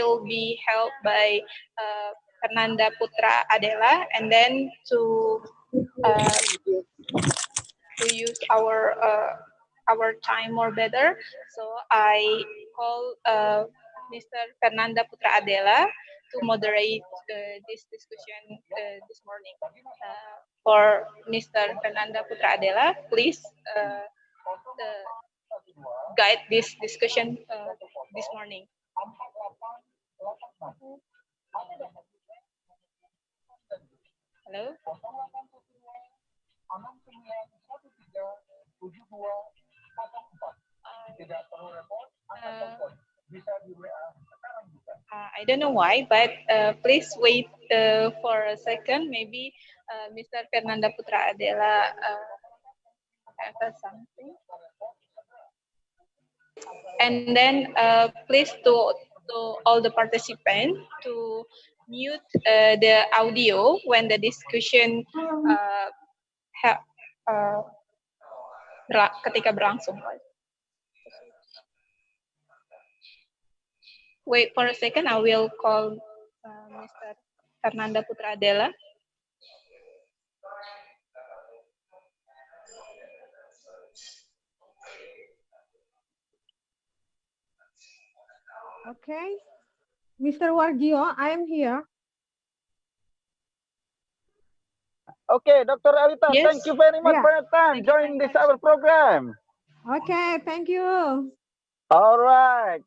will be held by Fernanda Putra Adela, and then to use our time more better. So I call Mr. Fernanda Putra Adela to moderate this discussion this morning. For Mr. Fernanda Putra Adela, please guide this discussion this morning. Hello. I don't know why, but please wait for a second. Maybe Mr. Fernanda Putra Adela have something. And then please to all the participants to mute the audio when the discussion ketika berlangsung. Wait for a second, I will call Mr. Fernanda Putra Adela. Okay, Mr. Wargio, I am here. Okay, Dr. Alita, Yes. thank you very much for your time joining this our program. Okay, thank you. All right.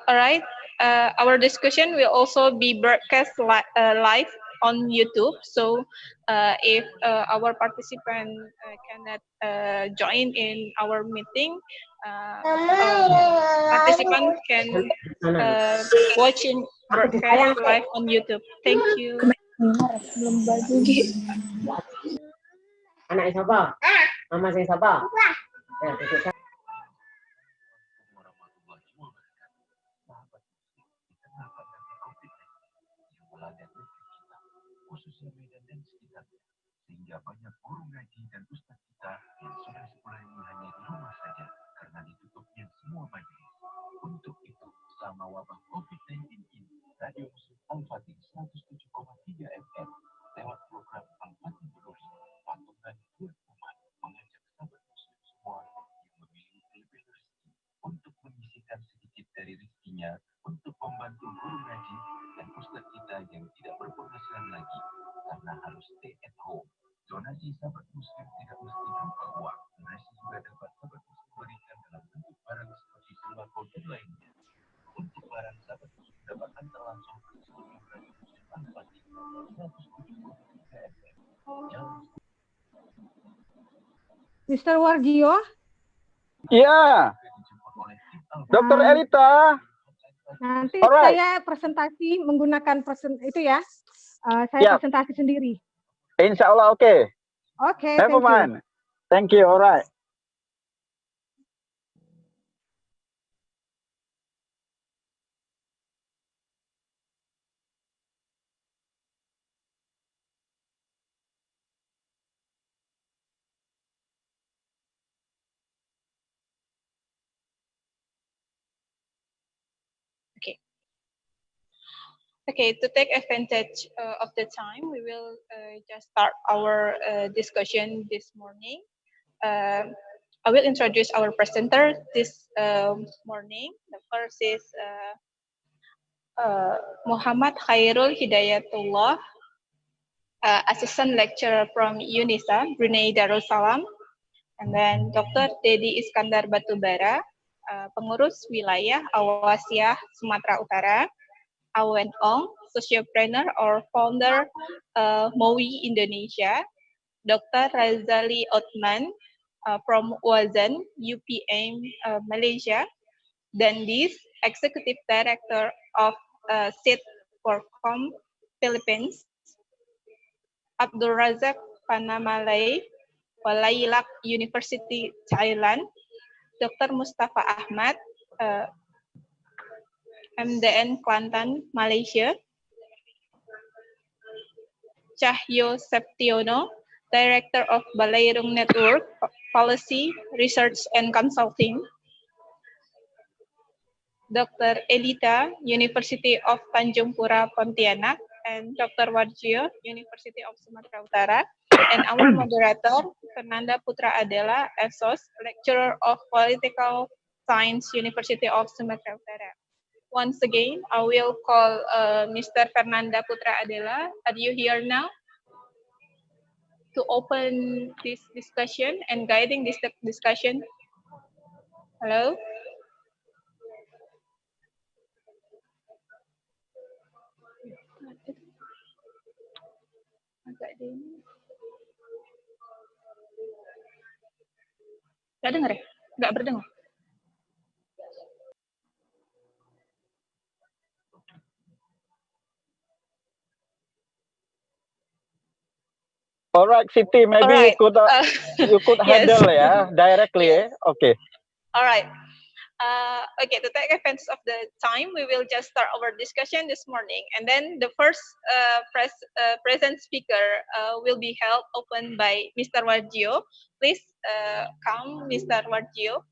All right. Our discussion will also be broadcast live on YouTube. So if our participant cannot join in our meeting, participant can watching broadcast live on YouTube. Thank you. Anak siapa? Mama saya siapa? Khususnya Medan dan sekitarnya, sehingga banyak guru ngaji dan ustaz kita yang sudah sekolah ini hanya di rumah saja karena ditutupnya semua majelis. Untuk itu, selama wabah COVID-19 ini, Radio Muslim Al-Fatih 107,3 FM lewat program Al-Fatih Berusaha patungan buat umat mengajak sahabat Muslim semua yang memiliki kelebihan rezeki untuk menyisihkan sedikit dari rezekinya untuk membantu guru ngaji dan ustaz kita yang tidak berpenghasilan lagi karena harus stay at home. Donasi sahabat Muslim tidak mesti berupa uang. Donasi juga dapat sahabat Muslim berikan dalam bentuk barang seperti sembako dan lainnya. Untuk barang sahabat Muslim dapat antar langsung ke studio Radio Muslim Al-Fatih 107.3 FM. Mr. Wargio? Ya, Dr. Elita. Nanti saya presentasi menggunakan itu ya. Saya presentasi sendiri. Insya Allah oke. Oke. Never mind. Thank you. Alright. Okay, to take advantage of the time, we will just start our discussion this morning. I will introduce our presenter this morning. The first is Muhammad Khairul Hidayatullah, Assistant Lecturer from UNISA, Brunei Darussalam. And then Dr. Dedi Iskandar Batubara, pengurus wilayah Awasiyah Sumatera Utara, Awen Ong, sociopreneur or founder MOWI Indonesia, Dr. Razali Othman from Wazan, UPM, Malaysia, Dandis, Executive Director of SIT Forcom, Philippines, Abdul Razak Panamalai, Walailak University, Thailand, Dr. Mustafa Ahmad, MDN Kelantan, Malaysia, Cahyo Septiono, Director of Balairung Network, Policy, Research and Consulting, Dr. Elita, University of Tanjung Pura, Pontianak, and Dr. Warjio, University of Sumatera Utara, and our moderator, Fernanda Putra Adela, ESOS, Lecturer of Political Science, University of Sumatera Utara. Once again, I will call Mr. Fernanda Putra Adela. Are you here now? To open this discussion and guiding this discussion. Hello? Agak di ini. Nggak dengar ya? Nggak berdengar? Alright, Siti, maybe Alright. you could Yes. handle directly. Yes. Okay. Alright. Okay, to take advantage of the time, we will just start our discussion this morning. And then the first present speaker will be held open by Mr. Warjio. Please come, Mr. Warjio.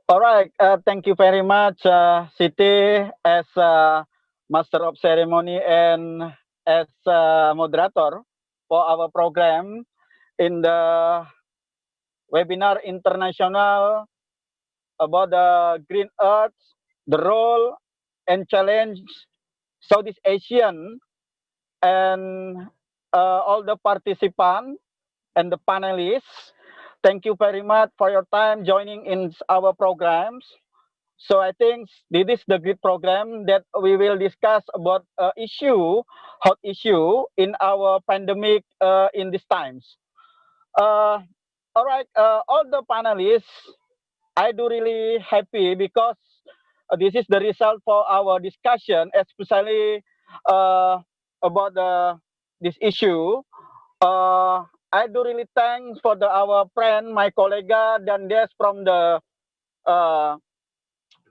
Alright, thank you very much, Siti, as Master of Ceremony and as moderator for our program in the webinar Internasional about the green earth, the role and challenge Southeast Asian, and all the participants and the panelists. Thank you very much for your time joining in our programs. So I think this is the great program that we will discuss about hot issue in our pandemic in these times. All right, all the panelists, I do really happy because this is the result for our discussion, especially about this issue. I do really thanks for our friend, my colleague, Dandes from the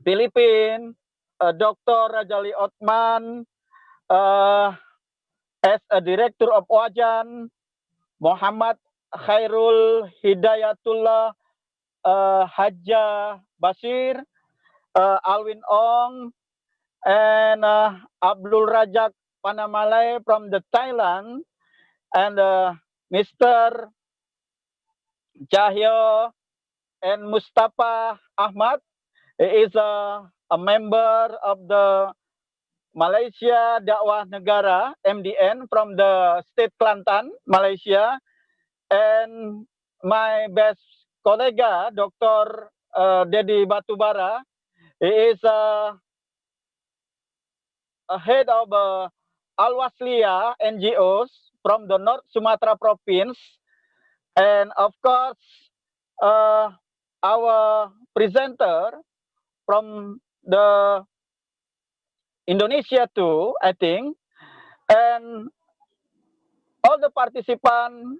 Philippines, Dr. Rajali Othman, as a director of Wajan, Muhammad Khairul Hidayatullah, Haja Basir, Alwin Ong, and Abdul Rajak Panamalai from the Thailand, and Mr. Cahyo and Mustafa Ahmad. He is a member of the Malaysia Dakwah Negara MDN from the state Kelantan, Malaysia, and my best colleague, Dr. Dedi Batubara. He is a head of Al-Wasliya NGO'S from the North Sumatra province, and of course, our presenter from the Indonesia too, I think, and all the participants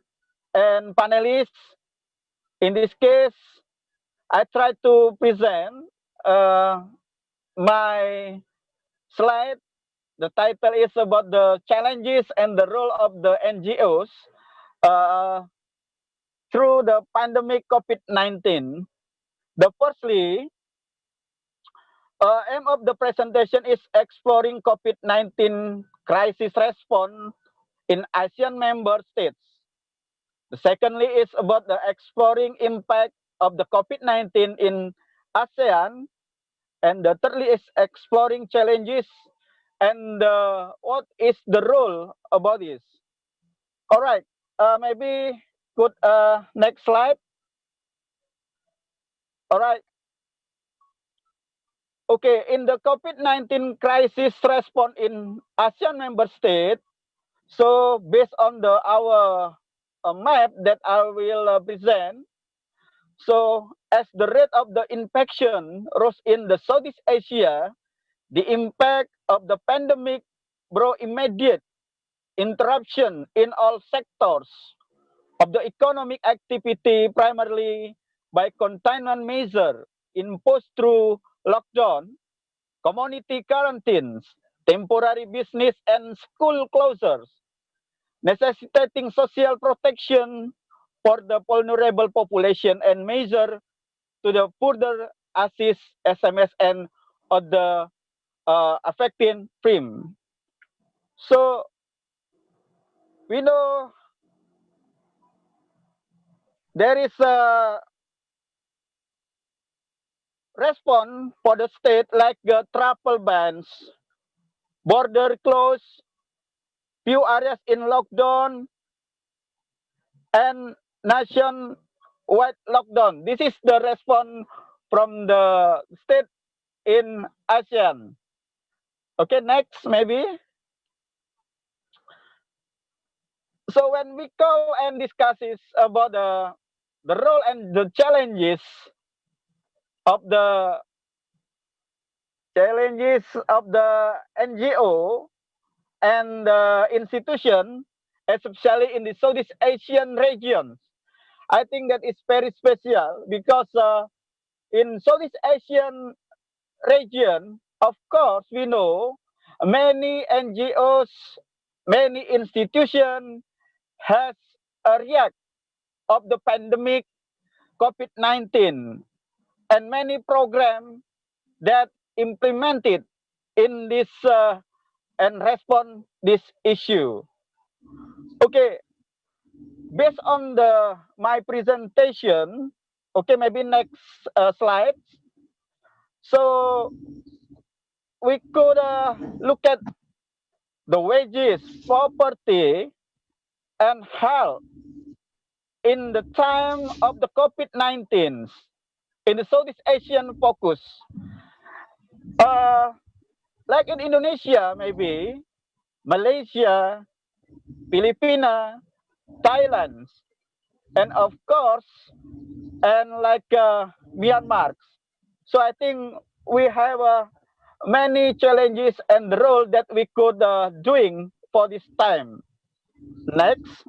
and panelists. In this case, I try to present my slide. The title is about the challenges and the role of the NGOs through the pandemic COVID-19. The firstly, aim of the presentation is exploring COVID-19 crisis response in ASEAN member states. The secondly is about the exploring impact of the COVID-19 in ASEAN, and the thirdly is exploring challenges and what is the role about this. All right, maybe good next slide. All right, Okay, in the COVID-19 crisis response in ASEAN member state, so based on our map that I will present, so as the rate of the infection rose in the Southeast Asia, the impact of the pandemic brought immediate interruption in all sectors of the economic activity, primarily by containment measure imposed through lockdown, community quarantines, temporary business and school closures, necessitating social protection for the vulnerable population and measure to the further assist SMS and other affecting film. So we know there is a response for the state like travel bans, border closed, few areas in lockdown, and nationwide lockdown. This is the response from the state in ASEAN. Okay, next maybe. So when we go and discuss about the role and the challenges of the NGO and the institution, especially in the Southeast Asian regions, I think that is very special because in Southeast Asian region, of course, we know many NGOs, many institutions has a react of the pandemic COVID-19 and many programs that implemented in this and respond this issue. Okay, based on my presentation, okay, maybe next slide. So we could look at the wages, poverty, and health in the time of the COVID-19 in the Southeast Asian focus. Like in Indonesia, maybe, Malaysia, Filipina, Thailand, and of course, and like Myanmar. So I think we have many challenges and role that we could doing for this time. Next.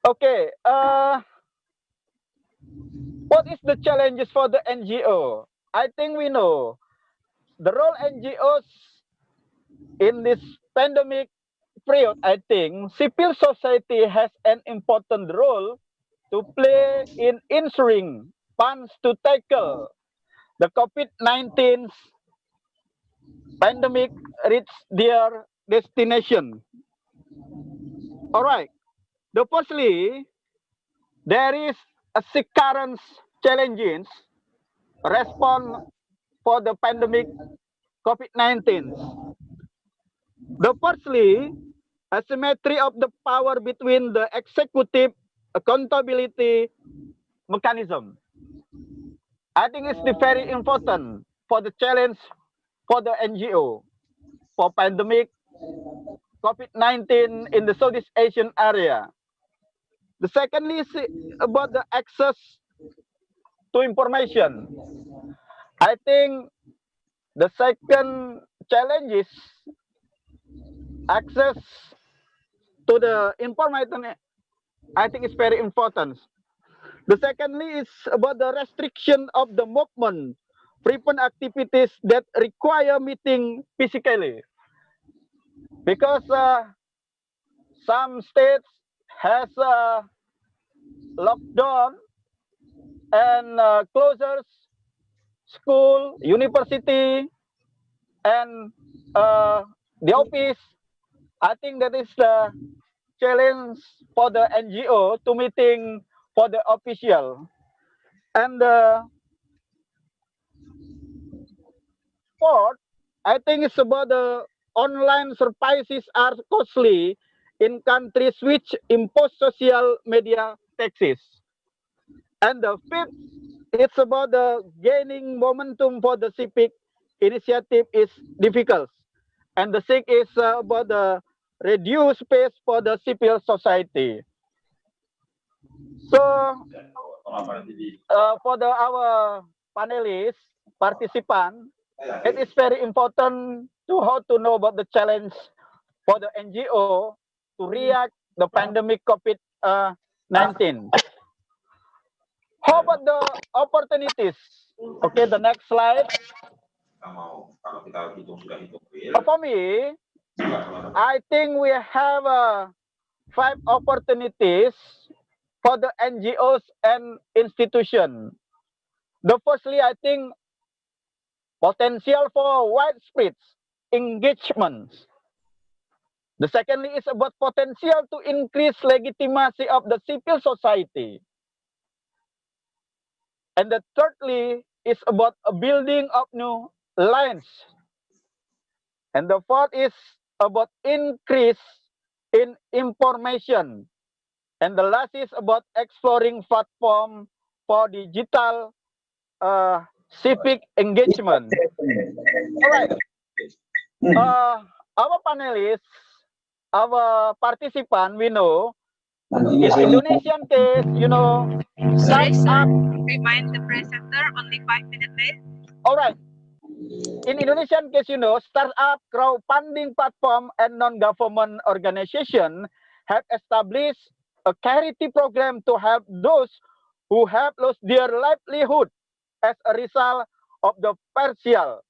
Okay. What is the challenges for the NGO? I think we know the role NGOs in this pandemic period. I think civil society has an important role to play in ensuring funds to tackle the COVID-19 pandemic reach their destination. All right. The firstly, there is a current challenges response for the pandemic COVID-19. The firstly, asymmetry of the power between the executive accountability mechanism. I think it's very important for the challenge for the NGO for pandemic COVID-19 in the Southeast Asian area. The secondly is about the access to information. I think the second challenge is access to the information. I think it's very important. The secondly is about the restriction of the movement, frequent activities that require meeting physically. Because some states has lockdown and closures, school, university, and the office. I think that is the challenge for the NGO to meeting for the official. And fourth, I think it's about the online services are costly in countries which impose social media taxes. And the fifth, it's about the gaining momentum for the civic initiative is difficult. And the sixth is about the reduced space for the civil society. So for our panelists, participants, it is very important to how to know about the challenge for the NGO to react the pandemic COVID-19. How about the opportunities? Okay, the next slide. For me, I think we have 5 opportunities for the NGOs and institutions. The firstly, I think potential for widespread engagement. The secondly is about potential to increase legitimacy of the civil society. And the thirdly is about a building of new lines. And the fourth is about increase in information. And the last is about exploring platform for digital civic engagement. All right. Our panelists, our participant, we know in Indonesian case, Sorry, sir. startup. Remind the presenter only 5 minutes late. All right. In Indonesian case, startup, crowdfunding platform, and non-government organization have established a charity program to help those who have lost their livelihood as a result of the partial.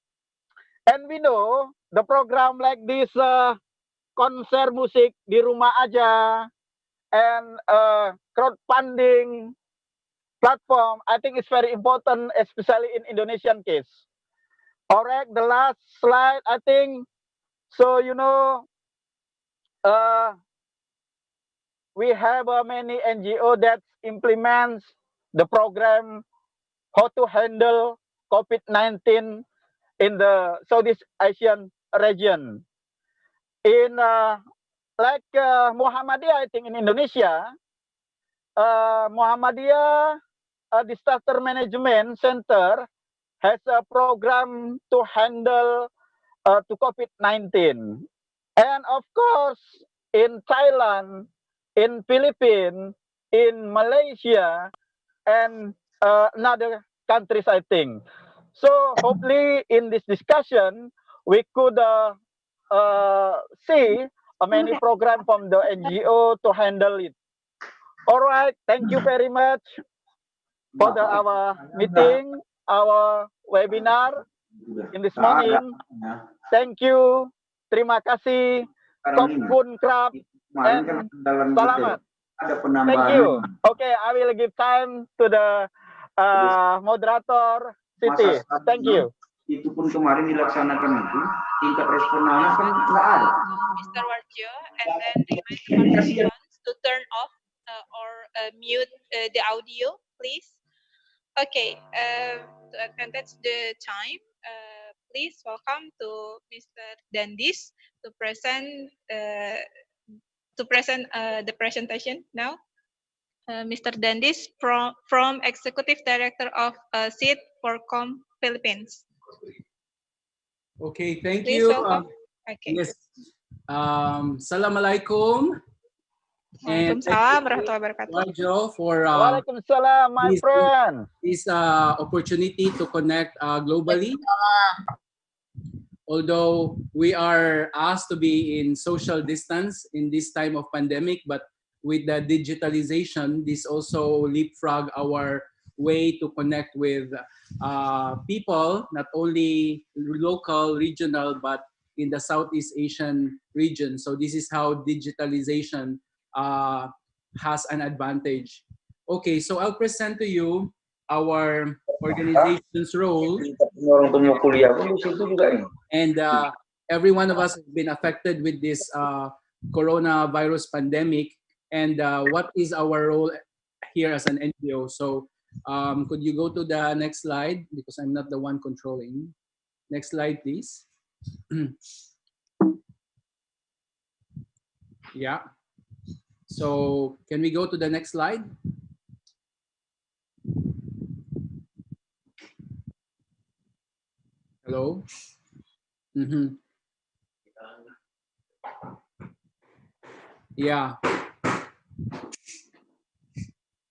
And we know the program like this konser musik di rumah aja and crowdfunding platform, I think it's very important, especially in Indonesian case. All right, the last slide, I think. So, we have many NGO that implements the program how to handle COVID-19 in the Southeast Asian region. In Muhammadiyah, I think in Indonesia, Muhammadiyah Disaster Management Center has a program to handle to COVID-19. And of course, in Thailand, in Philippines, in Malaysia, and another countries, I think. So hopefully in this discussion, we could see many program from the NGO to handle it. All right, thank you very much for our meeting, our webinar in this morning. Thank you, terima kasih, Kopkun Krab, and selamat. Thank you. Okay, I will give time to the moderator, Siti. Thank you. Itu pun kemarin dilaksanakan itu, tingkat respon anak kan nggak ada. Mr. Warjo, and then remind the participants to turn off or mute the audio, please. Okay, to advantage the time, please welcome to Mr. Dandis to present the presentation now. Mr. Dandis from Executive Director of SIT Forcom Philippines. Okay, thank Please you. welcome. Okay. Yes. Assalamualaikum. Waalaikumsalam warahmatullahi wabarakatuh. Warjo for Waalaikumsalam, my friend. This opportunity to connect globally. Although we are asked to be in social distance in this time of pandemic, but with the digitalization, this also leapfrog our way to connect with people, not only local, regional, but in the Southeast Asian region. So this is how digitalization has an advantage. Okay, so I'll present to you our organization's role. And every one of us has been affected with this coronavirus pandemic. And what is our role here as an NGO? So could you go to the next slide, because I'm not the one controlling. Next slide, please. Yeah. So can we go to the next slide? Hello? Mm-hmm. Yeah.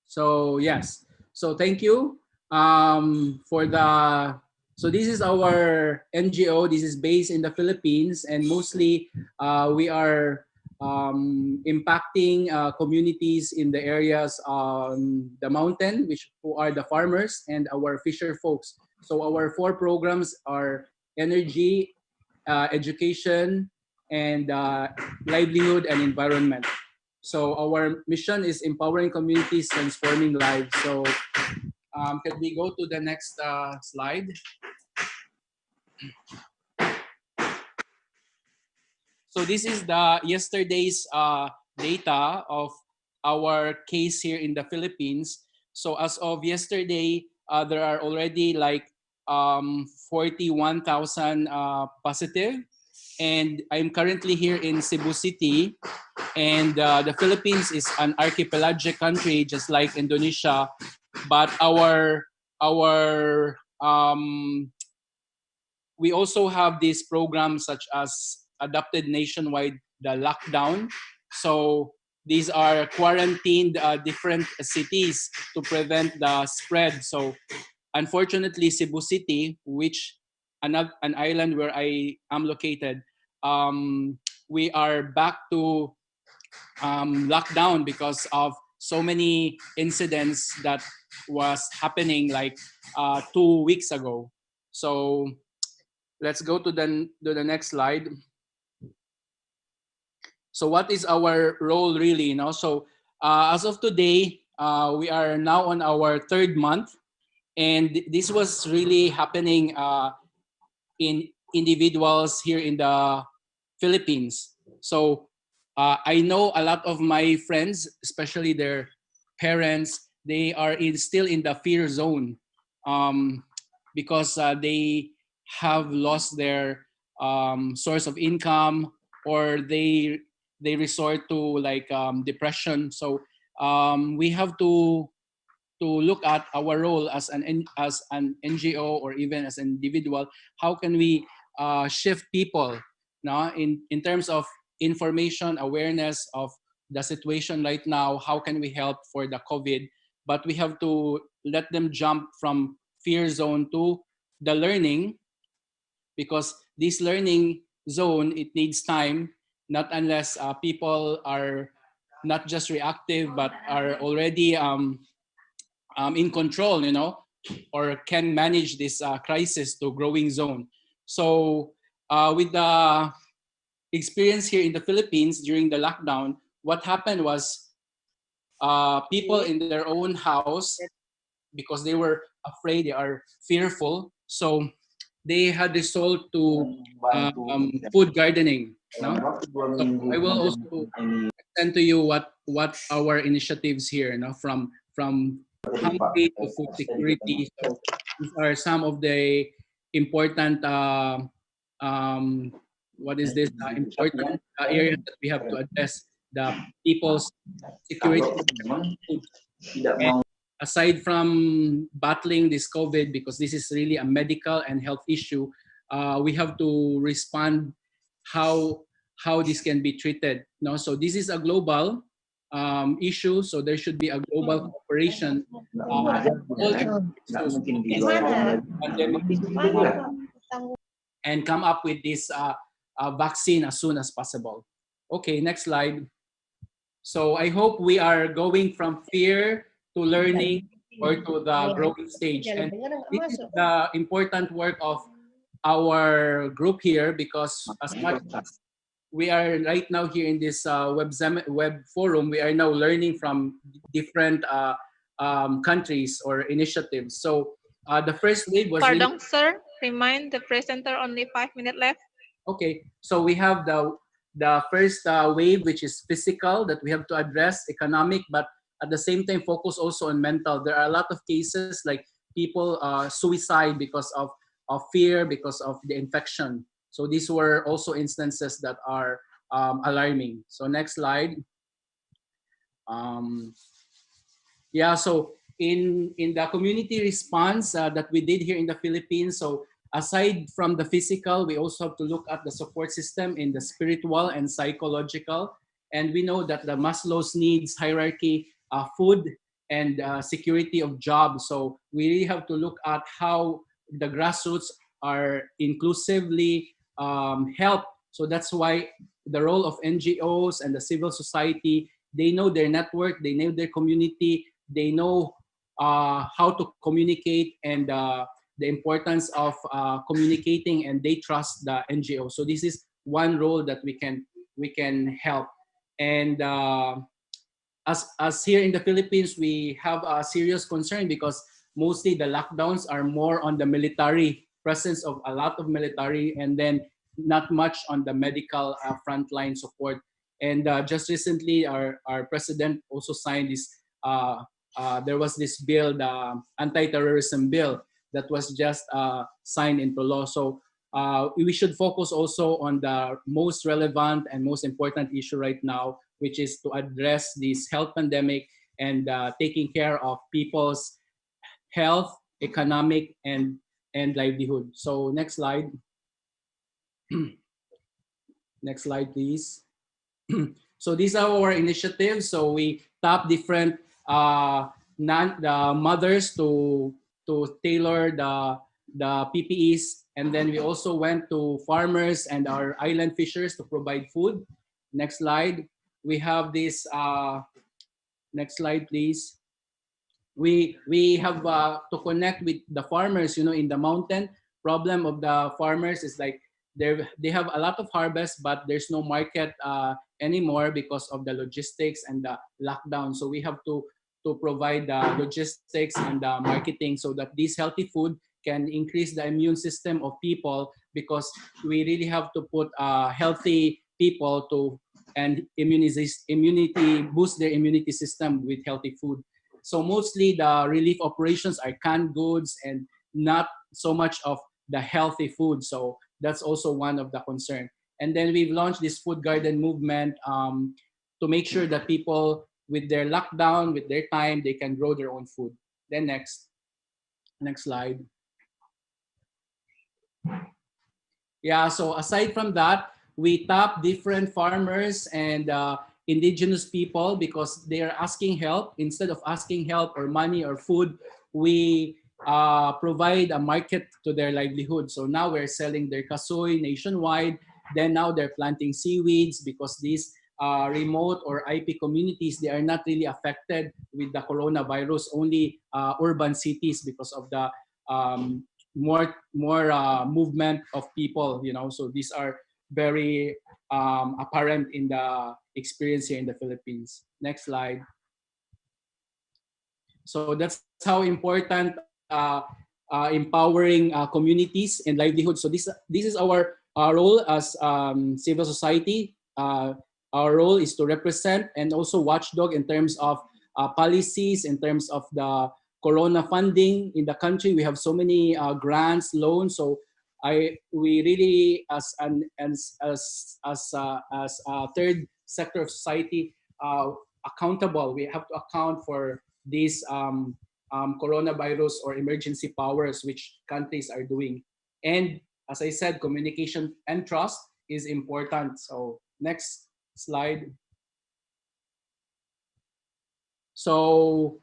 So yes. So thank you for the. So this is our NGO. This is based in the Philippines, and mostly we are impacting communities in the areas on the mountain, which who are the farmers and our fisher folks. So our four programs are energy, education, and livelihood and environment. So our mission is empowering communities, transforming lives. So can we go to the next slide? So this is the yesterday's data of our case here in the Philippines. So as of yesterday, there are already like 41,000 positive. And I'm currently here in Cebu City. And the Philippines is an archipelagic country, just like Indonesia. But our we also have these programs such as adopted nationwide, the lockdown. So these are quarantined different cities to prevent the spread. So unfortunately, Cebu City, which an island where I am located, we are back to lockdown because of so many incidents that was happening like 2 weeks ago. So let's go to the next slide. So what is our role really? So as of today, we are now on our third month, and this was really happening in individuals here in the Philippines. So I know a lot of my friends, especially their parents, they are still in the fear zone because they have lost their source of income, or they resort to like depression. So we have to look at our role as an NGO or even as an individual. How can we shift people, no, in terms of information awareness of the situation right now? How can we help for the COVID? But we have to let them jump from fear zone to the learning, because this learning zone, it needs time, not unless people are not just reactive but are already in control, or can manage this crisis to growing zone. So with the experience here in the Philippines during the lockdown, what happened was people in their own house, because they were afraid, they are fearful, so they had resolved to food gardening. No? So I will also send to you what our initiatives here, from hungry to food security. So these are some of the important what is this important areas that we have to address the people's security of food. And aside from battling this COVID, because this is really a medical and health issue, we have to respond how this can be treated. No, so this is a global issue, so there should be a global cooperation. All efforts to pandemic and come up with this vaccine as soon as possible. Okay, next slide. So I hope we are going from fear to learning or to the growing stage. And this is the important work of our group here, because as much as we are right now here in this web forum, we are now learning from different countries or initiatives. So the first wave was Pardon, really... sir. Remind the presenter only 5 minutes left. Okay, so we have the first wave, which is physical, that we have to address, economic, but at the same time focus also on mental. There are a lot of cases like people suicide because of fear, because of the infection. So these were also instances that are alarming. So next slide. Yeah, so in the community response that we did here in the Philippines, so aside from the physical, we also have to look at the support system in the spiritual and psychological. And we know that the Maslow's needs hierarchy, food and security of jobs. So we really have to look at how the grassroots are inclusively helped. So that's why the role of NGOs and the civil society, they know their network, they know their community, they know how to communicate and the importance of communicating, and they trust the NGO. So this is one role that we can help. And as here in the Philippines, we have a serious concern because mostly the lockdowns are more on the military presence of a lot of military, and then not much on the medical frontline support. And just recently, our president also signed this. There was this bill, the anti-terrorism bill, that was just signed into law. So we should focus also on the most relevant and most important issue right now, which is to address this health pandemic and taking care of people's health, economic, and livelihood. So next slide. Next slide, please. So these are our initiatives. So we tap different the mothers to tailor the PPEs, and then we also went to farmers and our island fishers to provide food. Next slide. We have this. Next slide, please. We have to connect with the farmers. You know, in the mountain, problem of the farmers is like they have a lot of harvest, but there's no market anymore because of the logistics and the lockdown. So we have to provide the logistics and the marketing so that this healthy food can increase the immune system of people, because we really have to put healthy people to and boost their immunity system with healthy food. So mostly the relief operations are canned goods and not so much of the healthy food. So that's also one of the concern. And then we've launched this food garden movement to make sure that people with their lockdown, with their time, they can grow their own food. Then next slide. Yeah, so aside from that, we tap different farmers and indigenous people because they are asking help. Instead of asking help or money or food, we provide a market to their livelihood. So now we're selling their kasoy nationwide. Then now they're planting seaweeds because these remote or IP communities, they are not really affected with the coronavirus, only urban cities because of the more movement of people, you know. So these are very apparent in the experience here in the Philippines. Next slide. So that's how important empowering communities and livelihood. So this is our role as civil society. Our role is to represent and also watchdog in terms of policies, in terms of the corona funding in the country. We have so many grants, loans. So we really as a third sector of society accountable. We have to account for these coronavirus or emergency powers which countries are doing. And as I said, communication and trust is important. So next slide. So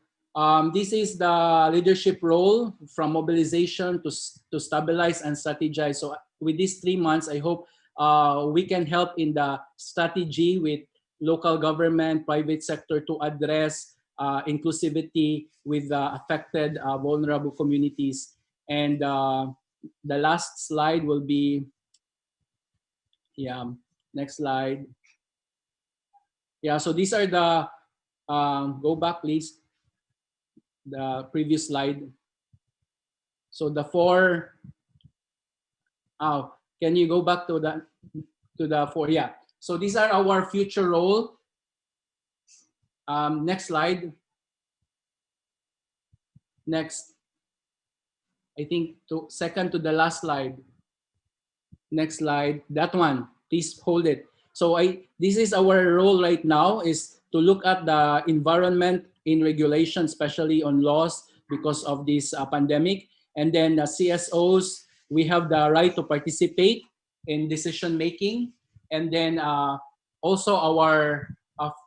this is the leadership role from mobilization to stabilize and strategize. So with these 3 months, I hope we can help in the strategy with local government, private sector to address inclusivity with the affected vulnerable communities. And the last slide will be, yeah, next slide. Yeah, so these are the, go back please, the previous slide. So the four, can you go back to the four? Yeah. So these are our future role. Next slide. Next. I think second to the last slide. Next slide. That one. Please hold it. So this is our role right now, is to look at the environment in regulation, especially on laws because of this pandemic. And then CSOs, we have the right to participate in decision making. And then also our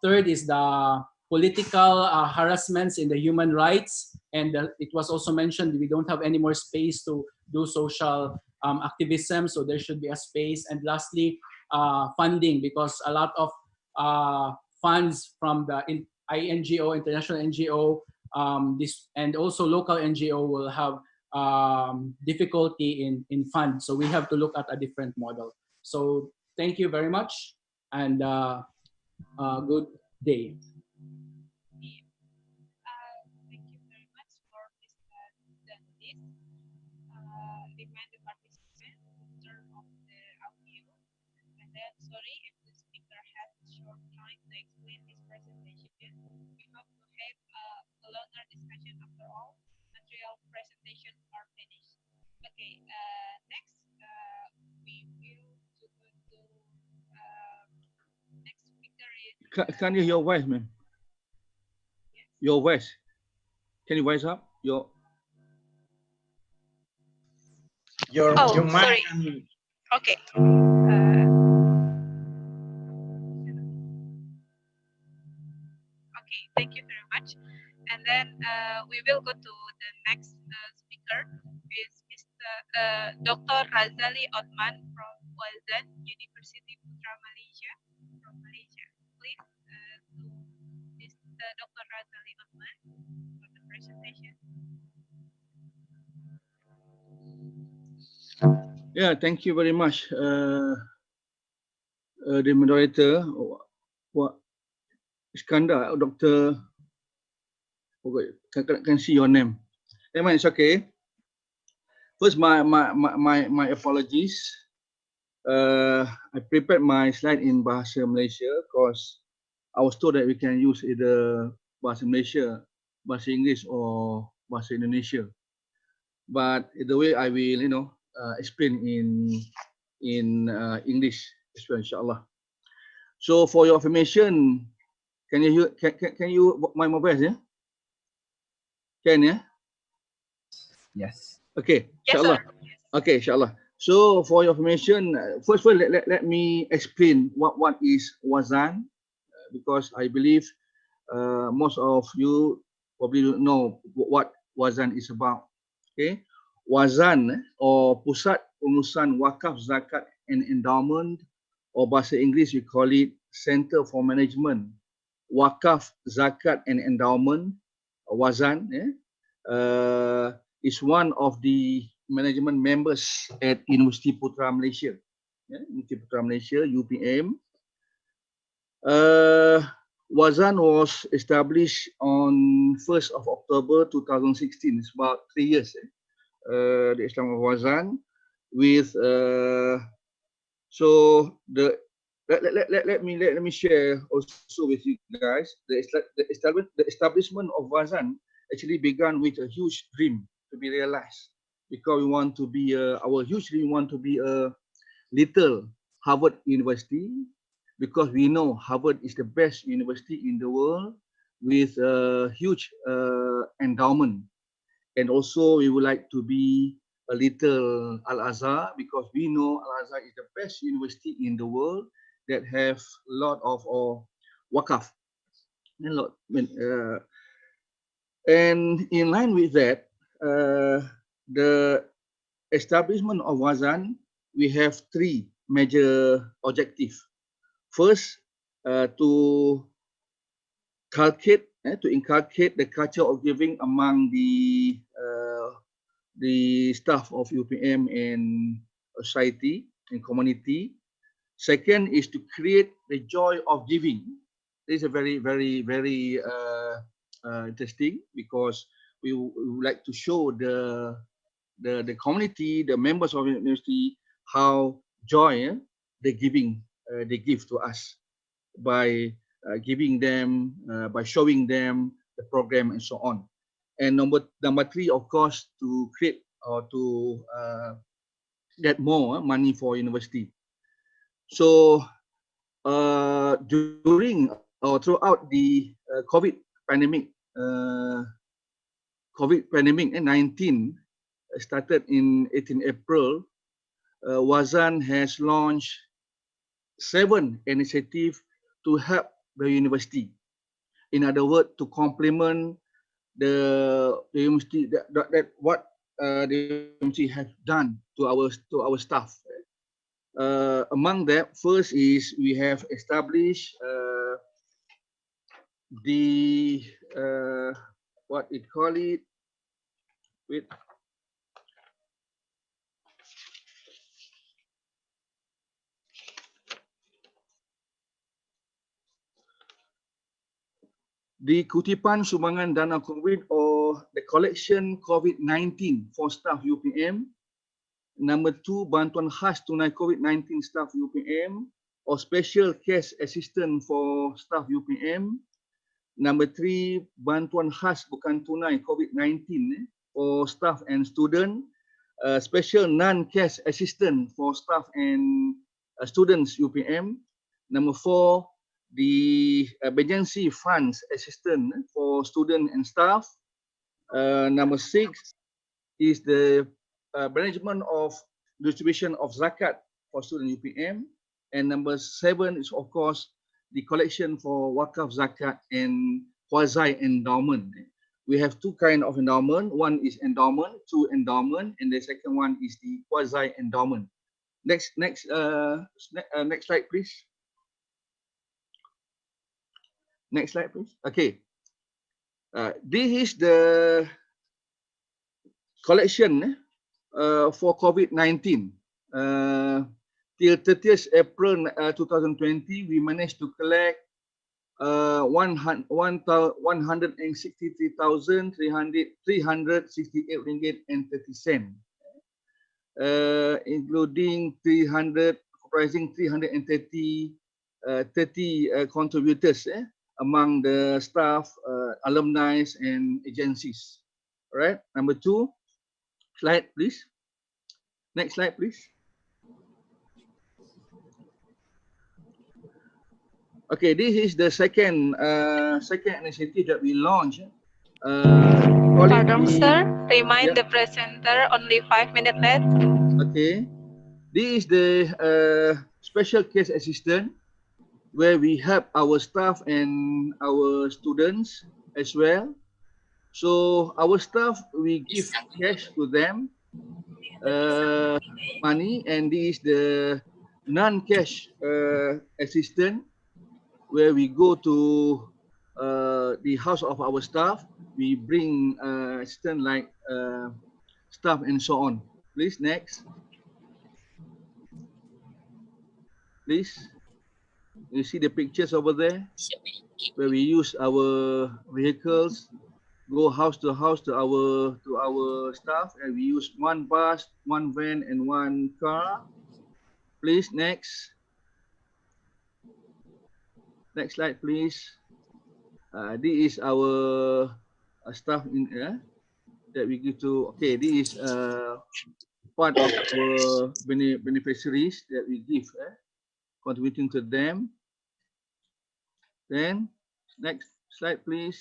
third is the political harassments in the human rights. And it was also mentioned we don't have any more space to do social activism, so there should be a space. And lastly, funding, because a lot of funds from the INGO, international NGO, this and also local NGO will have difficulty in funds. So we have to look at a different model. So thank you very much, and good day. Thank you very much for this list. Remind the participant to turn off the audio. And then, sorry if the speaker has a short time to explain his presentation. We hope to have a longer discussion after all material presentations are finished. Okay, next we will to go to next speaker is. Can you hear your voice, ma'am? Yes. Your voice. Can you voice up your? Your sorry. Okay. Okay, thank you very much. And then we will go to the next speaker, is Mr. Dr. Razali Othman from Walden University Putra Malaysia, from Malaysia. Please, to Mr. Dr. Razali Othman for the presentation. Yeah, thank you very much, the moderator. What Iskandar, Dr. Okay, can see your name. Anyway, it's okay. First, my apologies. I prepared my slide in Bahasa Malaysia because I was told that we can use either Bahasa Malaysia, Bahasa English, or Bahasa Indonesia. But the way I will, explain in English as well, inshallah. So for your information, can you hear? Can you my mobile? Yeah. Can yeah. Yes. Okay. Inshallah. Yes, Okay, inshallah. So for your information, first of all, let me explain what is wazan, because I believe most of you probably don't know what wazan is about. Okay, wazan or pusat pengurusan wakaf zakat and endowment, or bahasa English we call it Center for Management Wakaf Zakat and Endowment, wazan, is one of the management members at Universiti Putra Malaysia, Universiti Putra Malaysia, UPM. Wazan was established on 1st of October 2016. It's about 3 years. The Islam of Wazan, with so the let me share also with you guys the establishment of Wazan actually began with a huge dream to be realized, because we want to be our huge dream want to be a little Harvard University, because we know Harvard is the best university in the world with a huge endowment. And also we would like to be a little Al-Azhar, because we know Al-Azhar is the best university in the world that have a lot of wakaf. And in line with that, the establishment of Wazan, we have 3 major objectives. First, to inculcate the culture of giving among the staff of UPM and society and community. Second is to create the joy of giving. This is a very interesting, because we would like to show the community, the members of the university, how joy they give to us by giving them, by showing them the program and so on. And number 3, of course, to create or to get more money for university. So during or throughout the COVID pandemic, COVID pandemic 19 started in 18 April, Wazan has launched 7 initiatives to help the university. In other words, to complement the university that what the university have done to our staff. Among that, first is we have established the what it call it with the kutipan sumbangan dana COVID or the collection COVID-19 for staff UPM. Number 2, bantuan khas tunai COVID-19 staff UPM or special cash assistance for staff UPM. Number 3, bantuan khas bukan tunai COVID-19 for staff and student. Special non-cash assistance for staff and students UPM. Number 4, the emergency funds assistance for student and staff. Number 6 is the management of distribution of zakat for student UPM. And number 7 is of course the collection for wakaf zakat and quasi endowment. We have 2 kind of endowment. One is endowment, 2 endowment, and the second one is the quasi endowment. Next slide, please. Next slide, please. Okay. This is the collection for COVID-19. Till 30th April 2020, we managed to collect 163,368 ringgit and 30 cents, including comprising 330 contributors among the staff, alumni, and agencies. All right. Number 2, slide, please. Next slide, please. Okay, this is the second initiative that we launched. Pardon, sir. Remind the presenter only 5 minutes left. Okay. This is the special case assistant where we help our staff and our students as well. So our staff, we give cash to them, money, and this is the non-cash assistant where we go to the house of our staff. We bring assistant like staff and so on. Please, next. Please. You see the pictures over there where we use our vehicles, go house to house to our staff, and we use 1 bus, 1 van, and 1 car. Please, next. Next slide, please. This is our staff in that we give to. Okay, this is part of our beneficiaries that we give, contributing to them. Then, next slide, please.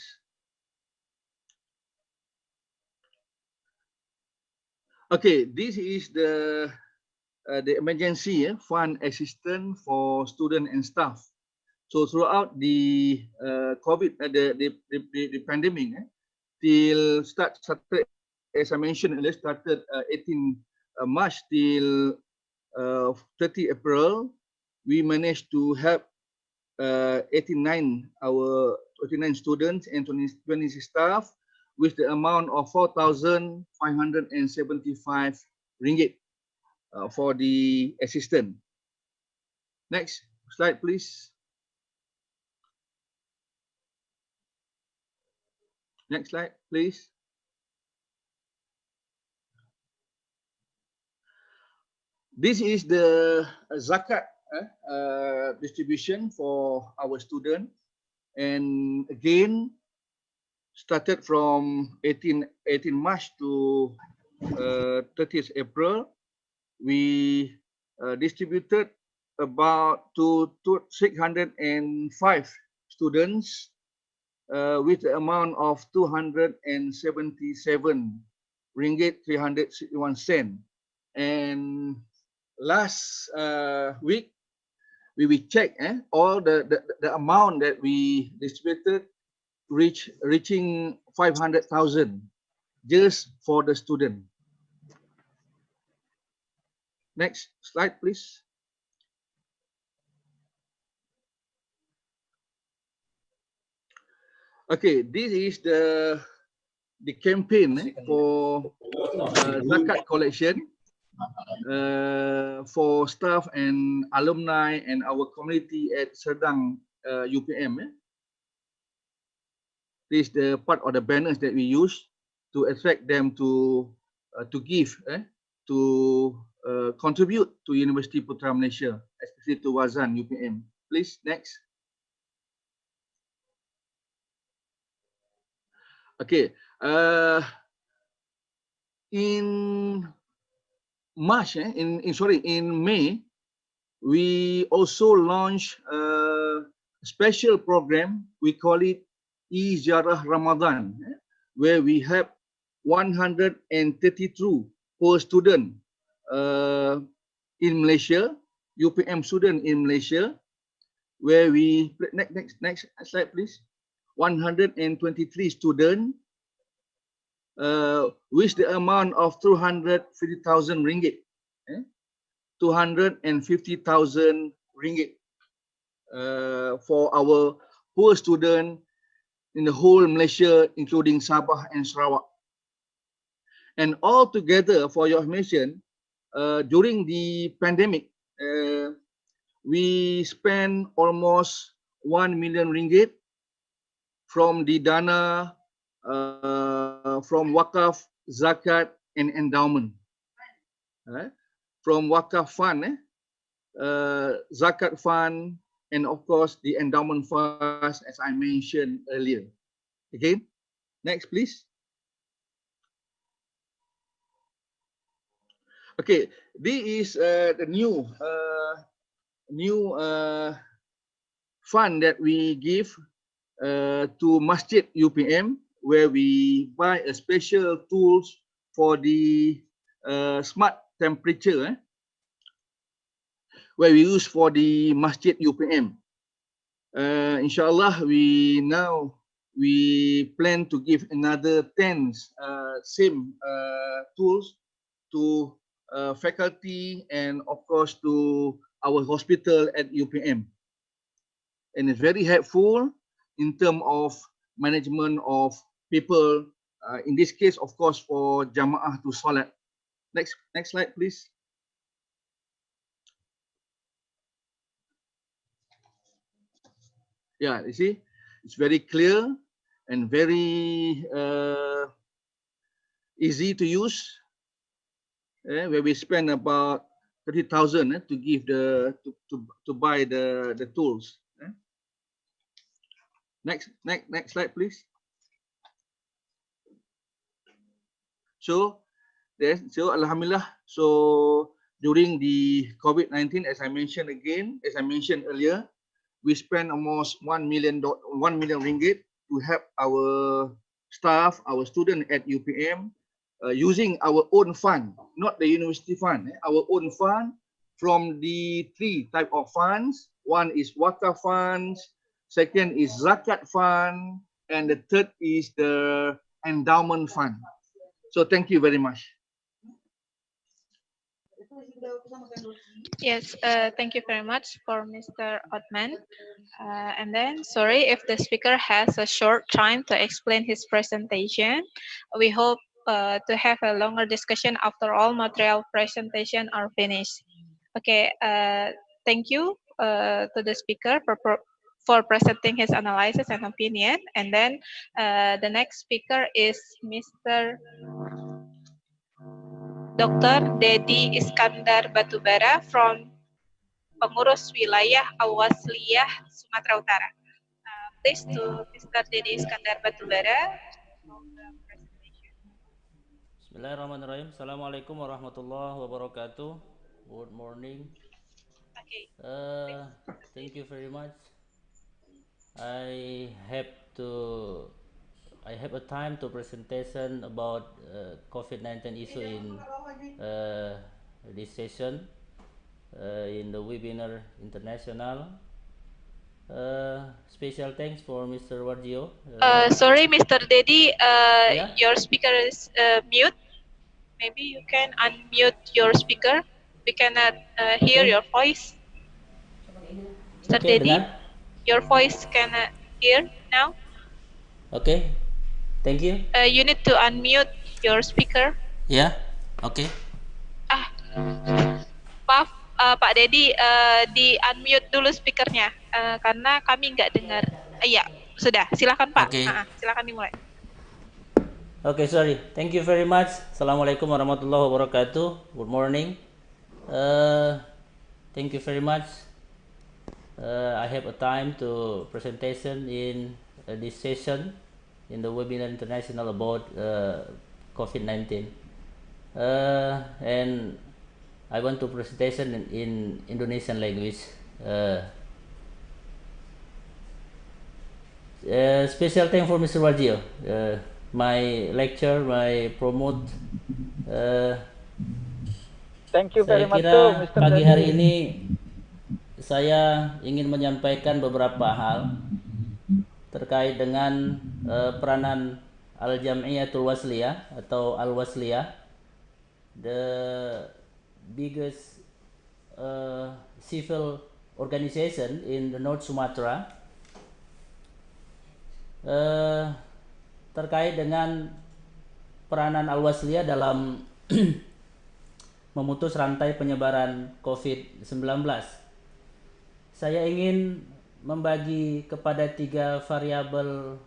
Okay, this is the emergency fund assistance for student and staff. So throughout the COVID, the pandemic, till started, as I mentioned earlier, started 18 March till 30 April, we managed to help 89 students and 20 staff with the amount of 4,575 ringgit for the assistant. Next slide, please. Next slide, please. This is the zakat distribution for our students, and again started from 18 March to 30th April. We distributed about to 605 students with the amount of 277 ringgit 361 cent. And last week we check all the amount that we distributed reaching 500,000 just for the student. Next slide, please. Okay, this is the campaign for zakat collection for staff and alumni and our community at Serdang UPM. This is the part of the banners that we use to attract them to give to contribute to University Putra Malaysia, especially to Wazan UPM. Please next. Okay, in March, in May, we also launched a special program. We call it Ziarah Ramadan, where we have 132 per student in Malaysia, UPM student in Malaysia, where we next slide, please. 123 students with the amount of 250,000 ringgit. 250,000 ringgit for our poor student in the whole Malaysia, including Sabah and Sarawak. And all together, for your information, during the pandemic, we spent almost 1 million ringgit from the dana from wakaf, zakat, and endowment. From wakaf fund, zakat fund, and of course the endowment funds, as I mentioned earlier. Again, next please. Okay, this is the new fund that we give to Masjid UPM, where we buy a special tools for the smart temperature, where we use for the Masjid UPM. Inshallah, we plan to give another 10 same tools to faculty and of course to our hospital at UPM. And it's very helpful in terms of management of people, in this case, of course, for Jama'ah to Salat. Next slide, please. Yeah, you see, it's very clear and very easy to use. Where we spend about 30,000 to give to buy the tools. Next slide, please. So alhamdulillah. So during the COVID-19, as I mentioned earlier, we spent almost 1 million ringgit to help our staff, our students at UPM, using our own fund, not the university fund. Our own fund from the 3 type of funds. One is wakaf funds, second is zakat fund, and the third is the endowment fund. So thank you very much. Yes, thank you very much for Mr. Othman. And then, sorry if the speaker has a short time to explain his presentation. We hope to have a longer discussion after all material presentation are finished. Okay, thank you to the speaker for presenting his analysis and opinion. And then the next speaker is Mr. Dr. Dedi Iskandar Batubara from Pengurus Wilayah Awasliyah Sumatera Utara. Please to Mr. Dedi Iskandar Batubara. Bismillahirrahmanirrahim. Assalamualaikum warahmatullahi wabarakatuh. Good morning. Okay. Thank you very much. I have I have a time to presentation about COVID-19 issue in this session in the webinar Internasional. Special thanks for Mr. Warjio. Sorry, Mr. Dedi, Yeah? your speaker is mute. Maybe you can unmute your speaker. We cannot hear Okay. your voice. Mr. Okay, Dedi, dengar? your voice cannot hear now. Okay, thank you. You need to unmute your speaker. Ya, oke. Ah, maaf, Pak Dedi, di unmute dulu speakernya karena kami nggak dengar. Iya, sudah. Silakan Pak. Oke. Silakan dimulai. Okay, sorry. Thank you very much. Assalamualaikum warahmatullahi wabarakatuh. Good morning. Thank you very much. I have a time to presentation in this session in the webinar International about COVID-19. And I want to presentation in Indonesian language. Special thank for Mr. Warjio. My lecture, my promote. Thank you very Saya much kira too, Mr. pagi Dedi. hari ini saya ingin menyampaikan beberapa hal terkait dengan peranan Al-Jam'iyatul Wasliyah atau Al-Wasliyah, the biggest civil organization in the North Sumatra, terkait dengan peranan Al-Wasliyah dalam memutus rantai penyebaran COVID-19. Saya ingin membagi kepada 3 variabel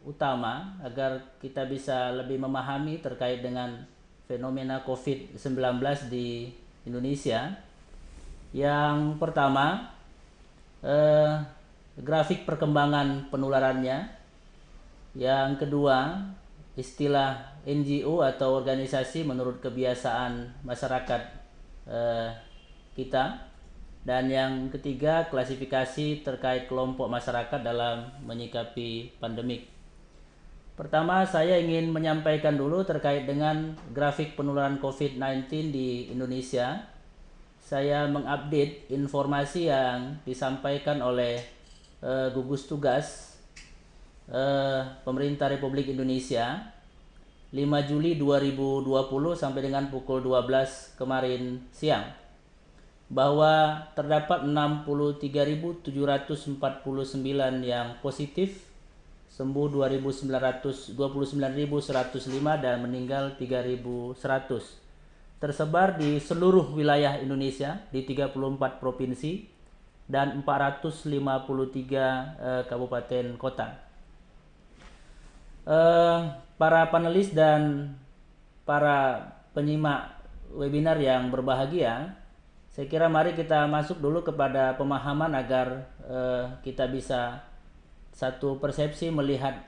utama agar kita bisa lebih memahami terkait dengan fenomena COVID-19 di Indonesia. Yang pertama, grafik perkembangan penularannya. Yang kedua, istilah NGO atau organisasi menurut kebiasaan masyarakat kita. Dan yang ketiga, klasifikasi terkait kelompok masyarakat dalam menyikapi pandemik. Pertama, saya ingin menyampaikan dulu terkait dengan grafik penularan COVID-19 di Indonesia. Saya mengupdate informasi yang disampaikan oleh gugus tugas Pemerintah Republik Indonesia 5 Juli 2020 sampai dengan pukul 12 kemarin siang, bahwa terdapat 63.749 yang positif, sembuh 29.105 dan meninggal 3.100. Tersebar di seluruh wilayah Indonesia di 34 provinsi dan 453 kabupaten kota. Para panelis dan para penyimak webinar yang berbahagia, saya kira mari kita masuk dulu kepada pemahaman agar kita bisa satu persepsi melihat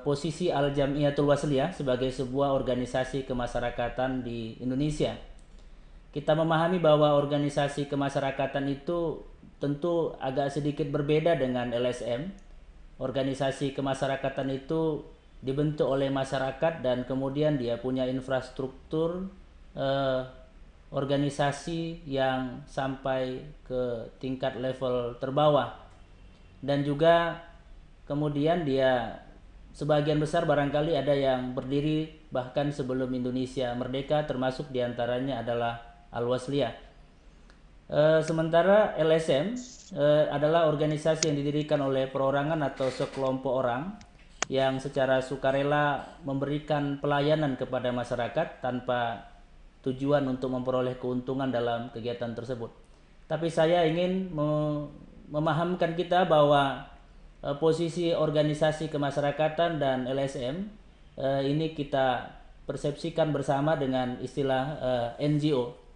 posisi Al-Jam'iyatul Wasliyah sebagai sebuah organisasi kemasyarakatan di Indonesia. Kita memahami bahwa organisasi kemasyarakatan itu tentu agak sedikit berbeda dengan LSM. Organisasi kemasyarakatan itu dibentuk oleh masyarakat dan kemudian dia punya infrastruktur organisasi yang sampai ke tingkat level terbawah, dan juga kemudian dia sebagian besar barangkali ada yang berdiri bahkan sebelum Indonesia merdeka, termasuk diantaranya adalah Al-Wasliyah. Sementara LSM adalah organisasi yang didirikan oleh perorangan atau sekelompok orang yang secara sukarela memberikan pelayanan kepada masyarakat tanpa tujuan untuk memperoleh keuntungan dalam kegiatan tersebut. Tapi saya ingin memahamkan kita bahwa posisi organisasi kemasyarakatan dan LSM ini kita persepsikan bersama dengan istilah NGO.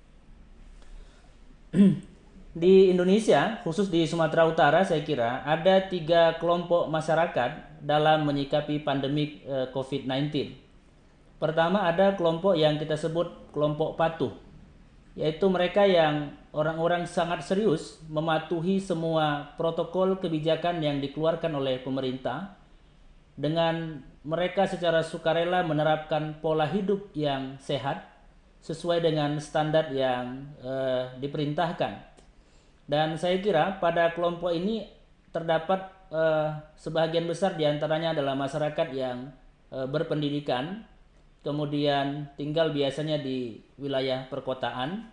Di Indonesia, khusus di Sumatera Utara, saya kira ada 3 kelompok masyarakat dalam menyikapi pandemik COVID-19. Pertama, ada kelompok yang kita sebut kelompok patuh, yaitu mereka yang orang-orang sangat serius mematuhi semua protokol kebijakan yang dikeluarkan oleh pemerintah dengan mereka secara sukarela menerapkan pola hidup yang sehat sesuai dengan standar yang diperintahkan. Dan saya kira pada kelompok ini terdapat sebagian besar diantaranya adalah masyarakat yang berpendidikan, kemudian tinggal biasanya di wilayah perkotaan,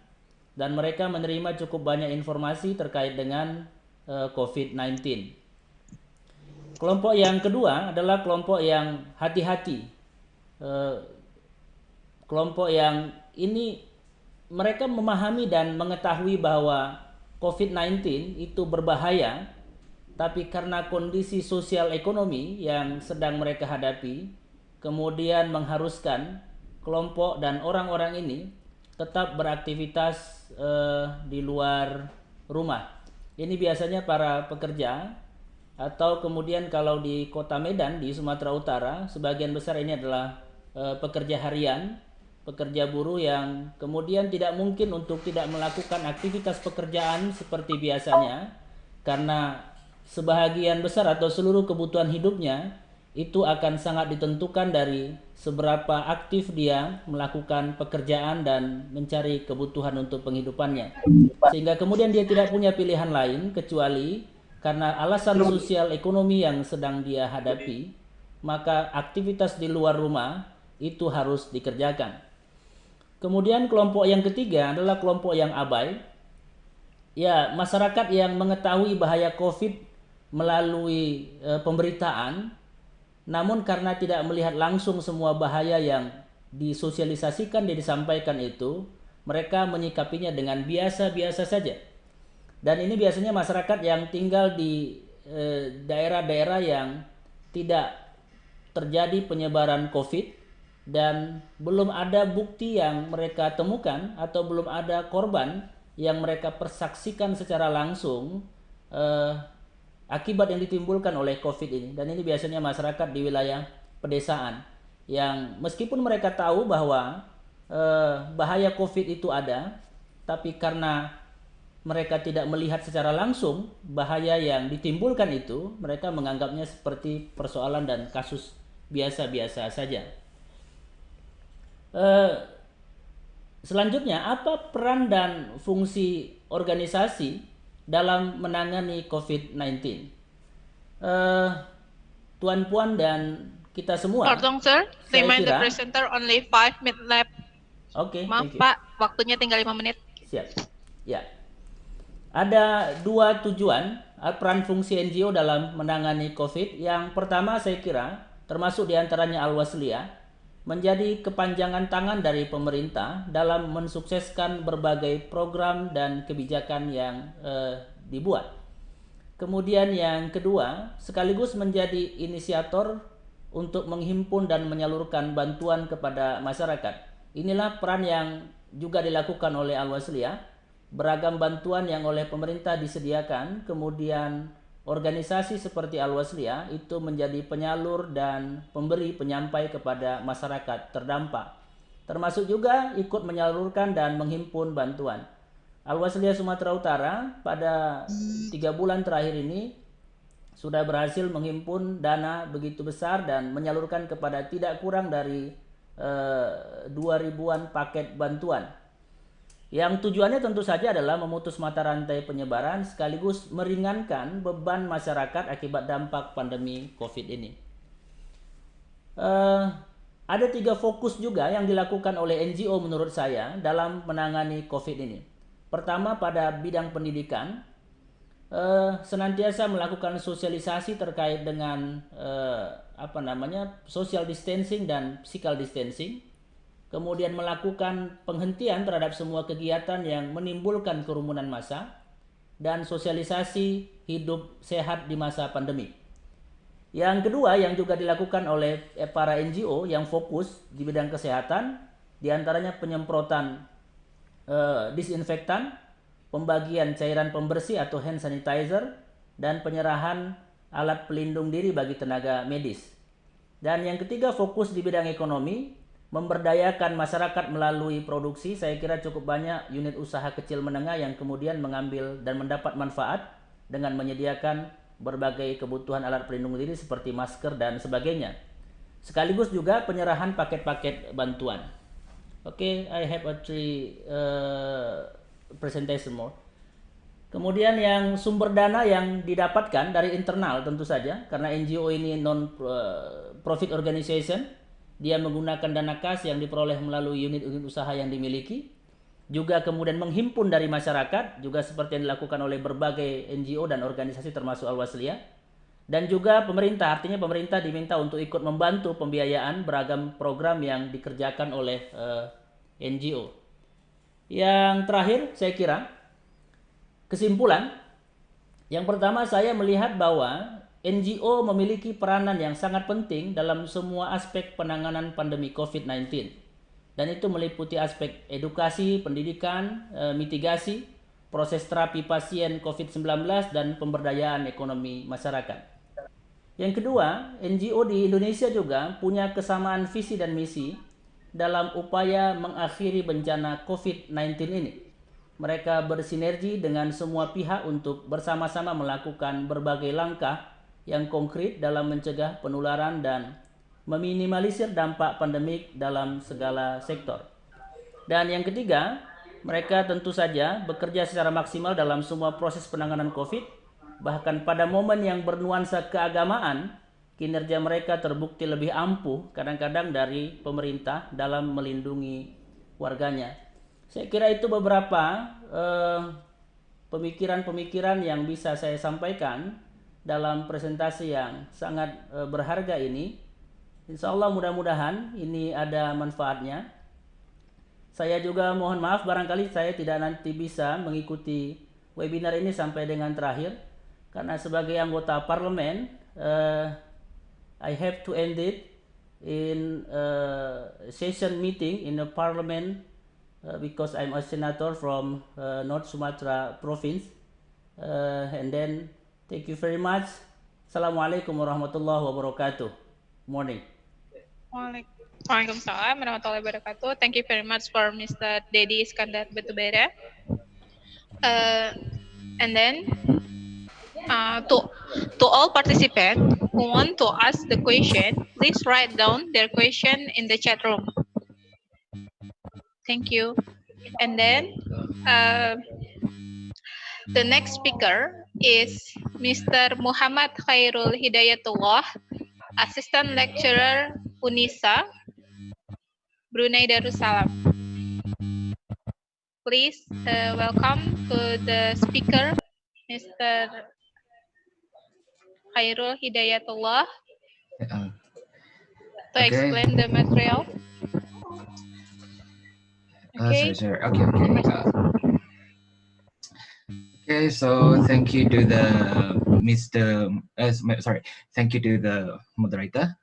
dan mereka menerima cukup banyak informasi terkait dengan COVID-19. Kelompok yang kedua adalah kelompok yang hati-hati. Kelompok yang ini mereka memahami dan mengetahui bahwa COVID-19 itu berbahaya, tapi karena kondisi sosial ekonomi yang sedang mereka hadapi, kemudian mengharuskan kelompok dan orang-orang ini tetap beraktivitas di luar rumah. Ini biasanya para pekerja, atau kemudian kalau di Kota Medan di Sumatera Utara sebagian besar ini adalah pekerja harian, pekerja buruh yang kemudian tidak mungkin untuk tidak melakukan aktivitas pekerjaan seperti biasanya karena sebahagian besar atau seluruh kebutuhan hidupnya itu akan sangat ditentukan dari seberapa aktif dia melakukan pekerjaan dan mencari kebutuhan untuk penghidupannya, sehingga kemudian dia tidak punya pilihan lain kecuali karena alasan sosial ekonomi yang sedang dia hadapi, maka aktivitas di luar rumah itu harus dikerjakan. Kemudian kelompok yang ketiga adalah kelompok yang abai. Ya, masyarakat yang mengetahui bahaya COVID melalui pemberitaan, namun karena tidak melihat langsung semua bahaya yang disosialisasikan dan disampaikan itu, mereka menyikapinya dengan biasa-biasa saja. Dan ini biasanya masyarakat yang tinggal di daerah-daerah yang tidak terjadi penyebaran COVID dan belum ada bukti yang mereka temukan atau belum ada korban yang mereka persaksikan secara langsung akibat yang ditimbulkan oleh COVID ini. Dan ini biasanya masyarakat di wilayah pedesaan yang meskipun mereka tahu bahwa bahaya COVID itu ada, tapi karena mereka tidak melihat secara langsung bahaya yang ditimbulkan itu, mereka menganggapnya seperti persoalan dan kasus biasa-biasa saja. Selanjutnya, apa peran dan fungsi organisasi dalam menangani COVID-19? Tuan Puan dan kita semua. Pardon, sir. Remind the presenter only 5 minutes left. Oke. Maaf, Pak. Waktunya tinggal 5 menit. Siap. Ya. Ada dua tujuan peran fungsi NGO dalam menangani COVID. Yang pertama saya kira termasuk diantaranya Al-Wasliyah menjadi kepanjangan tangan dari pemerintah dalam mensukseskan berbagai program dan kebijakan yang dibuat. Kemudian yang kedua sekaligus menjadi inisiator untuk menghimpun dan menyalurkan bantuan kepada masyarakat. Inilah peran yang juga dilakukan oleh Al-Wasliyah. Beragam bantuan yang oleh pemerintah disediakan, kemudian organisasi seperti Al-Wasliyah itu menjadi penyalur dan pemberi penyampai kepada masyarakat terdampak. Termasuk juga ikut menyalurkan dan menghimpun bantuan. Al-Wasliyah Sumatera Utara pada 3 bulan terakhir ini sudah berhasil menghimpun dana begitu besar dan menyalurkan kepada tidak kurang dari 2.000-an paket bantuan. Yang tujuannya tentu saja adalah memutus mata rantai penyebaran sekaligus meringankan beban masyarakat akibat dampak pandemi COVID ini. Ada 3 fokus juga yang dilakukan oleh NGO menurut saya dalam menangani COVID ini. Pertama, pada bidang pendidikan, senantiasa melakukan sosialisasi terkait dengan social distancing dan physical distancing. Kemudian melakukan penghentian terhadap semua kegiatan yang menimbulkan kerumunan massa dan sosialisasi hidup sehat di masa pandemi. Yang kedua yang juga dilakukan oleh para NGO yang fokus di bidang kesehatan, diantaranya penyemprotan disinfektan, pembagian cairan pembersih atau hand sanitizer, dan penyerahan alat pelindung diri bagi tenaga medis. Dan yang ketiga fokus di bidang ekonomi, memberdayakan masyarakat melalui produksi. Saya kira cukup banyak unit usaha kecil menengah yang kemudian mengambil dan mendapat manfaat dengan menyediakan berbagai kebutuhan alat pelindung diri seperti masker dan sebagainya. Sekaligus juga penyerahan paket-paket bantuan. Oke, I have a three presentation more. Kemudian yang sumber dana yang didapatkan dari internal tentu saja, karena NGO ini non-profit organization, dia menggunakan dana kas yang diperoleh melalui unit-unit usaha yang dimiliki, juga kemudian menghimpun dari masyarakat, juga seperti yang dilakukan oleh berbagai NGO dan organisasi termasuk Al-Wasliyah, dan juga pemerintah, artinya pemerintah diminta untuk ikut membantu pembiayaan beragam program yang dikerjakan oleh NGO. Yang terakhir saya kira, kesimpulan, yang pertama saya melihat bahwa NGO memiliki peranan yang sangat penting dalam semua aspek penanganan pandemi COVID-19. Dan itu meliputi aspek edukasi, pendidikan, mitigasi, proses terapi pasien COVID-19, dan pemberdayaan ekonomi masyarakat. Yang kedua, NGO di Indonesia juga punya kesamaan visi dan misi dalam upaya mengakhiri bencana COVID-19 ini. Mereka bersinergi dengan semua pihak untuk bersama-sama melakukan berbagai langkah yang konkret dalam mencegah penularan dan meminimalisir dampak pandemik dalam segala sektor. Dan yang ketiga, mereka tentu saja bekerja secara maksimal dalam semua proses penanganan COVID, bahkan pada momen yang bernuansa keagamaan, kinerja mereka terbukti lebih ampuh kadang-kadang dari pemerintah dalam melindungi warganya. Saya kira itu beberapa pemikiran-pemikiran yang bisa saya sampaikan dalam presentasi yang sangat berharga ini. Insya Allah mudah-mudahan ini ada manfaatnya. Saya juga mohon maaf barangkali saya tidak nanti bisa mengikuti webinar ini sampai dengan terakhir, karena sebagai anggota parlemen I have to end it in session meeting in a parliament because I'm a senator from North Sumatra province. And then thank you very much. Assalamualaikum warahmatullahi wabarakatuh. Morning. Waalaikumsalam warahmatullahi wabarakatuh. Thank you very much for Mr. Dedi Iskandar Batubara. And then to all participants who want to ask the question, please write down their question in the chat room. Thank you. And then the next speaker is Mr. Muhammad Khairul Hidayatullah, Assistant Lecturer UNISA, Brunei Darussalam. Please welcome to the speaker, Mr. Khairul Hidayatullah, to explain the material. Okay. Sorry. Okay, so thank you to the thank you to the moderator.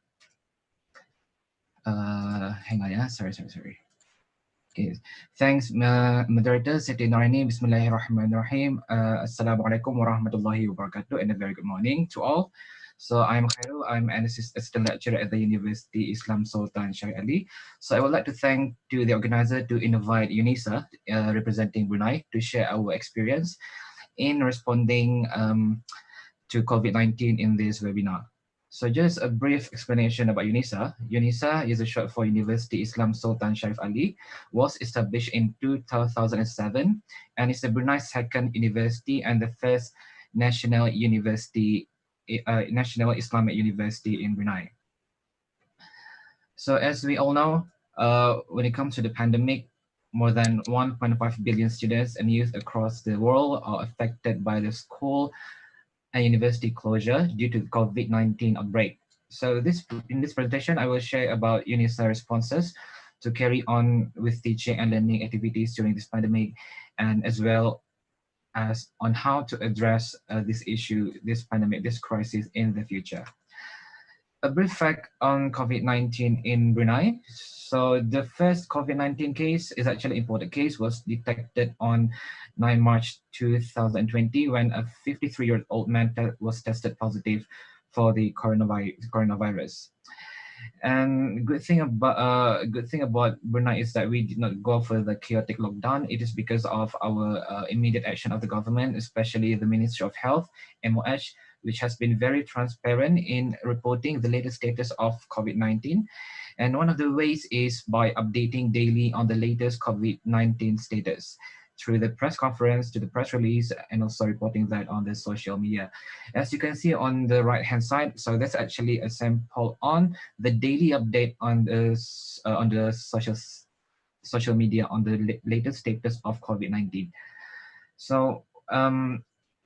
Hang on, yeah. Sorry. Okay, thanks, moderator Siti Norini. Bismillahirrahmanirrahim. Assalamualaikum warahmatullahi wabarakatuh, and a very good morning to all. So I'm Khairul. I'm an assistant lecturer at the University Islam Sultan Syarif Ali. So I would like to thank to the organizer to invite UNISA, representing Brunei, to share our experience in responding to COVID-19 in this webinar. So just a brief explanation about UNISA. UNISA is a short for University Islam Sultan Syarif Ali, was established in 2007, and is the Brunei's second university and the first national Islamic university in Brunei. So as we all know, when it comes to the pandemic, more than 1.5 billion students and youth across the world are affected by the school and university closure due to the COVID-19 outbreak. So in this presentation, I will share about UNISA responses to carry on with teaching and learning activities during this pandemic, and as well as on how to address this issue, this pandemic, this crisis in the future. A brief fact on COVID-19 in Brunei. So the first COVID-19 case is actually imported case, was detected on 9 March 2020 when a 53-year-old man was tested positive for the coronavirus. And good thing about Brunei is that we did not go for the chaotic lockdown. It is because of our immediate action of the government, especially the Ministry of Health, MOH, which has been very transparent in reporting the latest status of COVID-19. And one of the ways is by updating daily on the latest COVID-19 status through the press conference, to the press release, and also reporting that on the social media. As you can see on the right hand side, so that's actually a sample on the daily update on the social media on the latest status of COVID-19. So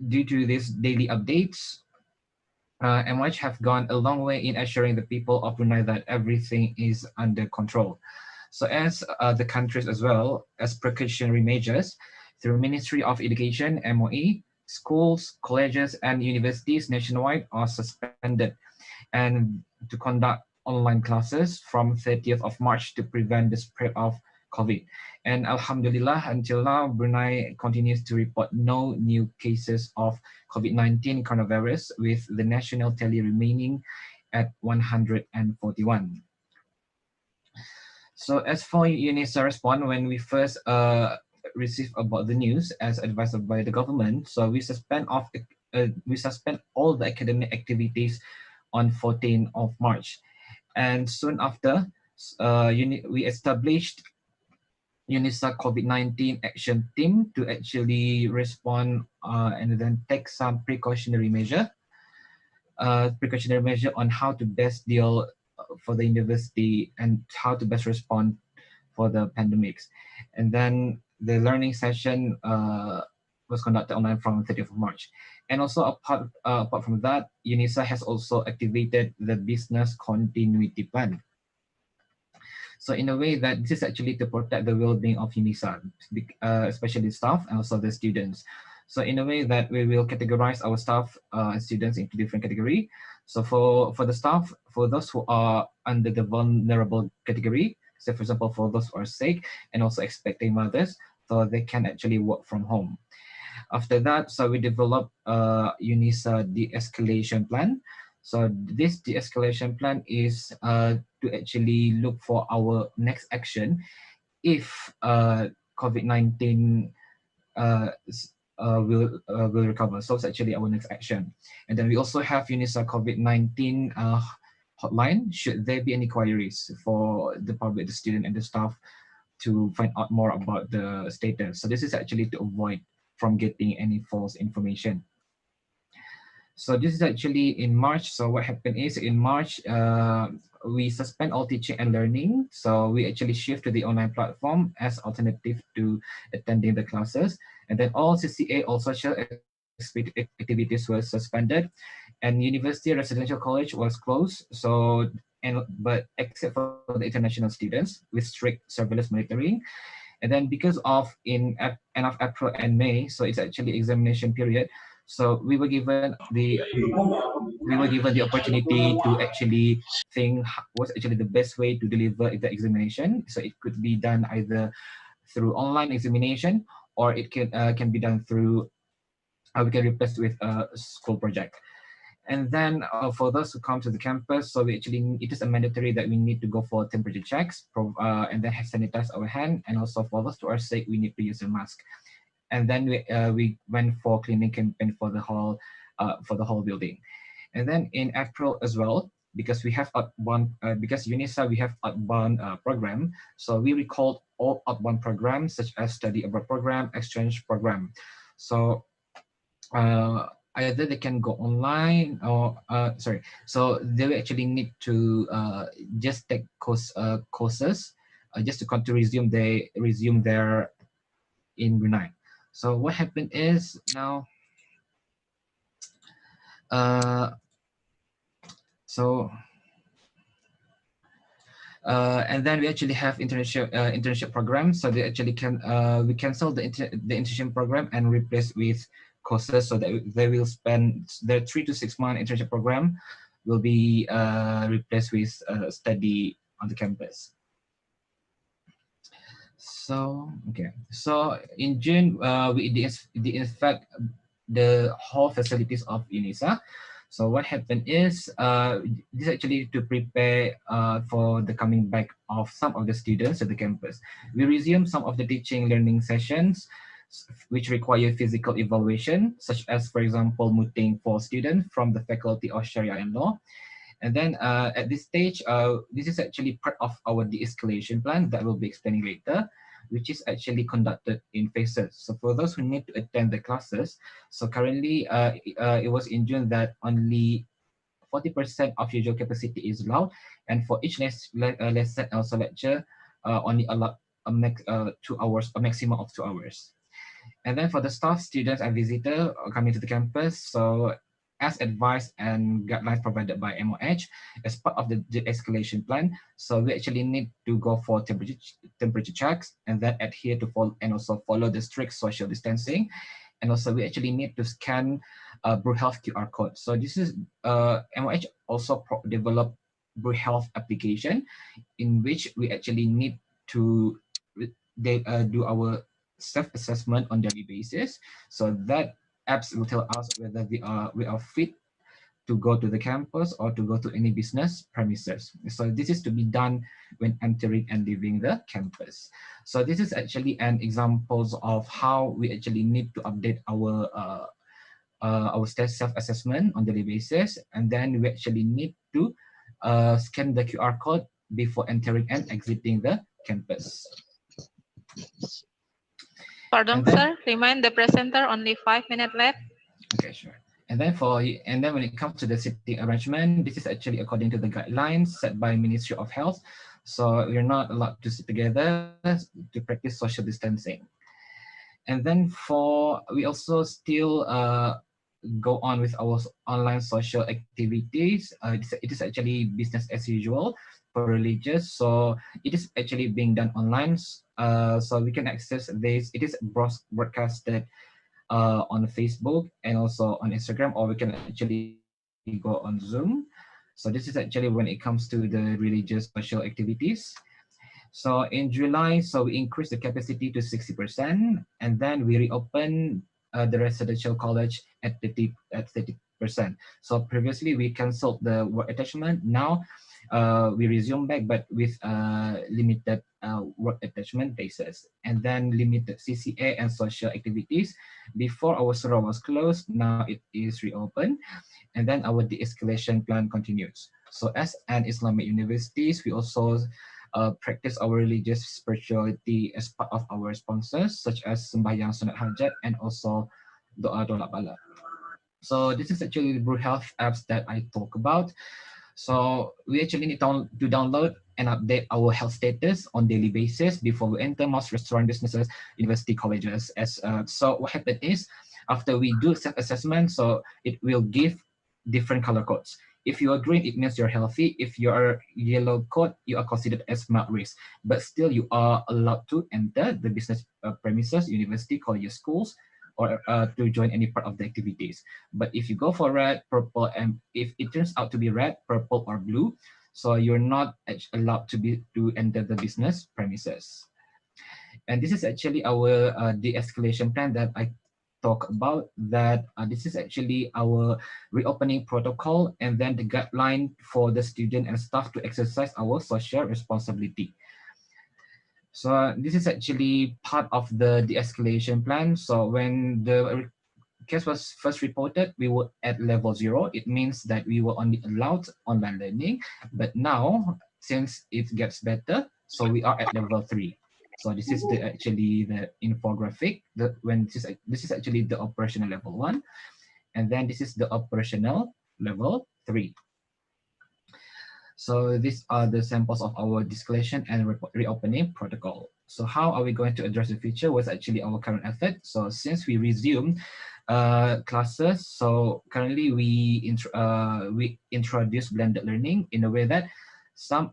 due to these daily updates, MOH have gone a long way in assuring the people of Brunei that everything is under control. So as the countries as well as precautionary measures through Ministry of Education, MOE, schools, colleges, and universities nationwide are suspended and to conduct online classes from 30th of March to prevent the spread of COVID. And Alhamdulillah, until now, Brunei continues to report no new cases of COVID-19 coronavirus, with the national tally remaining at 141. So as for UNISA response, when we first received about the news as advised by the government, so we suspend all the academic activities on 14th of March. And soon after, we established UNISA COVID-19 action team to actually respond and then take some precautionary measure on how to best deal for the university and how to best respond for the pandemics. And then the learning session was conducted online from 30th of March. And also apart from that, UNISA has also activated the business continuity plan. So in a way that this is actually to protect the well-being of UNISA, especially staff and also the students. So in a way that we will categorize our staff and students into different category. So for the staff, for those who are under the vulnerable category, so for example, for those who are sick and also expecting mothers, so they can actually work from home. After that, so we developed UNISA de-escalation plan. So this de-escalation plan is to actually look for our next action if COVID-19 will recover. So it's actually our next action. And then we also have UNISA COVID-19 hotline, should there be any queries for the public, the student, and the staff to find out more about the status. So this is actually to avoid from getting any false information. So this is actually in March. So what happened is in March, we suspend all teaching and learning. So we actually shift to the online platform as alternative to attending the classes. And then all CCA, all social activities were suspended, and University Residential College was closed. So but except for the international students with strict surveillance monitoring. And then because of end of April and May, so it's actually examination period. So we were given the opportunity to actually think what's actually the best way to deliver the examination. So it could be done either through online examination, or it can be done through we can replace with a school project. And then for those who come to the campus, so it is a mandatory that we need to go for temperature checks and then sanitize our hand. And also for those who are sick, we need to use a mask. And then we went for cleaning campaign for the whole building. And then in April as well, because we have outbound, because UNISA we have outbound program, so we recalled all outbound programs such as study abroad program, exchange program. So either they can go online or so they will actually need to just take courses just to resume their in Brunei. So what happened is now and then we actually have internship programs. So they actually we cancel the internship program and replace with courses, so that they will spend their 3 to 6 month internship program will be replaced with study on the campus. So okay, so in June we disinfect the whole facilities of UNISA. So what happened is this actually to prepare for the coming back of some of the students at the campus. We resumed some of the teaching learning sessions which require physical evaluation, such as, for example, muting for students from the Faculty of Sharia and Law. And then at this stage, this is actually part of our de-escalation plan that we'll be explaining later, which is actually conducted in phases. So for those who need to attend the classes, so currently it was in June that only 40% of usual capacity is allowed, and for each lesson also lecture, only allowed a 2 hours, a maximum of 2 hours. And then for the staff, students, and visitors coming to the campus, so as advised and guidelines provided by MOH as part of the de-escalation plan, so we actually need to go for temperature checks and then adhere to follow and also follow the strict social distancing. And also we actually need to scan Brew Health QR code. So this is MOH also developed Brew Health application in which we actually need to do our self-assessment on daily basis. So that apps will tell us whether we are fit to go to the campus or to go to any business premises. So this is to be done when entering and leaving the campus. So this is actually an examples of how we actually need to update our self-assessment on daily basis, and then we actually need to scan the QR code before entering and exiting the campus. Pardon, sir. Remind the presenter only 5 minutes left. Okay, sure. And then when it comes to the sitting arrangement, this is actually according to the guidelines set by Ministry of Health. So we're not allowed to sit together to practice social distancing. And then we also still go on with our online social activities. It is actually business as usual for religious. So it is actually being done online. So we can access this. It is broadcasted on Facebook and also on Instagram, or we can actually go on Zoom. So this is actually when it comes to the religious social activities. So in July, so we increased the capacity to 60%, and then we reopened the residential college at 30%. So previously we canceled the work attachment. Now we resume back, but with limited work attachment basis, and then limited CCA and social activities. Before our surah was closed, now it is reopened, and then our de-escalation plan continues. So as an Islamic universities, we also practice our religious spirituality as part of our sponsors, such as sembahyang sunat hajat and also doa tolak bala. So this is actually the Brew Health apps that I talk about. So we actually need to download and update our health status on daily basis before we enter most restaurant businesses, university colleges. So what happened is, after we do self-assessment, so it will give different color codes. If you are green, it means you're healthy. If you are yellow code, you are considered as mild risk. But still, you are allowed to enter the business premises, university, colleges, schools, or to join any part of the activities. But if you go for red, purple, and if it turns out to be red, purple, or blue, so you're not allowed to enter the business premises. And this is actually our de-escalation plan that I talk about, that this is actually our reopening protocol and then the guideline for the student and staff to exercise our social responsibility. So this is actually part of the de-escalation plan. So when the case was first reported, we were at level 0. It means that we were only allowed online learning. But now, since it gets better, so we are at level 3. So this is actually the infographic. This is actually the operational level 1, and then this is the operational level 3. So these are the samples of our de-escalation and reopening protocol. So how are we going to address the future was actually our current effort. So since we resumed classes, so currently we introduced blended learning in a way that some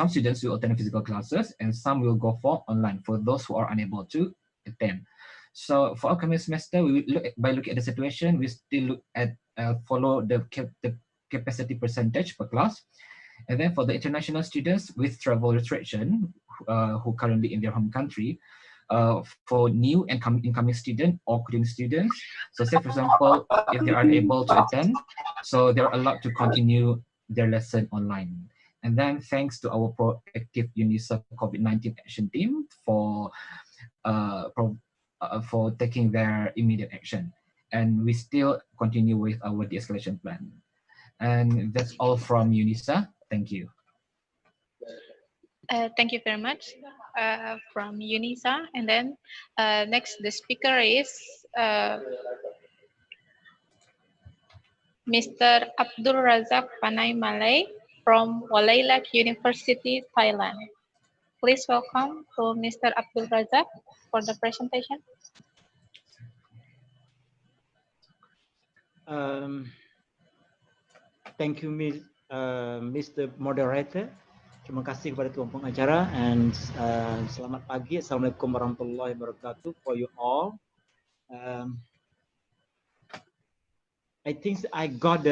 students will attend physical classes and some will go for online for those who are unable to attend. So for upcoming semester, we will look at the situation. We still look at follow the capacity percentage per class. And then for the international students with travel restriction who currently in their home country, for new and incoming student or current students. So say, for example, if they are unable to attend, so they're allowed to continue their lesson online. And then thanks to our proactive UNISA COVID-19 action team for taking their immediate action. And we still continue with our de-escalation plan. And that's all from UNISA. Thank you. Thank you very much from UNISA. And then next, the speaker is Mr. Abdul Razak Panay Malay from Walailak University, Thailand. Please welcome to Mr. Abdul Razak for the presentation. Thank you, Mr. Moderator. Terima kasih kepada tuan pengacara, and selamat pagi. Assalamualaikum warahmatullahi wabarakatuh for you all. I think I got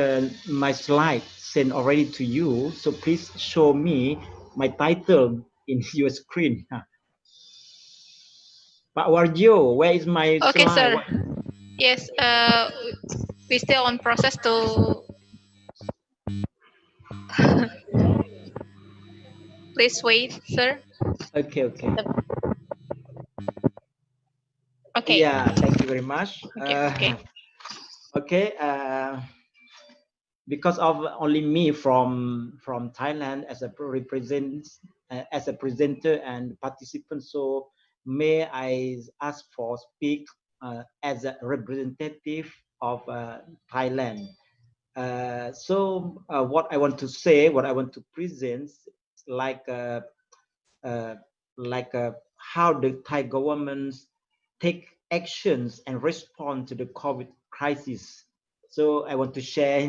my slide sent already to you, so please show me my title in your screen. Pak Warjo, where is my okay, slide? Sir. Yes, we still on process to. Please wait, sir. Okay. Okay. Yeah, thank you very much. Okay. Because of only me from Thailand as a presenter and participant, so may I ask for speak as a representative of Thailand. So what I want to say, what I want to present, like how the Thai government take actions and respond to the COVID crisis. So I want to share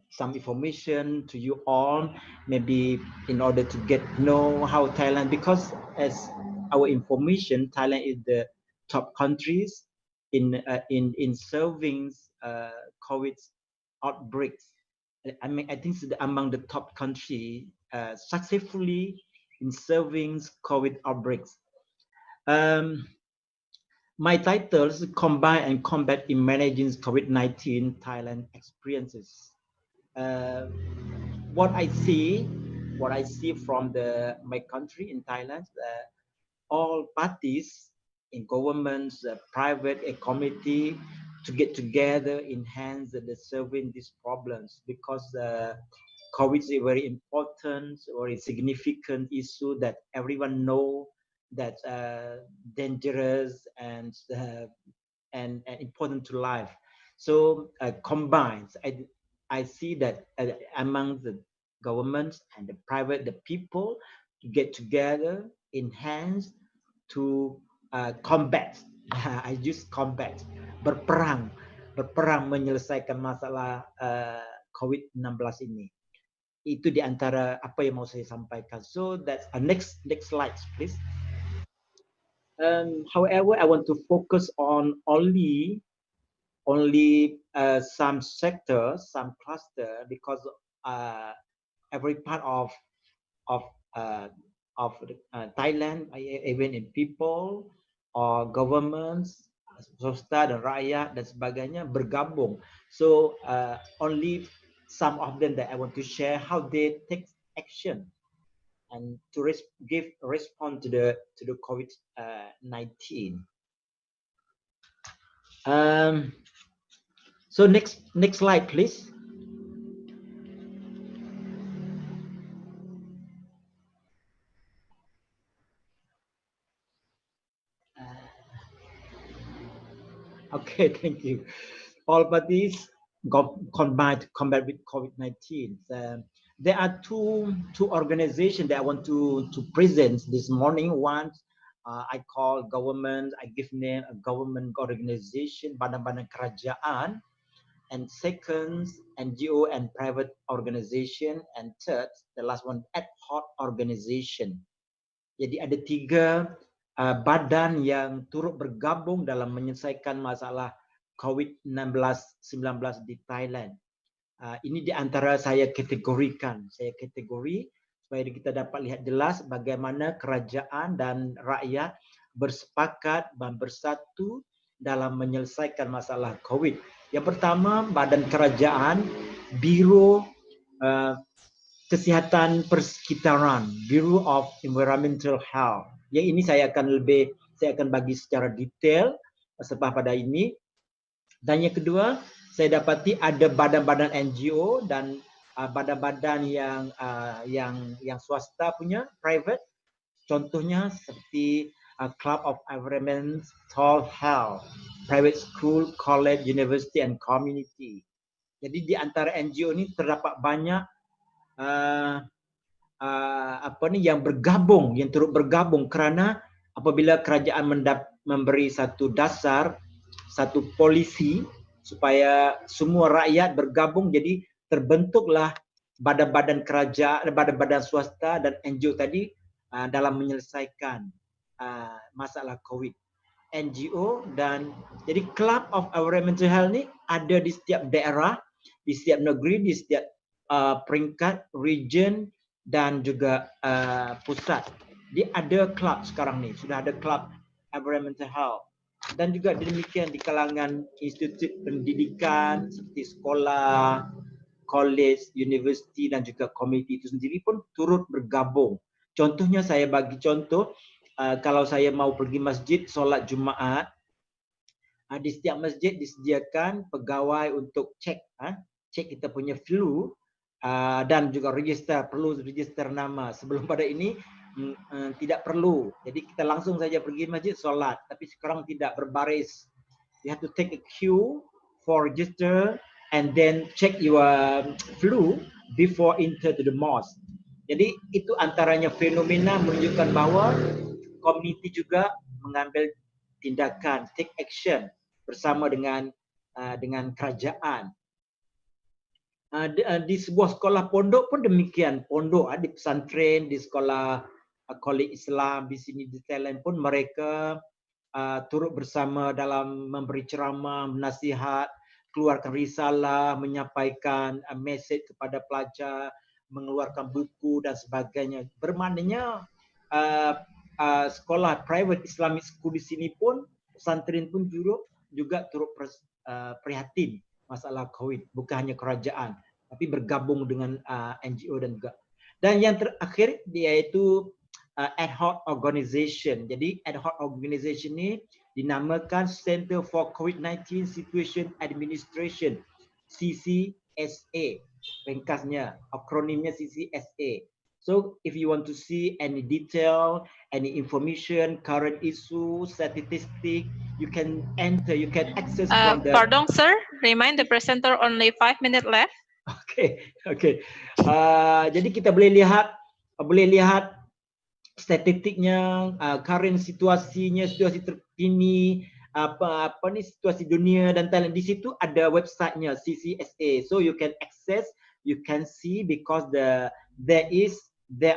some information to you all, maybe in order to get know how Thailand, because as our information, Thailand is the top countries in serving COVID outbreaks. I mean, I think it's among the top country successfully in serving COVID outbreaks. My titles combine and combat in managing COVID-19 Thailand experiences. What I see from my country in Thailand, all parties in governments, private, community, to get together, enhance the serving these problems, because COVID is a very important, very significant issue that everyone know that dangerous and important to life. So combines, I see that among the governments and the private, the people to get together, enhance to combat. I use combat, berperang menyelesaikan masalah COVID-19 ini. Itu di antara apa yang mau saya sampaikan. So that's next slide, please. However, I want to focus on only some sectors, some cluster, because every part of Thailand, even in people or governments, swasta dan rakyat dan sebagainya bergabung. So only some of them that I want to share how they take action and to respond to the COVID-19. So next slide, please. Okay, thank you. All parties combined to combat with COVID-19. There are two organizations that I want to present this morning. One, I call government. I give name a government organization, badan-badan kerajaan. And second, NGO and private organization. And third, the last one, ad hoc organization. Jadi ada tiga badan yang turut bergabung dalam menyelesaikan masalah COVID-19 di Thailand. Ini di antara saya kategorikan. Saya kategori supaya kita dapat lihat jelas bagaimana kerajaan dan rakyat bersepakat dan bersatu dalam menyelesaikan masalah COVID. Yang pertama, Badan Kerajaan, Biro Kesihatan Persekitaran, Bureau of Environmental Health. Yang ini saya akan bagi secara detail sebab pada ini. Dan yang kedua, saya dapati ada badan-badan NGO dan badan-badan yang swasta punya, private. Contohnya seperti Club of Environmental Health, private school, college, university, and community. Jadi di antara NGO ini terdapat banyak yang bergabung, yang turut bergabung kerana apabila kerajaan memberi satu dasar, satu polisi supaya semua rakyat bergabung, jadi terbentuklah badan-badan kerajaan, badan-badan swasta dan NGO tadi dalam menyelesaikan masalah COVID. NGO dan jadi Club of Environmental Health ni ada di setiap daerah, di setiap negeri, di setiap peringkat, region dan juga pusat. Dia ada club sekarang ni, sudah ada Club Environmental Health. Dan juga demikian di kalangan institut pendidikan seperti sekolah, college, universiti dan juga komiti itu sendiri pun turut bergabung. Contohnya saya bagi contoh, kalau saya mau pergi masjid solat Jumaat, di setiap masjid disediakan pegawai untuk cek kita punya flu dan juga perlu register nama. Sebelum pada ini tidak perlu. Jadi kita langsung saja pergi masjid solat, tapi sekarang tidak berbaris. You have to take a queue for register and then check your flu before enter to the mosque. Jadi itu antaranya fenomena menunjukkan bahawa komuniti juga mengambil tindakan, take action bersama dengan kerajaan. Di sebuah sekolah pondok pun demikian. Pondok di pesantren, di sekolah kolej Islam di sini di Thailand pun mereka turut bersama dalam memberi ceramah, menasihat, keluarkan risalah, menyampaikan mesej kepada pelajar, mengeluarkan buku dan sebagainya. Bermaknanya sekolah private Islamic school di sini pun, pesantren pun juga turut prihatin masalah COVID, bukan hanya kerajaan, tapi bergabung dengan NGO dan juga. Dan yang terakhir iaitu ad hoc organization. Jadi ad hoc organization ini dinamakan Center for COVID-19 Situation Administration, CCSA. Ringkasnya, akronimnya CCSA. So if you want to see any detail, any information, current issue, statistic, you can enter, you can access from the... Pardon, sir. Remind the presenter only 5 minutes left. Okay. Jadi kita boleh lihat statistiknya, current situasinya, situasi terkini, situasi dunia dan Thailand. Di situ ada websitenya CCSA. So you can access, you can see because there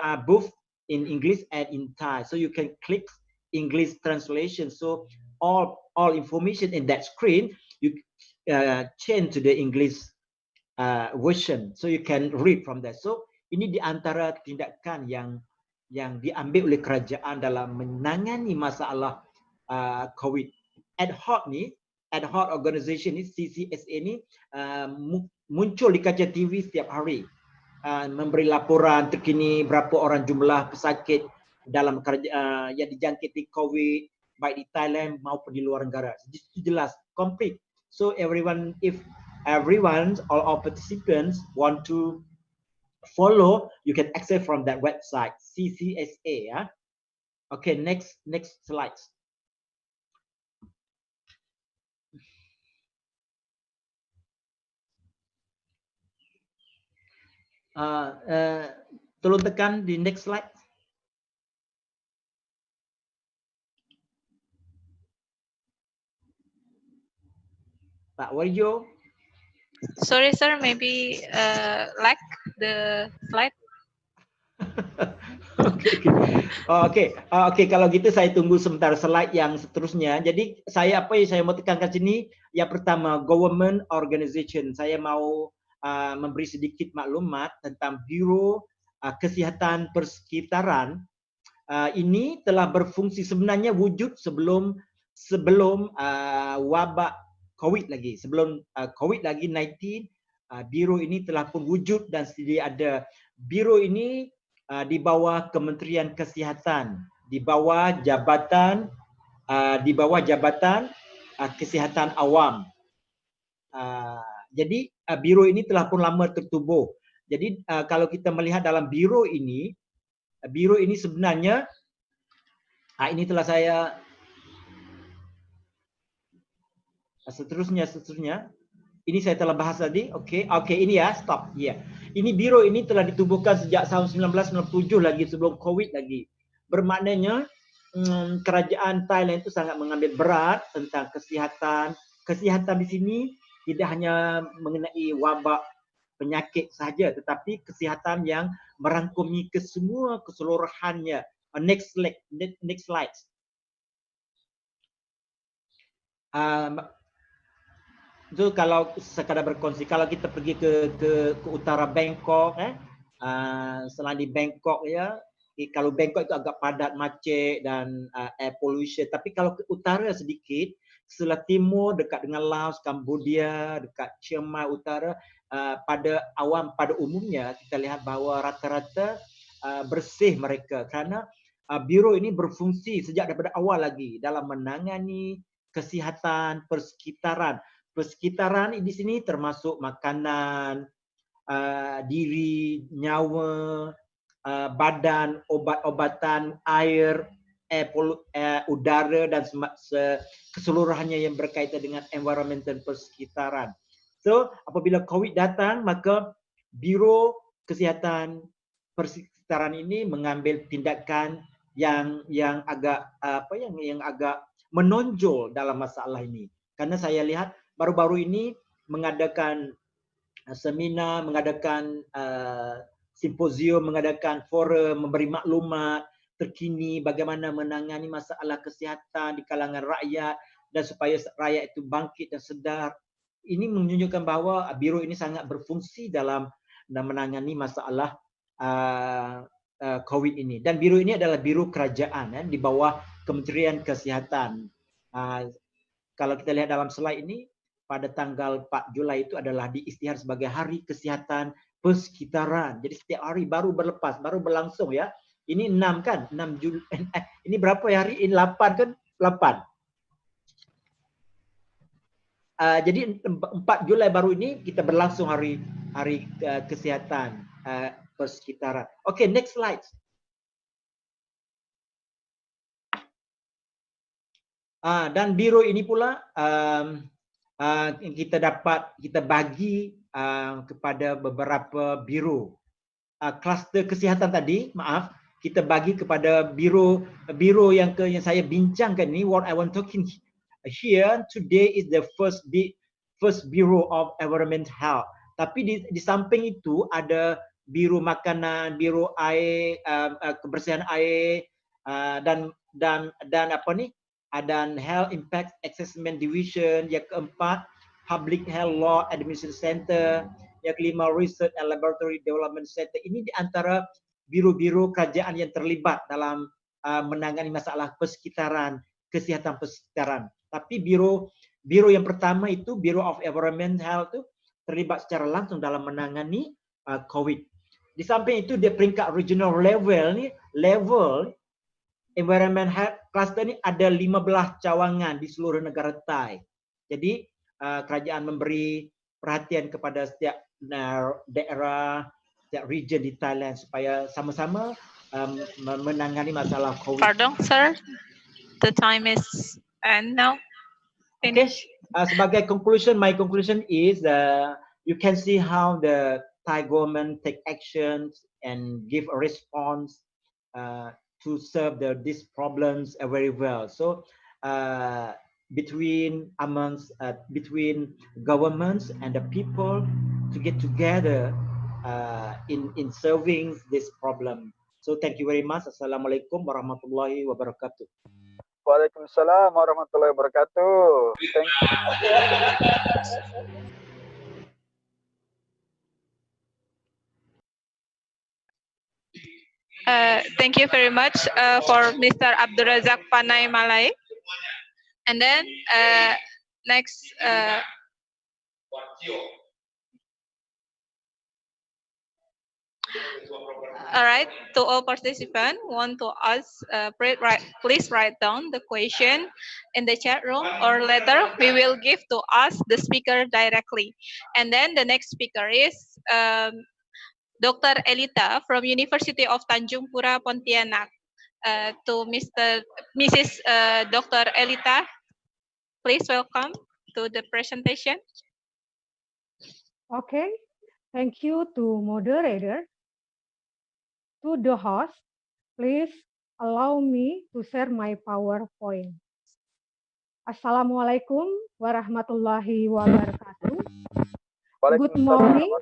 are both in English and in Thai. So you can click English translation. So all information in that screen you change to the English version. So you can read from that. So ini di antara tindakan yang diambil oleh kerajaan dalam menangani masalah COVID. Ad hoc organization ni, CCSA ni muncul di kaca TV setiap hari, memberi laporan terkini berapa orang jumlah pesakit dalam yang dijangkiti COVID baik di Thailand maupun di luar negara. Jelas, complete. So all our participants want to follow, you can access from that website CCSA. Okay, next slide. Tolong tekan di next slide. Pak Warjo. Sorry, sir. Maybe like the slide. Okay. Kalau gitu saya tunggu sebentar slide yang seterusnya. Jadi apa yang saya mau tekankan sini? Yang pertama, government organization. Saya mau memberi sedikit maklumat tentang Biro Kesihatan Persekitaran ini telah berfungsi sebenarnya wujud sebelum wabak COVID lagi, sebelum COVID lagi 19, biro ini telah pun wujud dan sedia ada. Biro ini di bawah Kementerian Kesihatan, di bawah jabatan kesihatan awam. Jadi biro ini telah pun lama tertubuh. Jadi kalau kita melihat dalam biro ini sebenarnya ini telah saya seterusnya ini saya telah bahas tadi. Okey, ini ya, stop. Ya. Ini biro ini telah ditubuhkan sejak tahun 1997 lagi, sebelum COVID lagi. Bermaknanya kerajaan Thailand itu sangat mengambil berat tentang kesihatan. Kesihatan di sini tidak hanya mengenai wabak penyakit sahaja, tetapi kesihatan yang merangkumi semua keseluruhannya. Next slide. Itu kalau sekadar berkongsi, kalau kita pergi ke utara Bangkok, selain di Bangkok ya, kalau Bangkok itu agak padat macet dan air pollution. Tapi kalau ke utara sedikit, sebelah timur dekat dengan Laos, Cambodia, dekat Chiang Mai utara, pada umumnya kita lihat bahawa rata-rata bersih mereka, kerana biro ini berfungsi sejak daripada awal lagi dalam menangani kesihatan persekitaran. Persekitaran di sini termasuk makanan, diri, nyawa, badan, obat-obatan, air, udara dan keseluruhannya yang berkaitan dengan environment dan persekitaran. So, apabila COVID datang, maka Biro Kesihatan Persekitaran ini mengambil tindakan yang agak yang agak menonjol dalam masalah ini. Karena saya lihat baru-baru ini mengadakan seminar, mengadakan simposium, mengadakan forum, memberi maklumat terkini bagaimana menangani masalah kesihatan di kalangan rakyat dan supaya rakyat itu bangkit dan sedar. Ini menunjukkan bahawa biro ini sangat berfungsi dalam menangani masalah COVID ini. Dan biro ini adalah biro kerajaan di bawah Kementerian Kesihatan. Kalau kita lihat dalam slide ini, pada tanggal 4 Julai itu adalah diisytihar sebagai Hari Kesihatan Persekitaran. Jadi setiap hari baru berlangsung ya. Ini 6 kan? 6 Julai. Ini berapa hari? Ini 8 kan? 8. Jadi 4 Julai baru ini kita berlangsung Hari Kesihatan Persekitaran. Okay, next slide. Dan biro ini pula kita bagi kepada beberapa biro. Kluster kesihatan tadi, maaf, kita bagi kepada biro yang saya bincangkan ni. What I want talking here today is the first Bureau of Environment Health. Tapi di samping itu ada biro makanan, biro air, kebersihan air, dan apa ni? Dan Health Impact Assessment Division. Yang keempat, Public Health Law Administration Center. Yang kelima, Research and Laboratory Development Center. Ini di antara biro-biro kerajaan yang terlibat dalam menangani masalah persekitaran, kesihatan persekitaran. Tapi biro yang pertama itu, Bureau of Environment Health itu terlibat secara langsung dalam menangani COVID. Di samping itu, di peringkat regional level Environment Health Cluster ni ada 15 cawangan di seluruh negara Thai. Jadi kerajaan memberi perhatian kepada setiap daerah, setiap region di Thailand supaya sama-sama menangani masalah COVID. Pardon, sir. The time is end now. Finish. Okay. Sebagai conclusion, my conclusion is you can see how the Thai government take actions and give a response to serve these problems very well. So between governments and the people to get together in serving this problem. So thank you very much. Assalamualaikum warahmatullahi wabarakatuh. Waalaikumsalam warahmatullahi wabarakatuh. Thank you. Thank you very much for Mr. Abdurazak Panay Malay. And then next, all right, to all participants, want to ask, please write down the question in the chat room, or later we will give to ask the speaker directly. And then the next speaker is Dr. Elita from University of Tanjung Pura, Pontianak. To Mrs. Dr. Elita, please welcome to the presentation. Okay, thank you to moderator. To the host, please allow me to share my PowerPoint. Assalamualaikum warahmatullahi wabarakatuh. Good morning.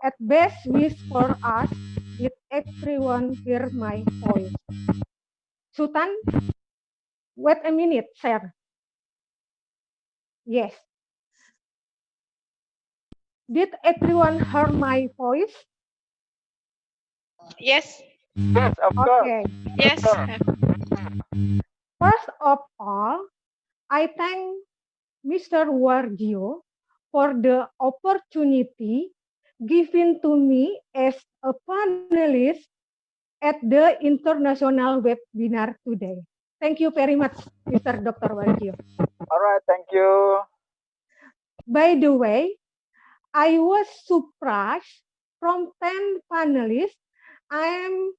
At best wish for us, did everyone hear my voice? Sultan, wait a minute, sir. Yes. Did everyone hear my voice? Yes. Yes, of course. Okay. Yes. First of all, I thank Mr. Wargio for the opportunity given to me as a panelist at the International webinar today. Thank you very much, Mr. Dr. Wargio. All right, thank you. By the way, I was surprised from 10 panelists, I am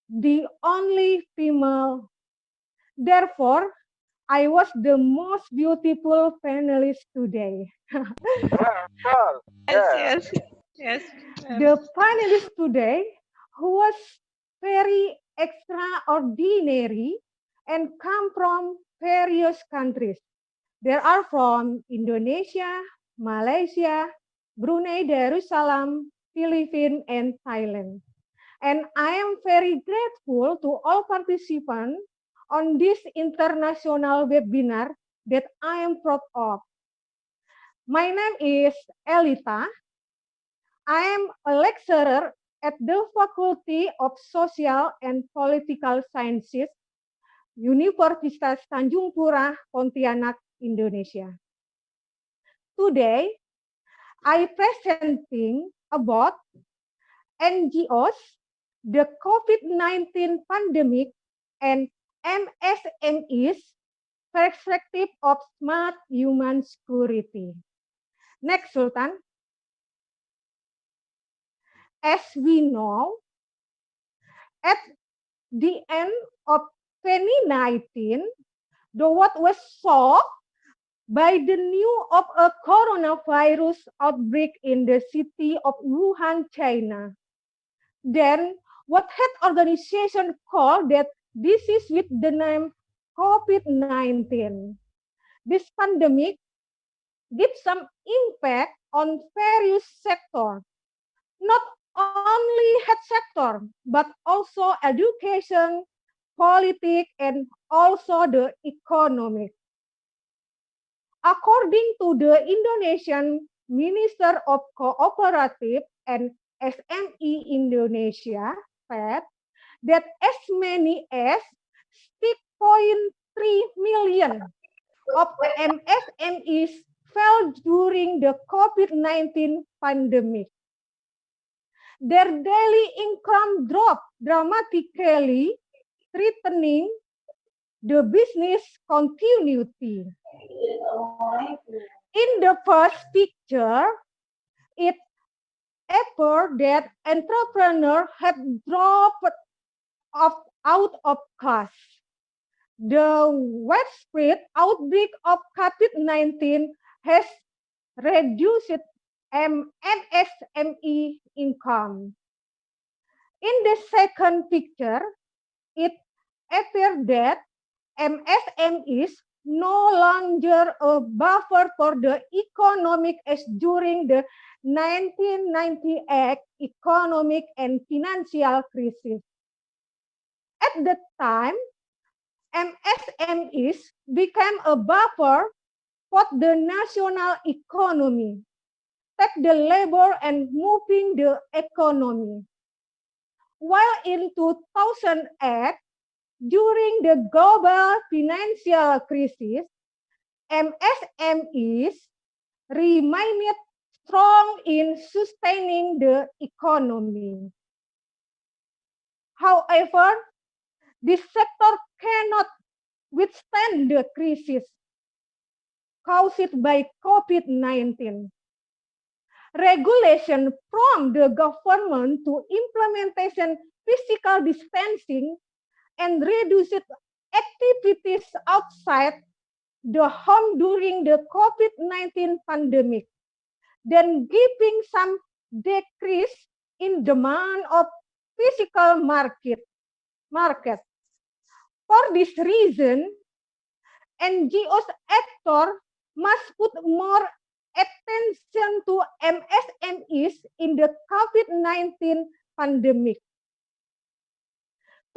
the only female. Therefore, I was the most beautiful panelist today. Yes, yes, yes. The panelist today who was very extraordinary and come from various countries. They are from Indonesia, Malaysia, Brunei Darussalam, Philippines, and Thailand. And I am very grateful to all participants on this international webinar that I am proud of. My name is Elita. I am a lecturer at the Faculty of Social and Political Sciences, Universitas Tanjung Pura, Pontianak, Indonesia. Today, I presenting about NGO'S, the COVID-19 pandemic, and MSME's perspective of smart human security. Next, Sultan. As we know, at the end of 2019, the world was shocked by the news of a coronavirus outbreak in the city of Wuhan, China. Then, what health organization called that disease with the name COVID-19. This pandemic gives some impact on various sectors, not only health sector, but also education, politics, and also the economic. According to the Indonesian Minister of Cooperative and SME Indonesia, said that as many as 6.3 million of MSMEs fell during the COVID-19 pandemic. Their daily income dropped dramatically, threatening the business continuity. In the first picture, it appeared that entrepreneurs had dropped out of cash. The widespread outbreak of COVID-19 has reduced MSME income. In the second picture, it appears that MSMEs no longer a buffer for the economic as during the 1998 economic and financial crisis. At the time, MSMEs became a buffer for the national economy, take the labor and moving the economy. while in 2008, during the global financial crisis, MSMEs remained strong in sustaining the economy. However, this sector cannot withstand the crisis caused by COVID-19. Regulation from the government to implementation physical distancing and reduced activities outside the home during the COVID-19 pandemic, then giving some decrease in demand of physical market. For this reason, NGOs actor must put more attention to MSMEs in the COVID-19 pandemic.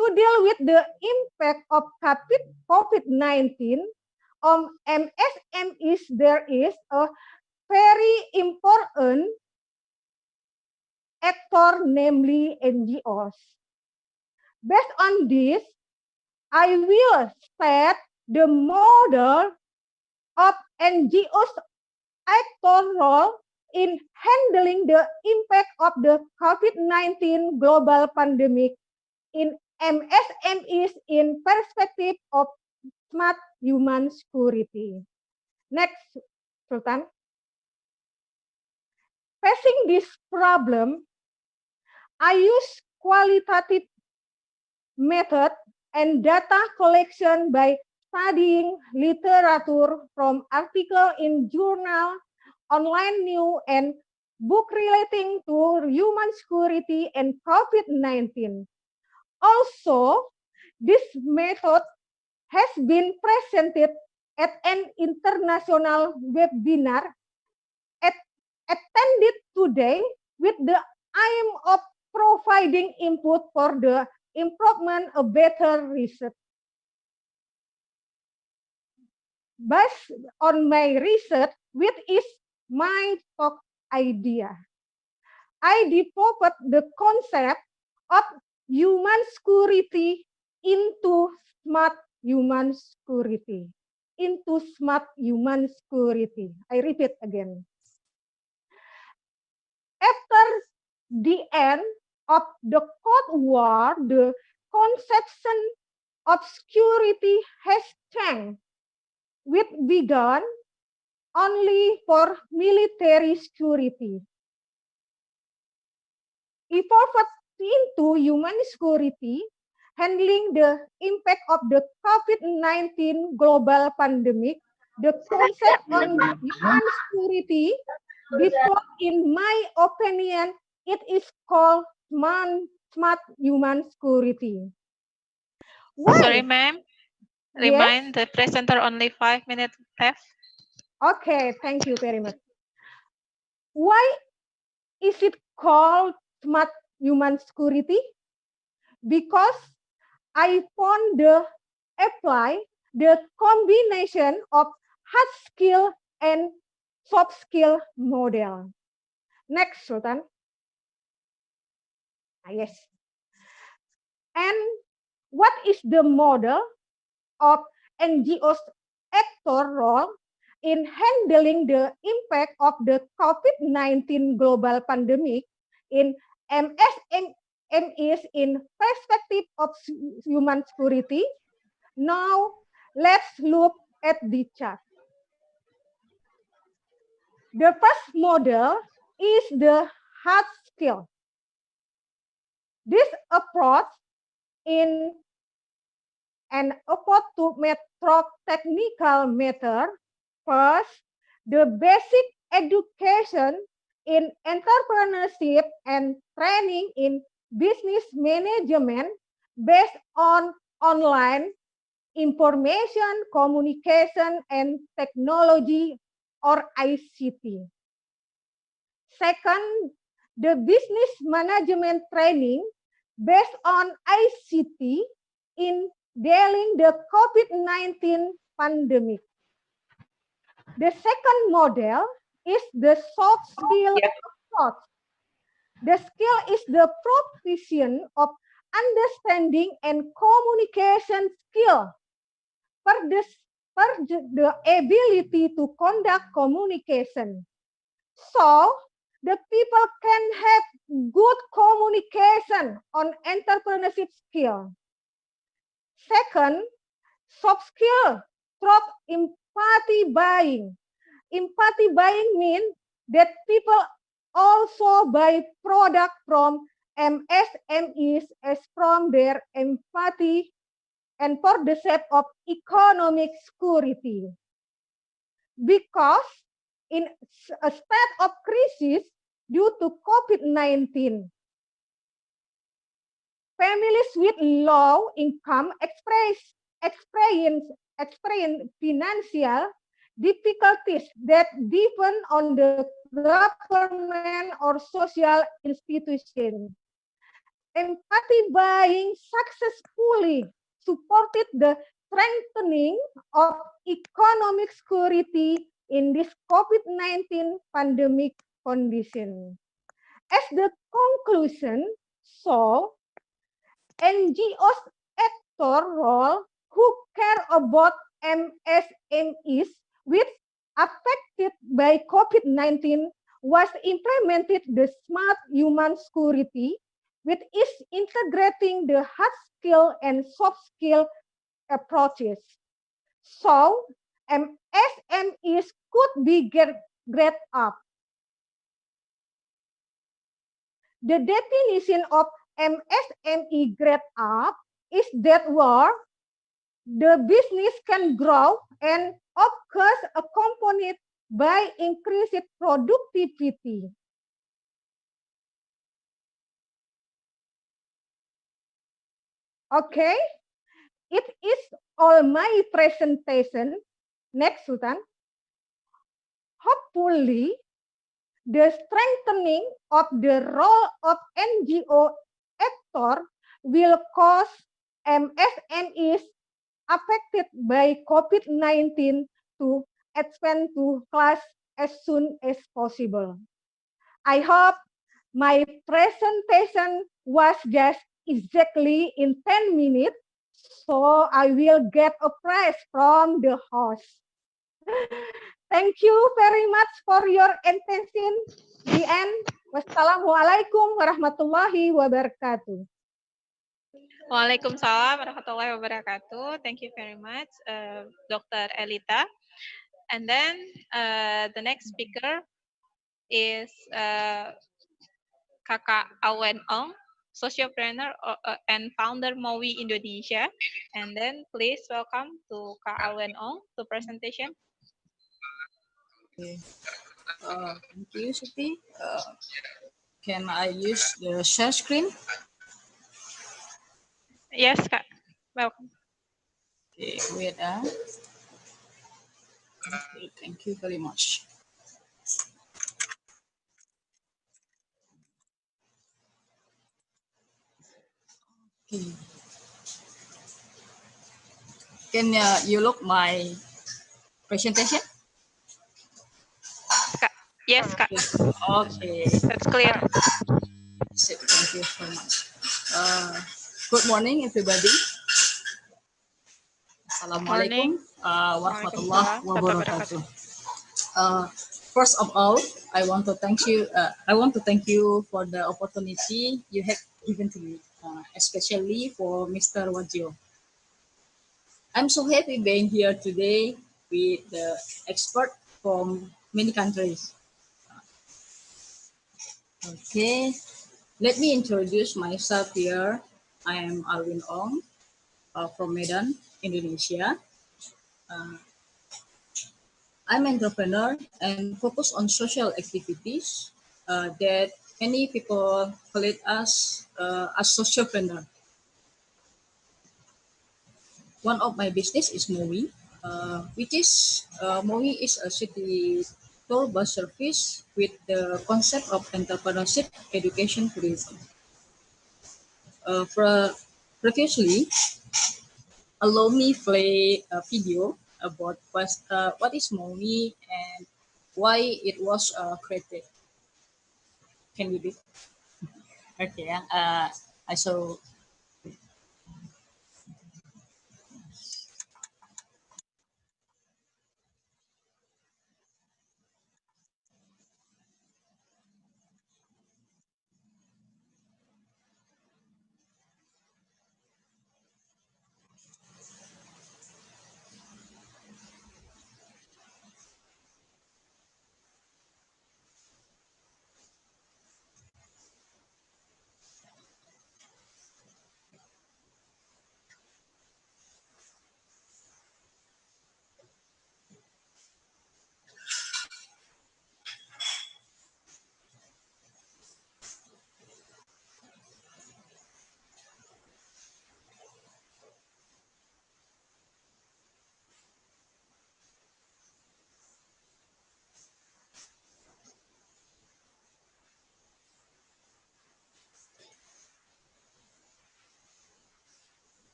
To deal with the impact of COVID-19 on MSMEs, there is a very important actor, namely NGOs. Based on this, I will state the model of NGOs actor role in handling the impact of the COVID-19 global pandemic in MSMEs in perspective of smart human security. Next, Sultan. Facing this problem, I use qualitative method and data collection by studying literature from article in journal, online news, and book relating to human security and COVID-19. Also, this method has been presented at an international webinar attended today with the aim of providing input for the improvement of better research. Based on my research, which is my talk idea, I developed the concept of human security into smart human security. Into smart human security. I repeat again. After the end of the Cold War, the conception of security has changed, which began only for military security. Evolved into human security, handling the impact of the COVID-19 global pandemic, the concept on human security developed, in my opinion, it is called smart human security. Why? Sorry, ma'am. Remind the presenter only 5 minutes left. Okay, thank you very much. Why is it called smart human security? Because I found the combination of hard skill and soft skill model. Next, Sultan. Yes. And what is the model of NGOs actor role in handling the impact of the COVID-19 global pandemic in MSMEs in perspective of human security? Now, let's look at the chart. The first model is the hard skill. This approach in an approach to technical matter. First, the basic education in entrepreneurship and training in business management based on online information, communication, and technology, or ICT. Second, the business management training based on ICT in dealing the COVID-19 pandemic. The second model is the soft skill approach. The skill is the provision of understanding and communication skill for the ability to conduct communication. So, the people can have good communication on entrepreneurship skill. Second, soft skill through empathy buying. Empathy buying means that people also buy product from MSMEs as from their empathy and for the sake of economic security. Because in a state of crisis due to COVID-19, families with low income experience financial difficulties that depend on the government or social institutions. Empathy buying successfully supported the strengthening of economic security in this COVID-19 pandemic condition. As the conclusion, so NGOs actor role who care about MSMEs which affected by COVID-19 was implemented the smart human security which is integrating the hard skill and soft skill approaches. So MSMEs could be grade up. The definition of MSME grade up is that where the business can grow and of course accompanied by increased productivity. Okay, it is all my presentation. Next, Sultan. Hopefully, the strengthening of the role of NGO actor will cause MSMEs affected by COVID-19 to expand to class as soon as possible. I hope my presentation was just exactly in 10 minutes, so I will get a praise from the host. Thank you very much for your attention. The end. Wassalamualaikum warahmatullahi wabarakatuh. Waalaikumsalam warahmatullahi wabarakatuh. Thank you very much, Dr. Elita. And then the next speaker is Kakak Awen Ong, sociopreneur and founder MOWI Indonesia. And then please welcome to Kak Awen Ong to presentation. Okay. Thank you, Siti. Can I use the share screen? Yes, Kak. Welcome. Okay, wait. Okay, thank you very much. Okay. Can you look my presentation? Yes, Kak. Okay. That's clear. Thank you so much. Good morning, everybody. Assalamualaikum warahmatullahi wabarakatuh. First of all, I want to thank you. For the opportunity you have given to me, especially for Mr. Wajio. I'm so happy being here today with the expert from many countries. Okay, let me introduce myself here. I am Alwin Ong from Medan, Indonesia. I'm an entrepreneur and focus on social activities that many people call it as sociopreneur. One of my business is MOWI, MOWI is a city tour bus service with the concept of entrepreneurship education tourism. Previously, allow me play a video about what is MOWI and why it was created. Can you do? Okay, I saw.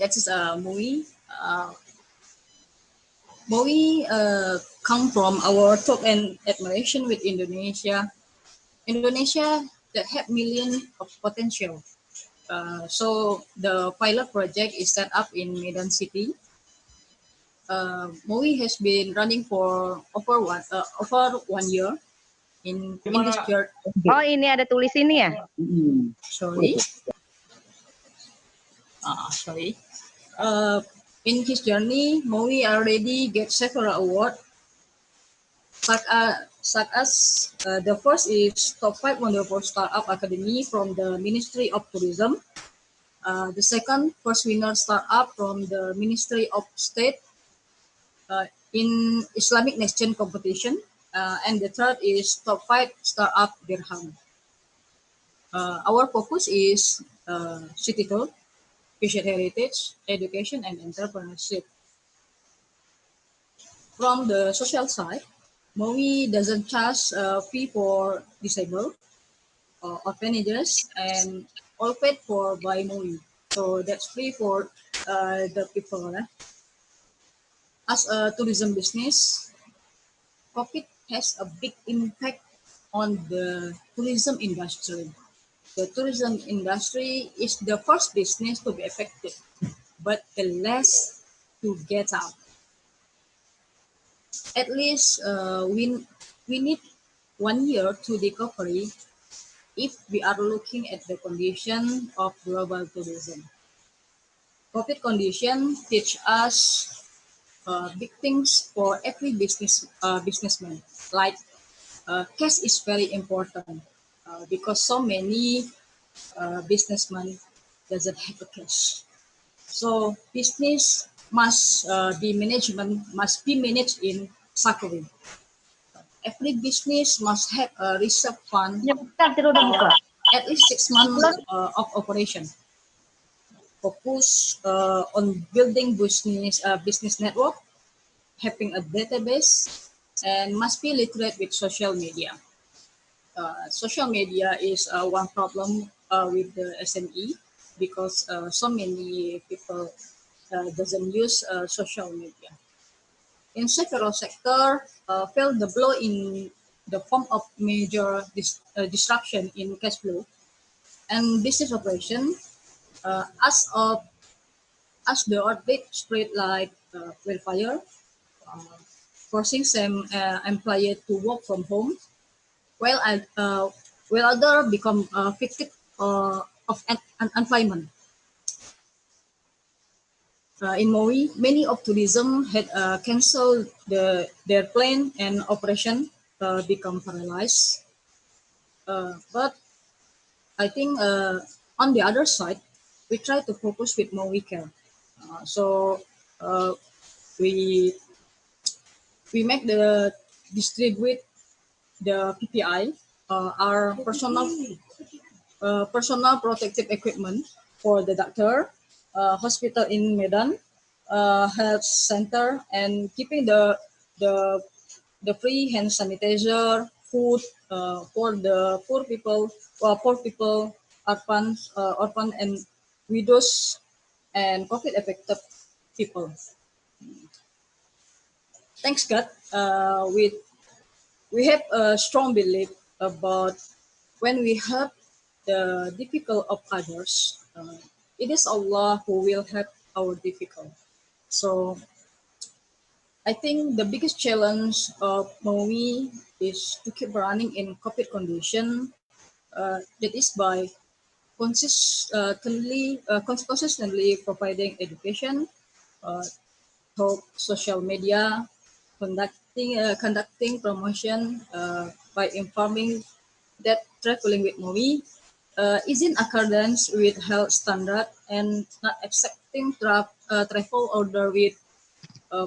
That is a movie. Movie come from our talk and admiration with Indonesia. Indonesia that have million of potential. So the pilot project is set up in Medan City. Movie has been running for over 1 year in this year. Oh, ini ada tulis ini ya? Sorry. Sorry. In his journey, Mowi already get several awards, such as the first is Top 5 Wonderful Startup Academy from the Ministry of Tourism. The second, first winner startup from the Ministry of State in Islamic Nation competition. And the third is Top 5 Startup Dirham. Our focus is city tour, visual heritage, education, and entrepreneurship. From the social side, Mowi doesn't charge a fee for disabled, orphanages, and all paid for by Mowi. So that's free for the people. As a tourism business, COVID has a big impact on the tourism industry. The tourism industry is the first business to be affected, but the last to get out. At least we need 1 year to recovery if we are looking at the condition of global tourism. COVID condition teach us big things for every businessman. Like cash is very important because so many businessmen doesn't have a cash. So business must be managed in circling. Every business must have a reserve fund at least 6 months of operation. Focus on building business network, having a database, and must be literate with social media. Social media is one problem with the SME because so many people doesn't use social media. In several sectors, felt the blow in the form of major disruption in cash flow and business operation as the outbreak spread like wildfire, forcing some employees to work from home, while others become victim of unemployment. In Maui, many of tourism had canceled their plan and operation become paralyzed. But I think on the other side, we try to focus with Maui care. So we make the distribute the PPI, our personal protective equipment for the doctor, hospital in Medan, health center, and keeping the free hand sanitizer, food for the poor people, orphan and widows, and COVID affected people. Thanks God, we have a strong belief But when we help the difficult of others, it is Allah who will help our difficult. So I think the biggest challenge of MOE is to keep running in COVID condition. That is by consistently providing education, uh, through social media, conducting promotion by informing that traveling with MOE is in accordance with health standard and not accepting travel order with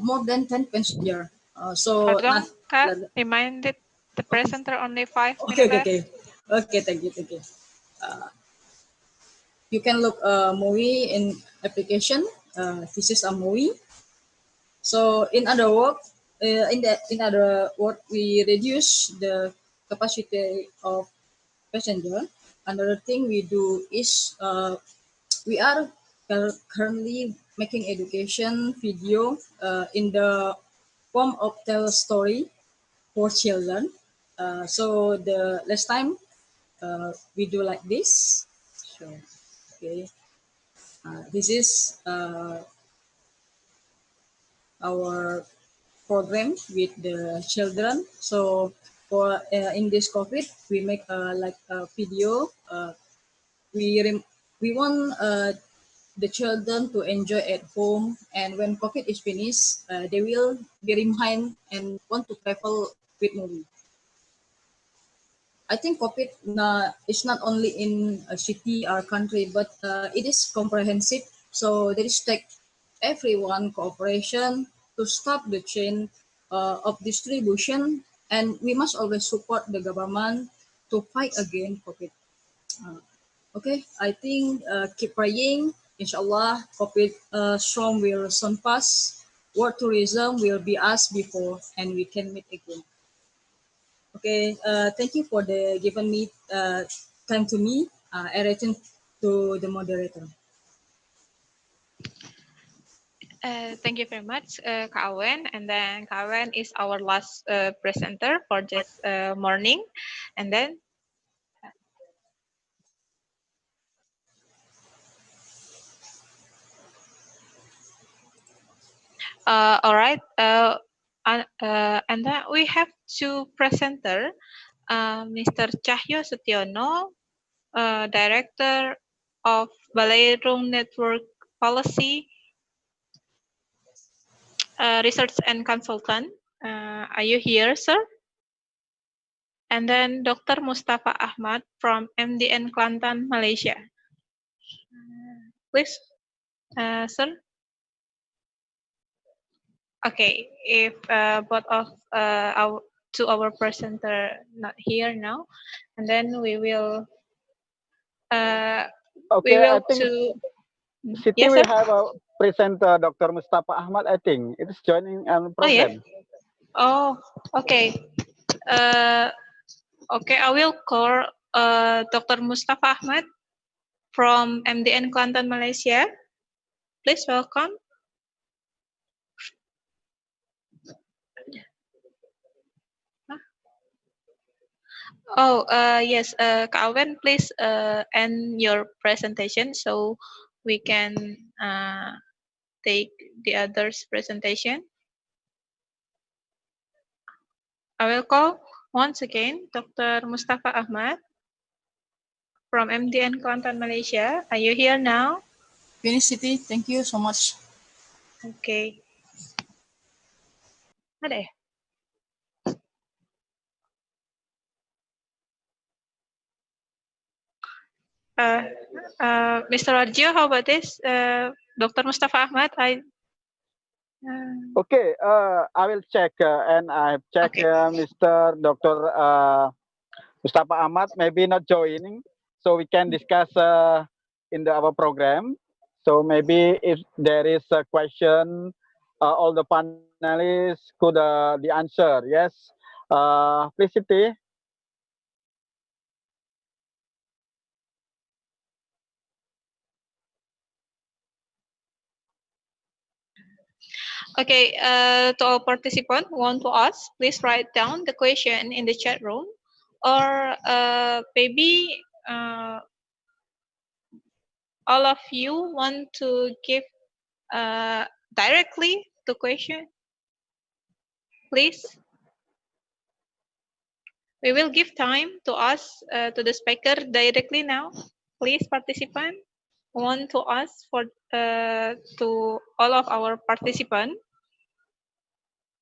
more than 10 passengers. So not. Pardon, Kak, reminded the presenter only 5 Okay, minutes okay, left. okay. Okay, thank you, thank you. You can look movie in application. This is a movie. So in other word, in other word, we reduce the capacity of passenger. Another thing we do is we are currently making education video in the form of tell story for children. So the last time we do like this. So okay, this is our program with the children. So for in this COVID, we make like a video. We want the children to enjoy at home, and when COVID is finished, they will be remind and want to travel with movie. I think COVID is not only in a city or country, but it is comprehensive. So there is take everyone cooperation to stop the chain of distribution, and we must always support the government to fight against COVID. Uh, okay, I think keep praying. Inshallah, COVID storm will soon pass. World tourism will be as before, and we can meet again. Okay, thank you for the given me time to me. I return to the moderator. Thank you very much, Kak Awen. And then Kak Awen is our last presenter for this morning. And then all right. And then we have two presenter, Mr. Cahyo Sutiono, Director of Balairung Network Policy, Research and Consultant. Are you here, sir? And then Dr. Mustafa Ahmad from MDN Kelantan, Malaysia. Please, sir. Okay, if both of our presenter not here now, and then we will Okay, I think to Siti yes, we sir. have a presenter, Dr. Mustafa Ahmad. I think it is joining our program. Oh, okay. Okay, I will call Dr. Mustafa Ahmad from MDN Kelantan, Malaysia. Please welcome. Oh, yes, Kak Alwen, please end your presentation so we can take the others' presentation. I will call once again Dr. Mustafa Ahmad from MDN Kelantan, Malaysia. Are you here now? Finish, Siti. Thank you so much. Okay. Ada ya? Mr. Warjo, how about this? Dr. Mustafa Ahmad, Okay, I will check and I have checked Mr. Dr. Mustafa Ahmad maybe not joining, so we can discuss in our program. So maybe if there is a question, all the panelists could the answer. Yes, please, Siti. Okay, to all participants who want to ask, please write down the question in the chat room or maybe all of you want to give directly the question, please. We will give time to ask to the speaker directly now. Please, participant, want to ask for to all of our participants.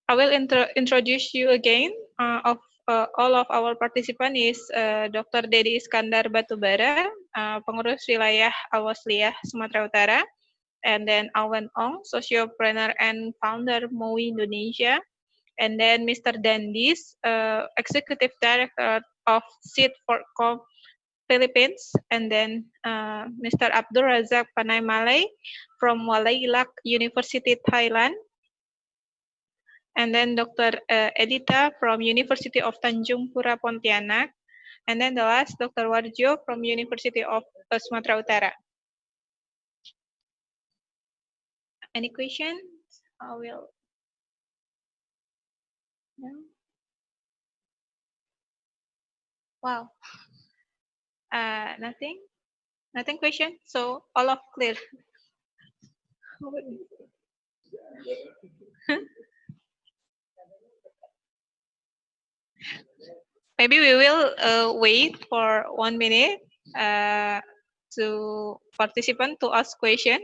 I will introduce you again of all of our participants is Dr. Dedi Iskandar Batubara, pengurus wilayah Awasliah Sumatera Utara, and then Awan Ong, sociopreneur and founder MOI Indonesia, and then Mr. Dandis, executive director of SIT for Philippines, and then Mr. Abdul Razak Panay Malay from Walailak University, Thailand, and then Dr. Edita from University of Tanjung Pura Pontianak, and then the last Dr. Warjo from University of Sumatera Utara. Any questions? I will. No? Wow. Nothing? Nothing question? So all of clear. Maybe we will wait for 1 minute to participant to ask question.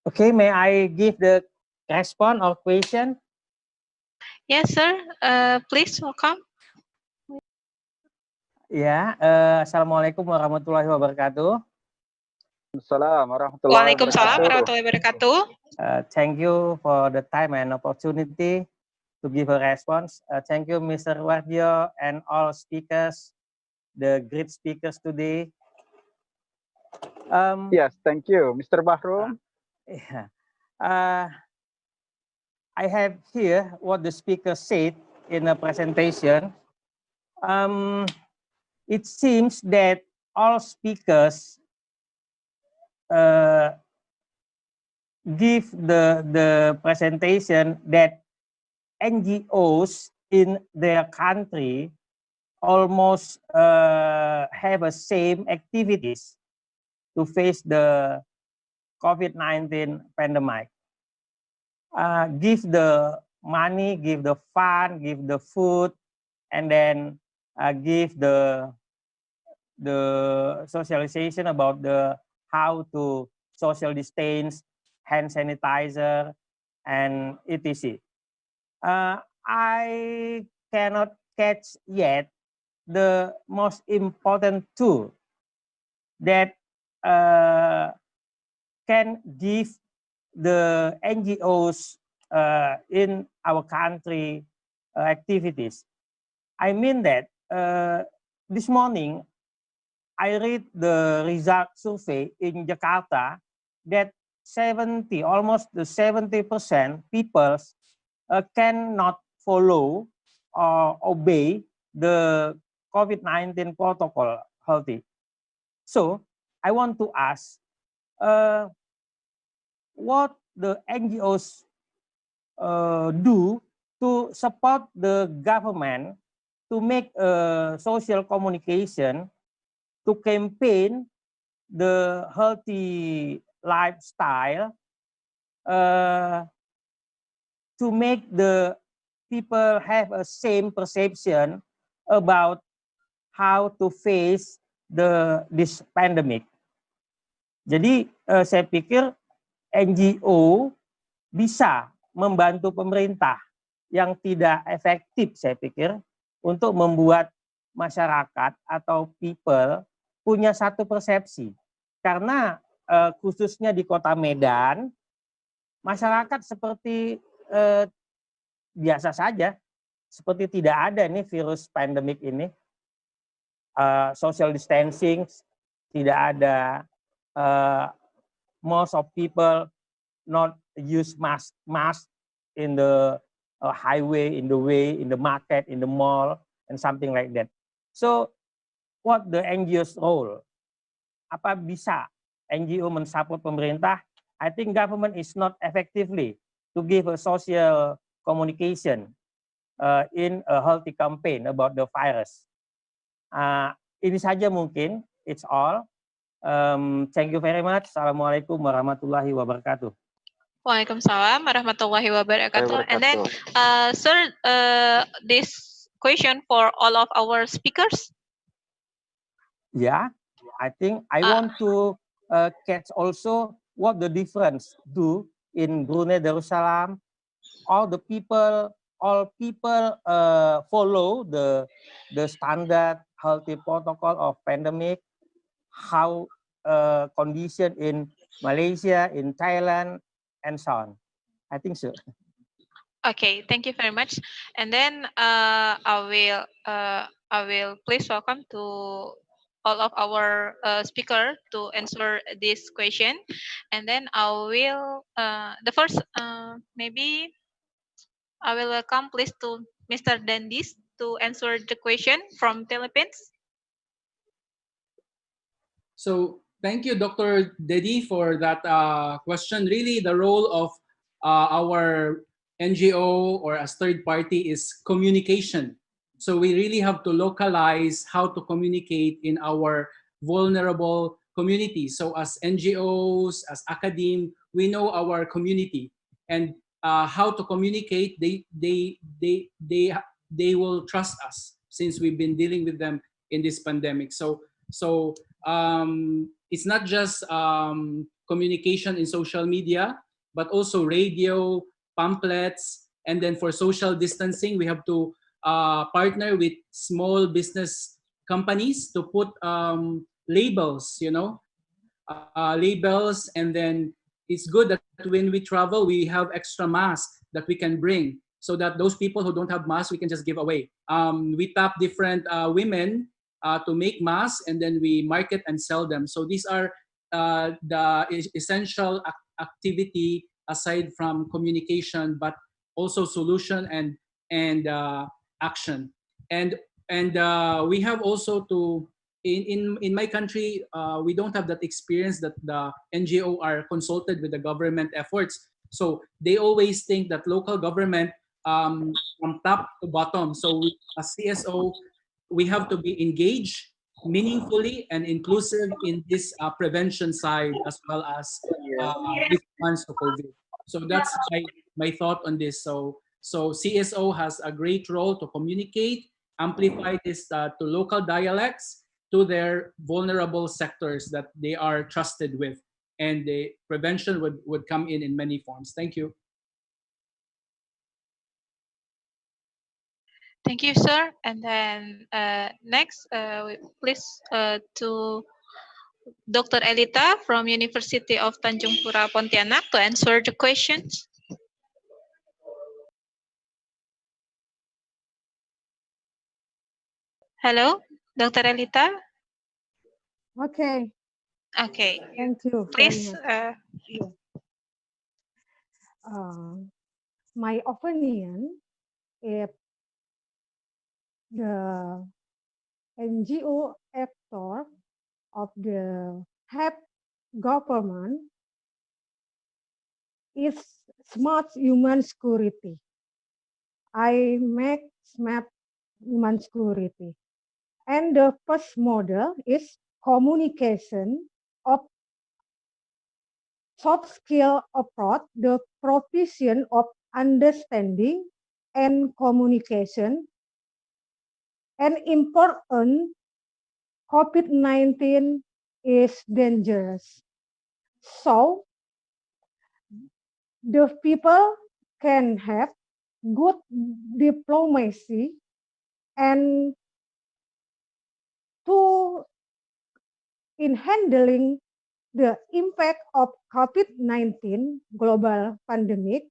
Okay, may I give the response or question? Yes, sir. Please welcome. Ya, Assalamualaikum warahmatullahi wabarakatuh. Assalamualaikum Waalaikumsalam warahmatullahi wabarakatuh. Thank you for the time and opportunity to give a response. Thank you, Mr. Warjo and all speakers, the great speakers today. Yes, thank you, Mr. Bahrum. Yeah. I have here what the speaker said in the presentation. It seems that all speakers give the presentation that NGOs in their country almost have the same activities to face the COVID-19 pandemic. Give the money, give the fund, give the food, and then give the socialization about the how to social distance, hand sanitizer, and etc. I cannot catch yet the most important tool that can give the NGOs in our country activities. I mean that this morning I read the result survey in Jakarta that almost 70% people cannot follow or obey the COVID-19 protocol healthy. So I want to ask what the NGOs do to support the government to make social communication to campaign the healthy lifestyle to make the people have a same perception about how to face this pandemic. Jadi saya pikir NGO bisa membantu pemerintah yang tidak efektif, saya pikir, untuk membuat masyarakat atau people punya satu persepsi. Karena khususnya di kota Medan, masyarakat seperti biasa saja, seperti tidak ada nih virus pandemik ini. Social distancing tidak ada, most of people not use mask in the highway, in the way, in the market, in the mall, and something like that. So, what the NGO's role? Apa bisa NGO mensupport pemerintah? I think government is not effectively to give a social communication in a healthy campaign about the virus. Ini saja mungkin, it's all. Thank you very much. Assalamualaikum warahmatullahi wabarakatuh. Waalaikumsalam warahmatullahi wabarakatuh. And then, sir, this question for all of our speakers. Yeah, I think I want to catch also what the difference do in Brunei Darussalam. All people follow the standard healthy protocol of pandemic. How condition in Malaysia, in Thailand, and so on. I think so. Okay, thank you very much. And then I will please welcome to all of our speaker to answer this question. And then I will the first maybe I will welcome please to Mr. Dandis to answer the question from Philippines. So thank you, Dr. Dedi, for that question. Really, the role of our NGO or as third party is communication. So we really have to localize how to communicate in our vulnerable community. So as NGOs, as academe, we know our community and how to communicate. They will trust us since we've been dealing with them in this pandemic. So it's not just communication in social media, but also radio, pamphlets, and then for social distancing, we have to partner with small business companies to put labels, labels, and then it's good that when we travel, we have extra masks that we can bring so that those people who don't have masks, we can just give away. We tap different women to make masks, and then we market and sell them. So these are the essential activity aside from communication, but also solution and action. And we have also to in my country, we don't have that experience that the NGO are consulted with the government efforts. So they always think that local government from top to bottom. So as CSO, we have to be engaged meaningfully and inclusive in this prevention side as well as response to COVID. So that's my thought on this. So CSO has a great role to communicate, amplify this to local dialects, to their vulnerable sectors that they are trusted with. And the prevention would come in many forms. Thank you. Thank you, sir. And then next, please to Dr. Elita from University of Tanjung Pura, Pontianak to answer the questions. Hello, Dr. Elita. Okay. Okay. Thank you. Please. My opinion, if the NGO actor of the head government is smart human security. I make smart human security. And the first model is communication of soft skill approach, the provision of understanding and communication. And important, COVID-19 is dangerous. So the people can have good diplomacy and to in handling the impact of COVID-19 global pandemic,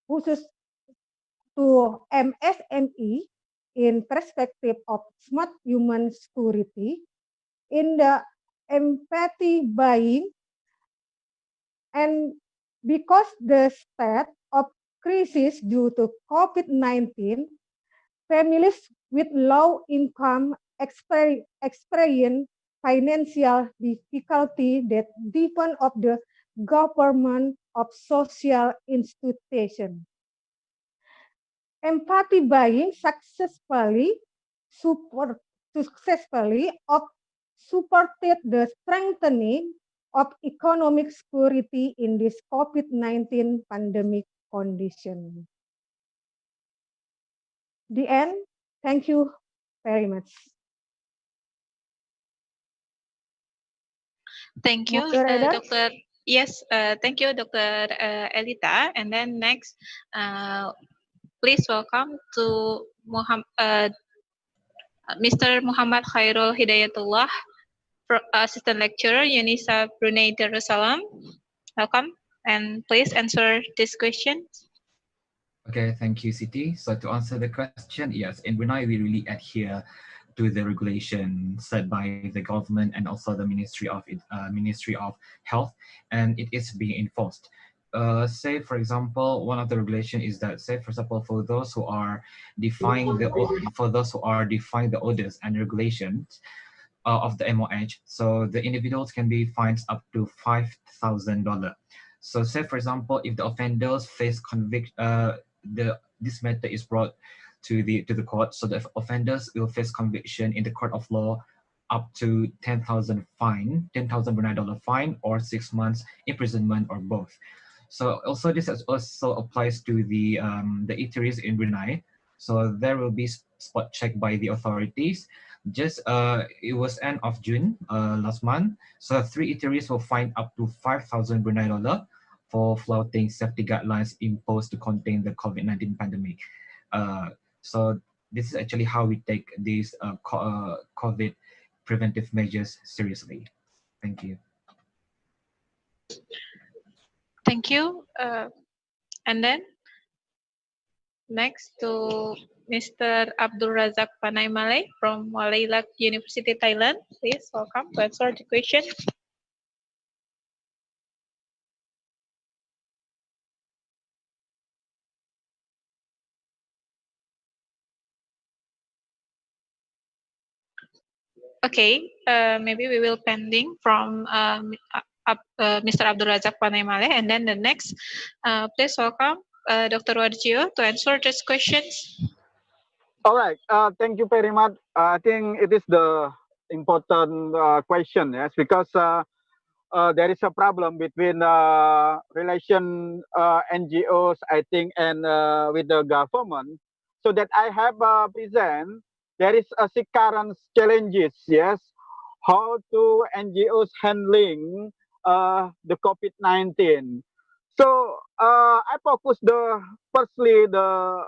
khusus to MSME in perspective of smart human security, in the empathy buying, and because the state of crisis due to COVID-19, families with low income experience financial difficulty that depend of the government of social institution. Empathy buying successfully supported the strengthening of economic security in this COVID-19 pandemic condition. The end. Thank you very much. Thank you, Moderator? Dr. Yes, thank you, Dr. Elita. And then next, please welcome to Mr. Muhammad Khairul Hidayatullah, Assistant Lecturer, UNISA Brunei Darussalam. Welcome, and please answer this question. Okay, thank you, Siti. So to answer the question, yes, in Brunei, we really adhere to the regulation set by the government and also the Ministry of Health, and it is being enforced. Say, for example, one of the regulation is that, say, for example, for those who are defying the orders and regulations of the MOH, so the individuals can be fined up to $5,000. So, say, for example, if the offenders face this matter is brought to the court, so the offenders will face conviction in the court of law up to 10,000 Brunei dollar fine, or 6 months imprisonment, or both. So also this also applies to the eateries in Brunei. So there will be spot check by the authorities. Just it was end of June last month. So 3 eateries were fined up to 5,000 Brunei dollar for flouting safety guidelines imposed to contain the COVID-19 pandemic. So this is actually how we take these COVID preventive measures seriously. Thank you. Thank you. And then next to Mr. Abdul Razak Panay Malay from Walilat University, Thailand. Please welcome to answer the question. Okay, maybe we will pending from Mr. Abdul Razak Panay Malay, and then the next, please welcome Dr. Warjio to answer these questions. All right. Thank you very much. I think it is the important question, yes, because there is a problem between relation NGOs, I think, and with the government. So that I have present, there is a current challenges, yes, how to NGOs handling the COVID-19. So I focus firstly the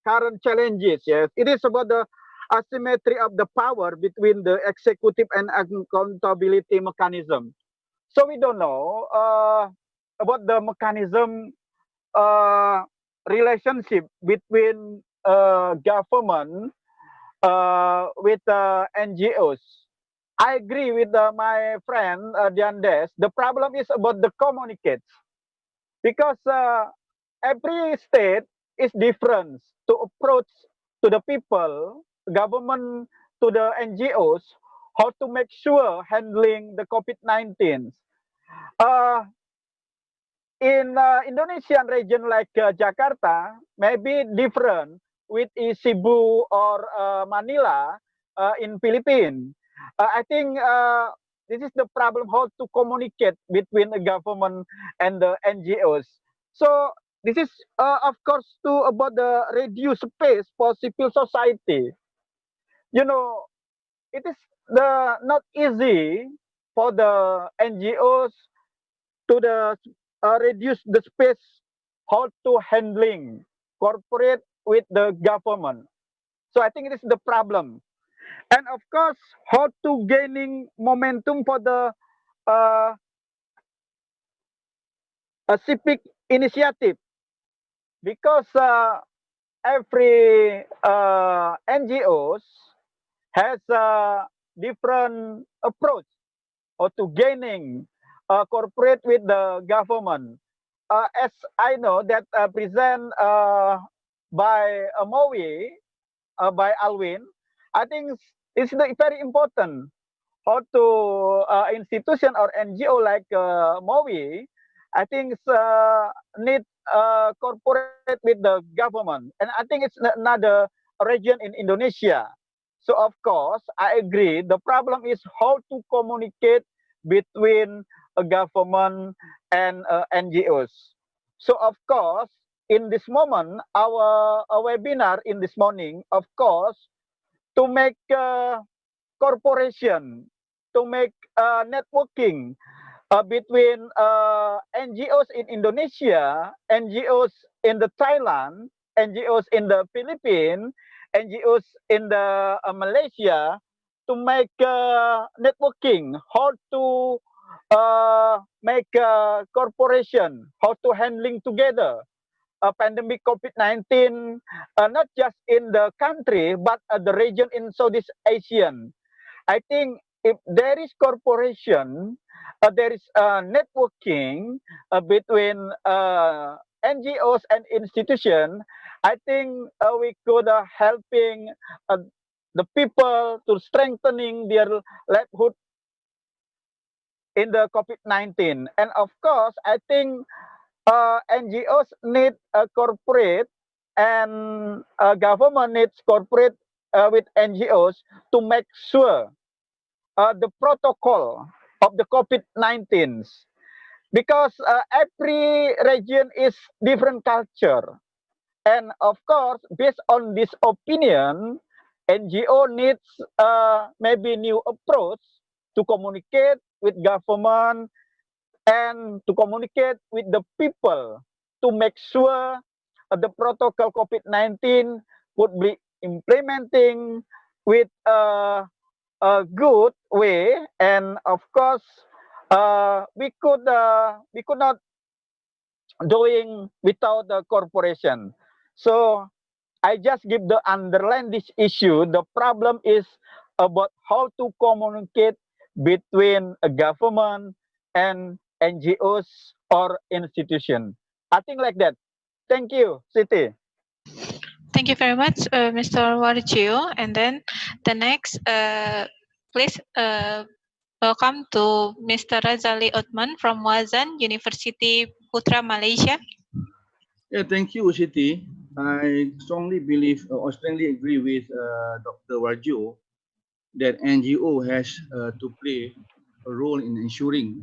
current challenges, yes. It is about the asymmetry of the power between the executive and accountability mechanism. So we don't know about the mechanism relationship between government with NGOs. I agree with my friend Diandes. The problem is about the communicates, because every state is different to approach to the people, government, to the NGOs, how to make sure handling the COVID-19. In Indonesian region like Jakarta, maybe different with Cebu or Manila in Philippines. I think this is the problem, how to communicate between the government and the NGOs. So this is of course too about the reduced space for civil society. You know, it is not easy for the NGOs to reduce the space, how to handling corporate with the government. So I think it is the problem. And of course, how to gaining momentum for the civic initiative, because every NGOs has a different approach or to gaining corporate with the government. as I know that present by Mowi, by Alwin, I think very important how to institution or NGO like Mowi, I think need cooperate with the government, and I think it's another region in Indonesia. So of course, I agree. The problem is how to communicate between a government and NGOs. So of course, in this moment, our webinar in this morning, of course, to make corporation, to make networking between NGOs in Indonesia, NGOs in the Thailand, NGOs in the Philippines, NGOs in the Malaysia, to make networking, how to make corporation, how to handling together pandemic COVID-19, not just in the country, but the region in Southeast Asian. I think if there is corporation, there is networking between NGOs and institutions, I think we could helping the people to strengthening their livelihood in the COVID-19. And of course, I think NGOs need a corporate and government needs corporate with NGOs to make sure the protocol of the COVID-19, because every region is different culture. And of course, based on this opinion, NGO needs maybe new approach to communicate with government and to communicate with the people to make sure the protocol COVID-19 would be implementing with a good way. And of course, we could not doing without the corporation. So I just give the underline this issue. The problem is about how to communicate between a government and NGOs or institution. I think like that. Thank you, Siti. Thank you very much, Mr. Warjio. And then the next, please welcome to Mr. Razali Othman from Wazan University Putra, Malaysia. Yeah, thank you, Siti. I strongly believe or strongly agree with Dr. Warjo that NGO has to play a role in ensuring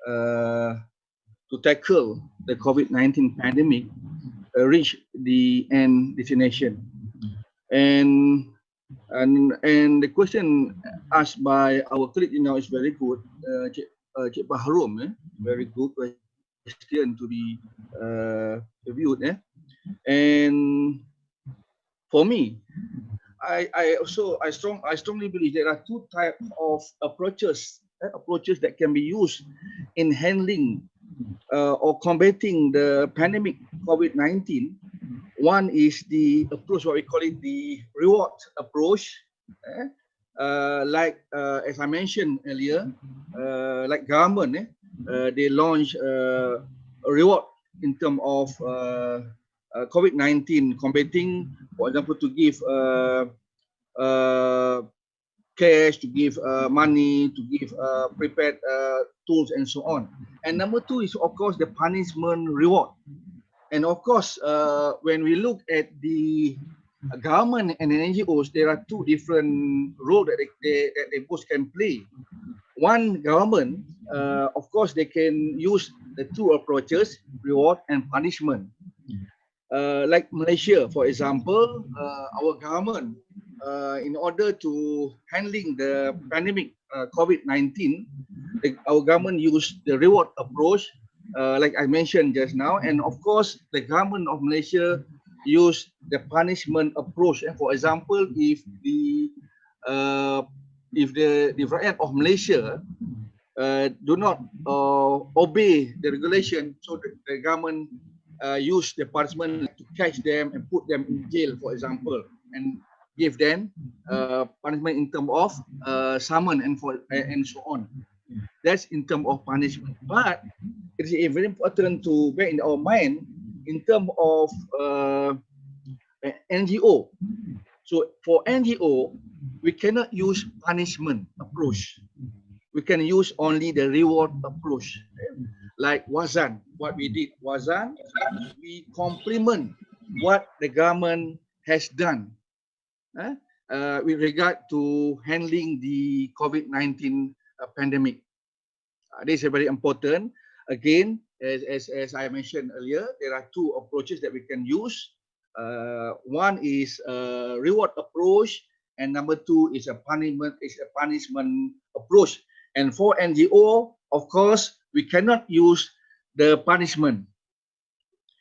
to tackle the COVID-19 pandemic reach the end destination. And the question asked by our colleague now is very good, Cik Baharum, very good question to be reviewed. And for me, I strongly believe there are two types of approaches that can be used in handling or combating the pandemic COVID-19. One is the approach, what we call it the reward approach, like as I mentioned earlier, like government, they launch a reward in terms of COVID-19 combating, for example, to give cash, to give money, to give prepared tools and so on. And number two is of course the punishment reward. And of course, when we look at the government and the NGOs, there are two different roles that they both can play. One, government, of course, they can use the two approaches, reward and punishment. Like Malaysia, for example, our government, in order to handling the pandemic COVID-19, our government used the reward approach, like I mentioned just now, and of course, the government of Malaysia use the punishment approach. And for example, if the Rakyat of Malaysia do not obey the regulation, so the government use the punishment to catch them and put them in jail, for example, and give them punishment in terms of summon and so on. That's in terms of punishment. But it is very important to bear in our mind in terms of NGO. So for NGO, we cannot use punishment approach. We can use only the reward approach. Like Wazan, what we did, Wazan, we compliment what the government has done with regard to handling the COVID-19 pandemic. This is very important. Again, as I mentioned earlier, there are two approaches that we can use. One is a reward approach, and number two is a punishment approach. And for NGO, of course, we cannot use the punishment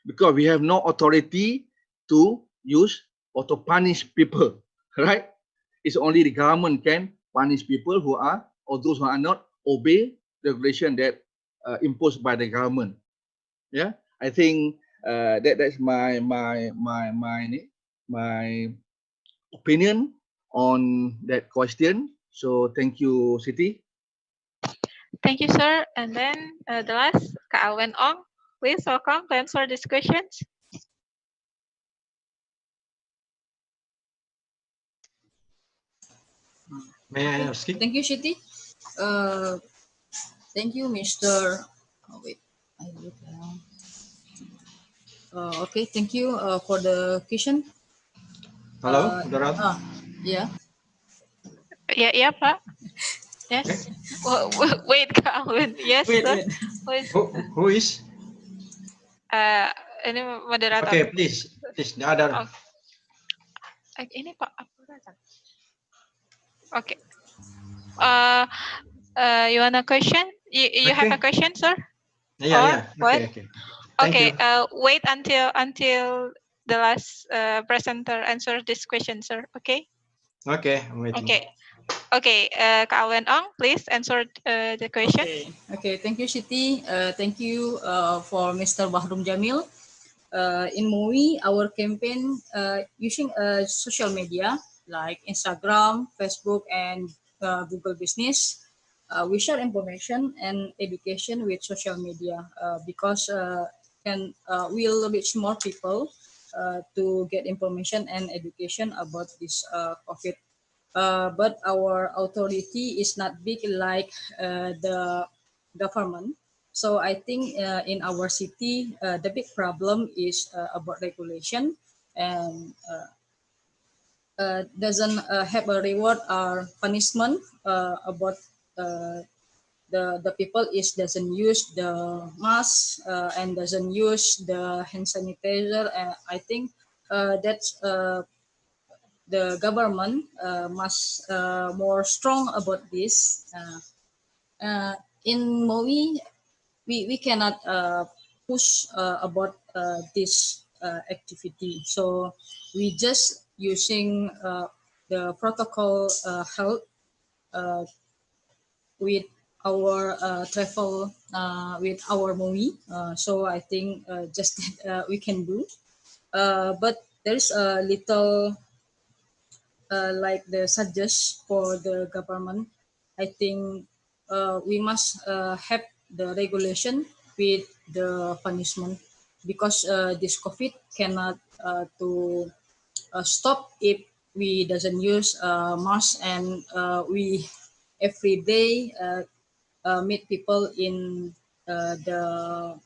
because we have no authority to use or to punish people, right? It's only the government can punish people who are, or those who are not obey the regulation that imposed by the government. Yeah, I think that's my opinion on that question. So thank you, Siti. Thank you, sir. And then the last, Kak Awen Ong, please welcome to answer these questions. May I ask? Thank you, Shiti. Thank you, Mr. Oh, wait, I look down. Okay, thank you for the question. Hello, Dorot. Yeah. Yeah, Pak. Yes. Wait, Kak Awen. Yes, sir. Who is? Ini moderator. Okay, please the other. Ini Pak. Okay. You want a question? You have a question, sir? Yeah. What? Okay. Okay. Wait until the last presenter answer this question, sir. Okay. Okay, I'm waiting. Okay. Kak Awen Ong, please answer the question. Okay. Thank you, Shiti. Thank you for Mr. Bahrum Jamil. In MOI, our campaign using social media like Instagram, Facebook, and Google Business. We share information and education with social media because we'll reach more people to get information and education about this COVID. But our authority is not big like the government. So I think in our city, the big problem is about regulation and doesn't have a reward or punishment about the people doesn't use the mask and doesn't use the hand sanitizer. I think that's the government must more strong about this. In MOI, we cannot push about this activity. So we just using the protocol health with our travel with our MOI. So I think just that we can do. But there's a little like the suggest for the government. I think we must have the regulation with the punishment because this COVID cannot to stop if we doesn't use mask and we every day meet people in the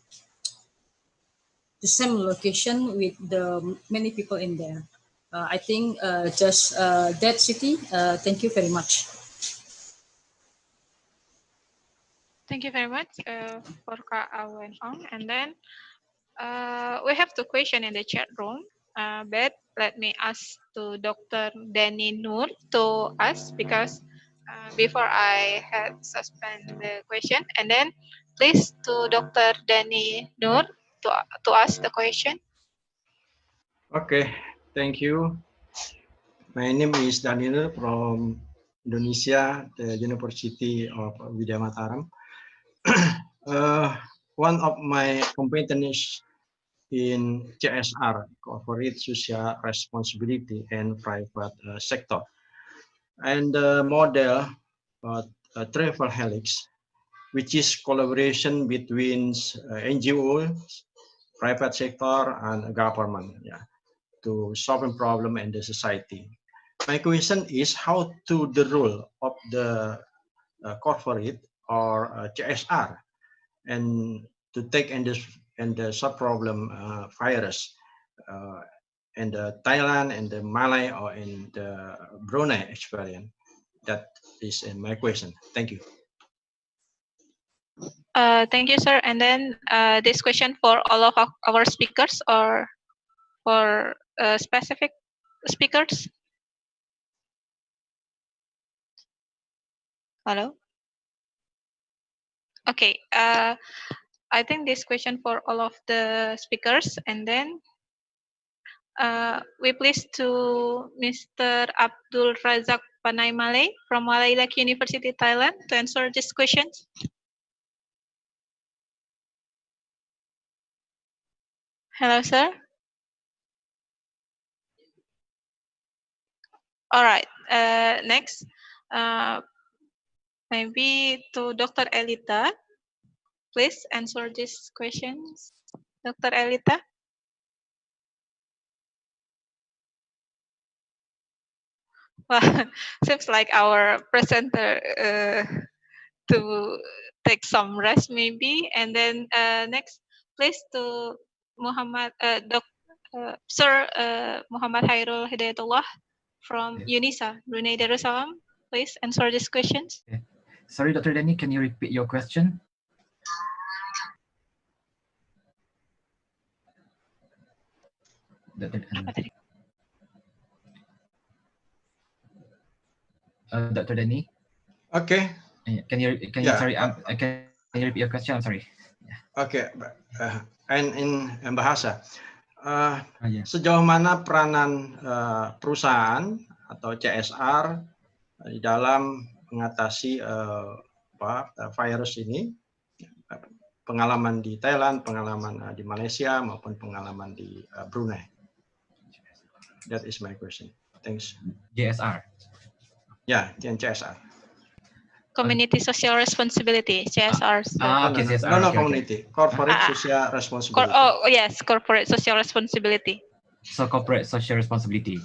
same location with the many people in there. I think just that city. Thank you very much. Thank you very much for Kak Awen Ong. And then we have two questions in the chat room. But let me ask to Dr. Danny Nur to ask because before I had suspend the question. And then please to Dr. Danny Nur to ask the question. Okay, thank you. My name is Daniel from Indonesia, the University of Widya Mataram. One of my competence in CSR, corporate social responsibility and private sector. And the model travel helix, which is collaboration between NGOs, private sector, and government, yeah, to solve a problem in the society. My question is how to the role of the corporate or CSR and to take in the solve problem virus in the Thailand, in the Malay, or in the Brunei experience. That is my question. Thank you. Thank you, sir. And then this question for all of our speakers or for specific speakers? Hello? Okay. I think this question for all of the speakers, and then we please to Mr. Abdul Razak Panay Malay from Malaylak University, Thailand, to answer this question. Hello, sir. All right. Next, maybe to Dr. Elita. Please answer these questions, Dr. Elita. Well, seems like our presenter to take some rest maybe. And then next, please to Muhammad, Sir Muhammad Hairul Hidayatullah from UNISA, Brunei Darussalam. Please answer these questions. Okay. Sorry, Dr. Danny, can you repeat your question? Dr. Danny? Okay. Can you Yeah. sorry, can you repeat your question? I'm sorry. Oke, and in bahasa, sejauh mana peranan perusahaan atau CSR di dalam mengatasi virus ini, pengalaman di Thailand, pengalaman di Malaysia maupun pengalaman di Brunei. That is my question. Thanks. CSR. Ya, CSR. Community Social Responsibility, CSR. Okay, CSR. No, community. Corporate Social Responsibility. Oh, yes, Corporate Social Responsibility. So corporate social responsibility.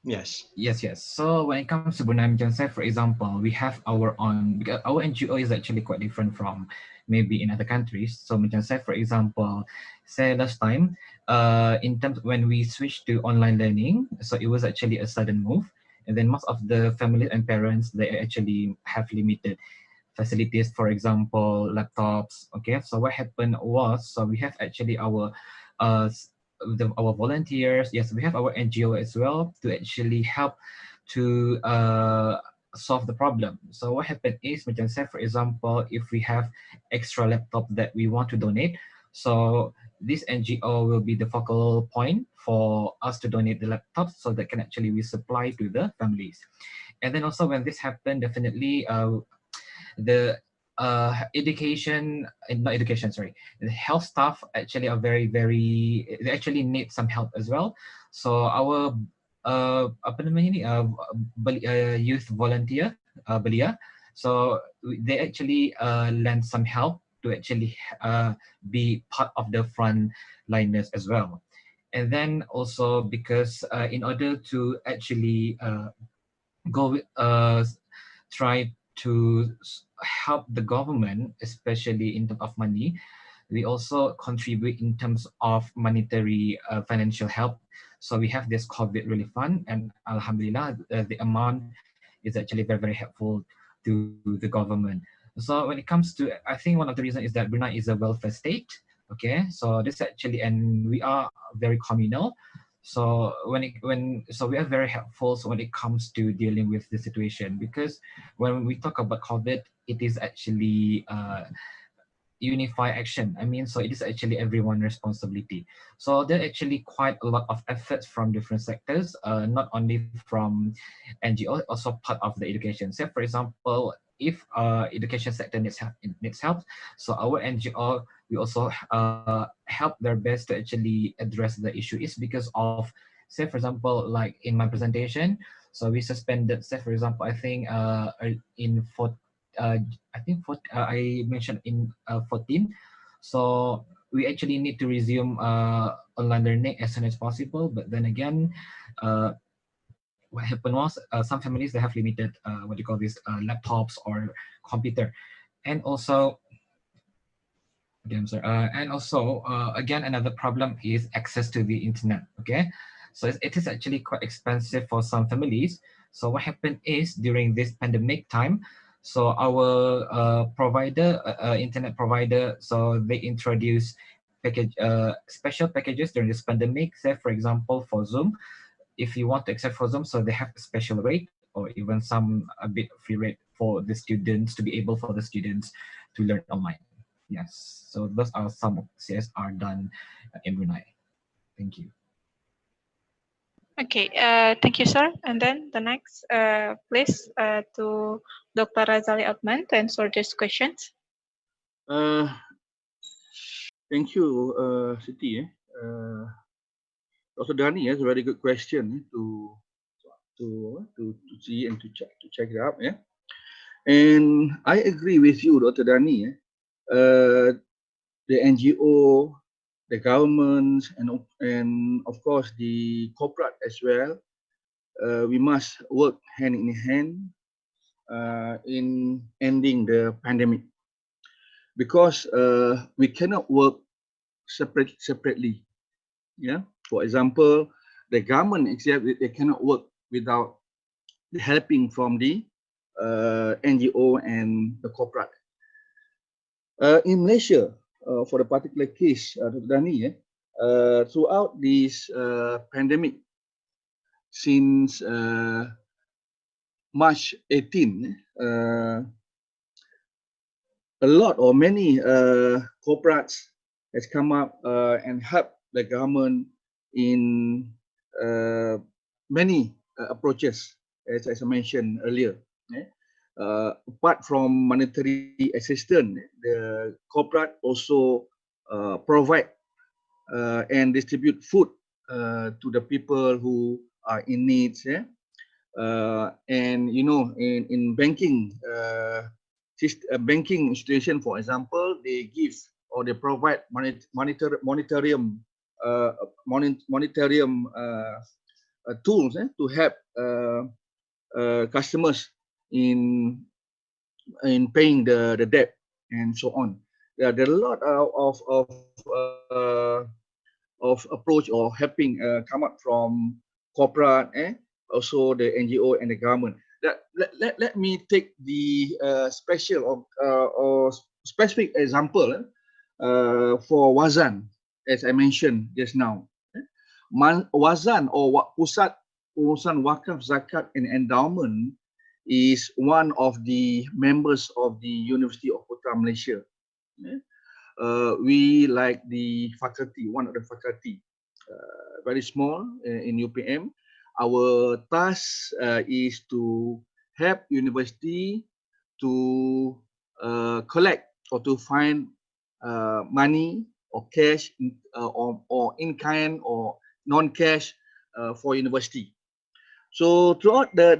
Yes. Yes. So when it comes to Brunei, say for example, we have our own, because our NGO is actually quite different from maybe in other countries. So say for example, say last time, in terms when we switched to online learning, so it was actually a sudden move. And then most of the families and parents, they actually have limited facilities, for example, laptops. Okay, so what happened was, so we have actually our volunteers. Yes, we have our NGO as well to actually help to solve the problem. So what happened is, say for example, if we have extra laptop that we want to donate, so this NGO will be the focal point for us to donate the laptops so that can actually be supplied to the families. And then also when this happened, definitely the the health staff actually are very, they actually need some help as well. So our youth volunteer, Belia, so they actually lend some help to actually be part of the front liners as well. And then also because in order to actually try to help the government, especially in terms of money, we also contribute in terms of monetary financial help. So we have this COVID relief fund, and Alhamdulillah, the amount is actually very, very helpful to the government. So when it comes to, I think one of the reasons is that Brunei is a welfare state. Okay, so this actually, and we are very communal. So so we are very helpful. So when it comes to dealing with the situation, because when we talk about COVID, it is actually unify action. I mean, so it is actually everyone's responsibility. So there are actually quite a lot of efforts from different sectors, not only from NGO, also part of the education. Say, for example, if education sector needs help, so our NGO, we also help their best to actually address the issue. It's because of, say, for example, like in my presentation, so we suspended, say, for example, I think in I think I mentioned in 14. So we actually need to resume online learning as soon as possible. But then again, what happened was some families, they have limited what do you call this, laptops or computer, and also again, sorry, and also again, another problem is access to the internet. Okay, so it is actually quite expensive for some families. So what happened is during this pandemic time, so our internet provider, so they introduce special packages during this pandemic. Say for example for Zoom, if you want to accept for Zoom, so they have a special rate or even some a bit free rate for the students, to be able for the students to learn online. Yes, so those are some of CSR done in Brunei. Thank you. Okay, thank you, sir. And then the next, please, to Dr. Razali Otman to answer these questions. Thank you, Siti. Dr. Dani has a very good question to see and to check it out. Yeah, and I agree with you, Dr. Dani. The NGO, the governments, and of course the corporate as well. We must work hand in hand in ending the pandemic, because we cannot work separately. Yeah. For example, the government, except they cannot work without the helping from the NGO and the corporate. In Malaysia, for the particular case, Dr. Dani, throughout this pandemic, since March 18, a lot or many corporates has come up and helped the government in many approaches, as I mentioned earlier. Apart from monetary assistance, the corporate also provide and distribute food to the people who are in needs. And you know, in banking, banking institution, for example, they give or they provide monetarium tools to help customers in paying the debt and so on. There are a lot of approach or helping come up from corporate, also the NGO and the government. Let me take the special or specific example for Wazan, as I mentioned just now. Wazan or Pusat Urusan Wakaf, Zakat and Endowment is one of the members of the University of Putra Malaysia. We like the faculty, one of the faculty, very small in UPM. Our task is to help university to collect or to find money or cash or in kind or non-cash for university. So throughout the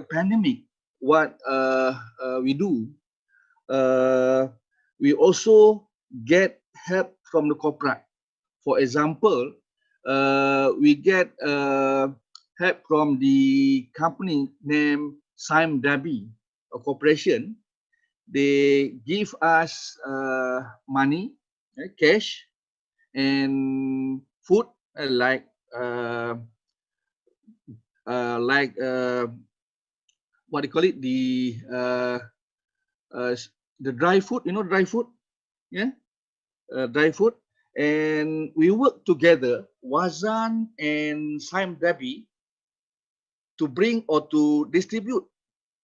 pandemic, what we do, we also get help from the corporate. For example, we get help from the company named Sime Dabi, a corporation. They give us money, cash, and food like what do you call it, the dry food, you know, dry food, yeah, dry food. And we work together, Wazan and Sime Dabi, to bring or to distribute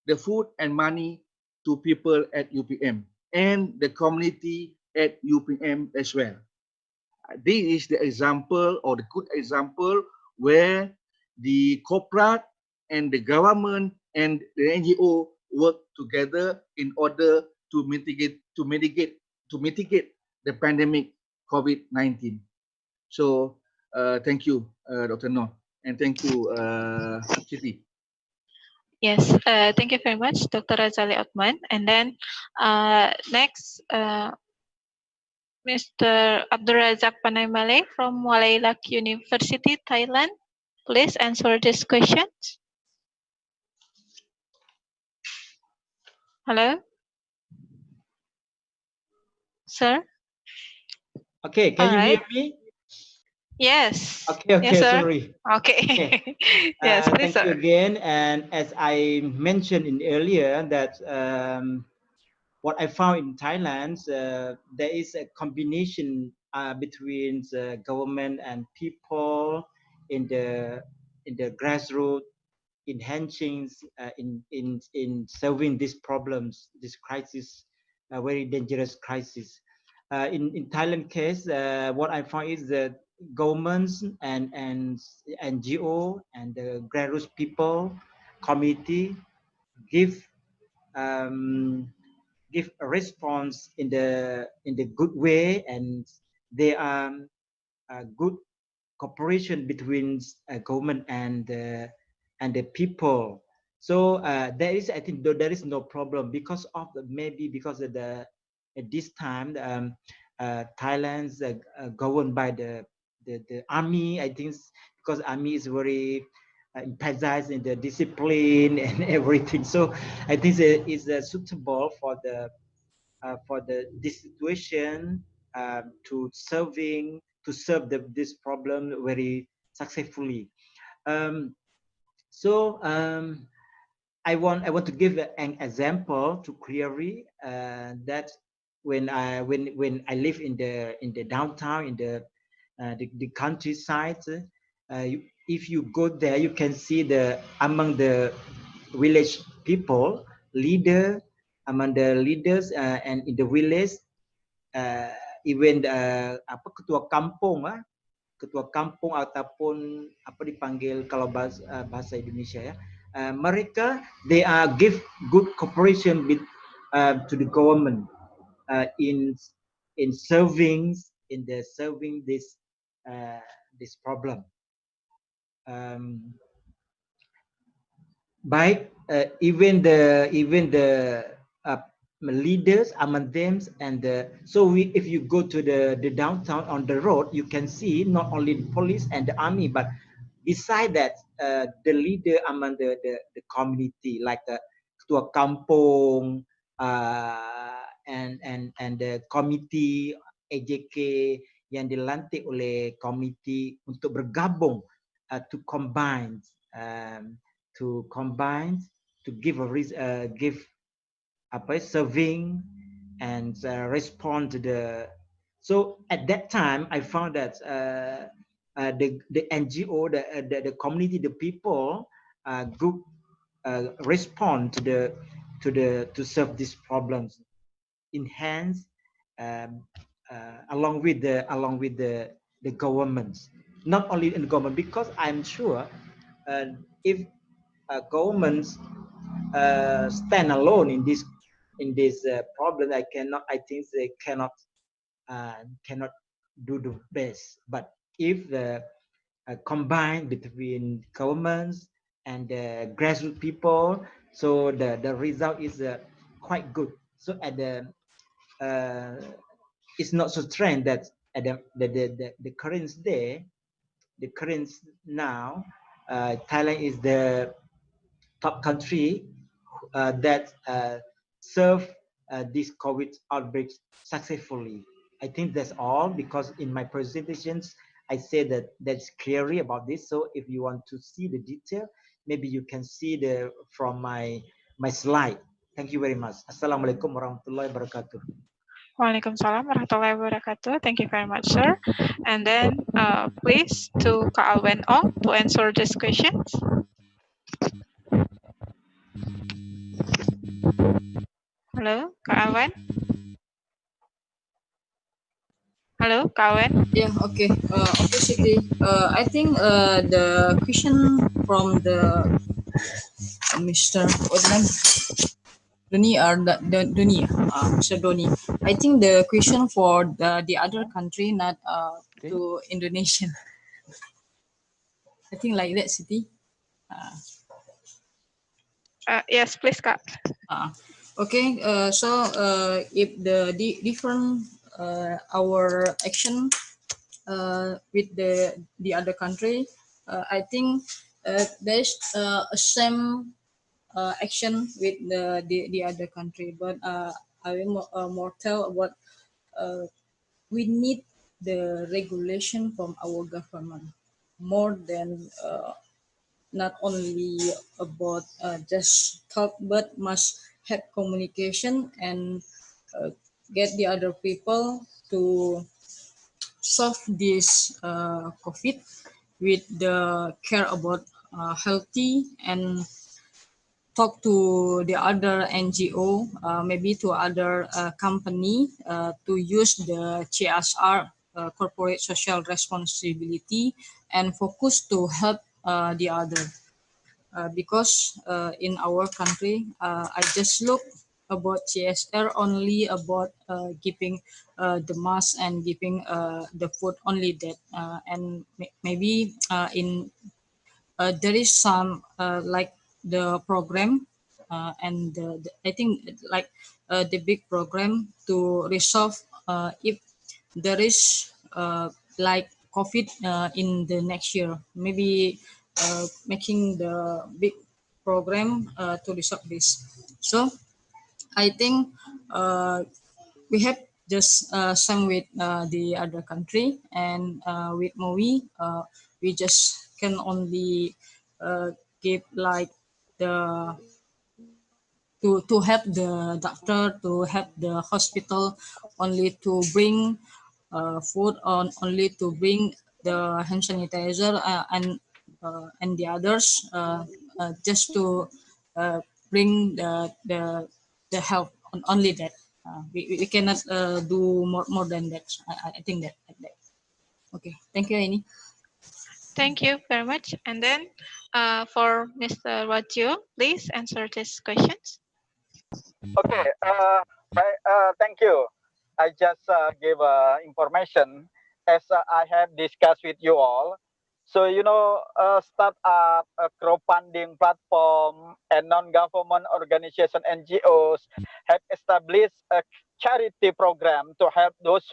the food and money to people at UPM and the community at UPM as well. This is the example or the good example where the corporate and the government and the NGO work together in order to mitigate the pandemic COVID-19. So thank you, Dr. Noor, and thank you, Siti. Yes, thank you very much, Dr. Razali Othman. And then next, Mr. Abdurazak Panaimale from Walailak University, Thailand. Please answer these questions. Hello, sir. Okay, can All you hear right. me? Yes. Okay, Yes, sir. sorry. Okay. Okay. Yes, please, Thank you sir. again. And as I mentioned in earlier that what I found in Thailand, there is a combination between the government and people in the grassroots enhancing in solving these problems, this crisis, very dangerous crisis. In Thailand case, what I found is that governments and NGO and the grassroots people community give give a response in the good way, and they are good cooperation between government and the people. So there is, I think, there is no problem because of maybe because of the at this time Thailand's governed by the army. I think because army is very emphasized in the discipline and everything. So I think it's suitable for this situation to serve this problem very successfully. So I want to give an example to clearly that when I live in the downtown in the countryside, if you go there, you can see among the village people among the leaders and in the village, even ketua kampung ataupun apa dipanggil kalau bahasa Indonesia ya, mereka they give good cooperation with to the government in serving this problem. Baik, even the leaders among them, and so if you go to the downtown on the road, you can see not only the police and the army, but beside that the leader among the community, like the ketua kampung and the committee EJK yang dilantik oleh komiti untuk bergabung to combine to give serving and respond to the. So at that time I found that the NGO, the community, the people group respond to serve these problems, enhance along with the governments, not only in the government, because I'm sure if governments stand alone in this problem, I think they cannot do the best. But if the combine between governments and the grassroots people, so the result is quite good. So at the it's not so strange that at the current day, now, Thailand is the top country that serve this COVID outbreak successfully. I think that's all, because in my presentations I said that that's clearly about this. So if you want to see the detail, maybe you can see from my slide. Thank you very much. Assalamualaikum warahmatullahi wabarakatuh. Waalaikumsalam warahmatullahi wabarakatuh. Thank you very much, sir. And then please to Kak Alwen Ong to answer these questions. Hello, Kak Alwen. Hello, Kak Alwen. Yeah, okay. Okay, Siti. I think the question from the Mr. Doni or Doni, Mr. Doni. I think the question for the other country, not to Indonesian. I think like that, Siti. Yes, please, Kak. Okay, so if the different our action with the other country, I think there's a same action with the other country, but I will more tell about we need the regulation from our government more than not only about just talk, but must have communication and get the other people to solve this COVID with the care about healthy and talk to the other NGO, maybe to other company to use the CSR, corporate social responsibility, and focus to help the other. Because in our country, I just look about CSR only about giving the mask and giving the food only that, and maybe in there is some like the program and I think like the big program to resolve if there is like COVID in the next year, maybe making the big program to resolve this. So I think we have just same with the other country, and with MOI, we just can only give like the to help the doctor, to help the hospital, only to bring food on, only to bring the hand sanitizer and the others just to bring the help on only that. We cannot do more than that. I think that like that. Okay, thank you, Aini. Thank you very much. And then for Mr. Wajio, please answer these questions. Okay, thank you. I just give information as I have discussed with you all. So, you know, startup, crowdfunding platform, and non-government organization NGOs have established a charity program to help those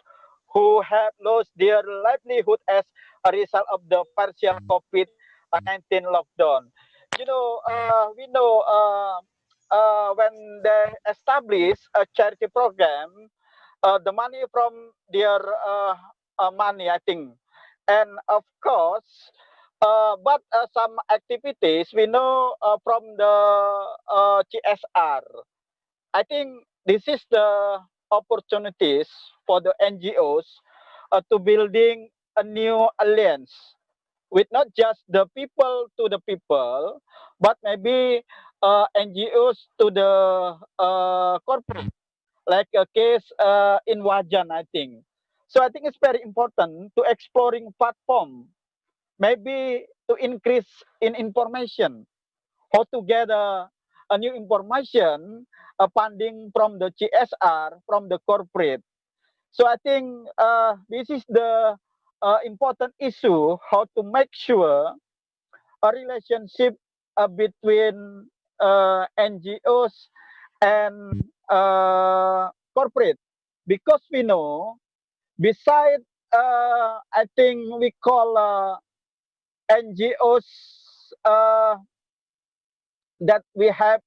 who have lost their livelihood as a result of the partial COVID-19 lockdown. You know, we know when they establish a charity program, the money from their money, I think, and of course, but some activities we know from the CSR. I think this is the opportunities for the NGOs to building a new alliance with not just the people to the people, but maybe NGOs to the corporate, like a case in Wajan, I think. So I think it's very important to exploring platform, maybe to increase in information, how to gather a new information, funding from the CSR, from the corporate. So I think this is the important issue, how to make sure a relationship between NGOs and corporate, because we know beside I think we call NGOs that we have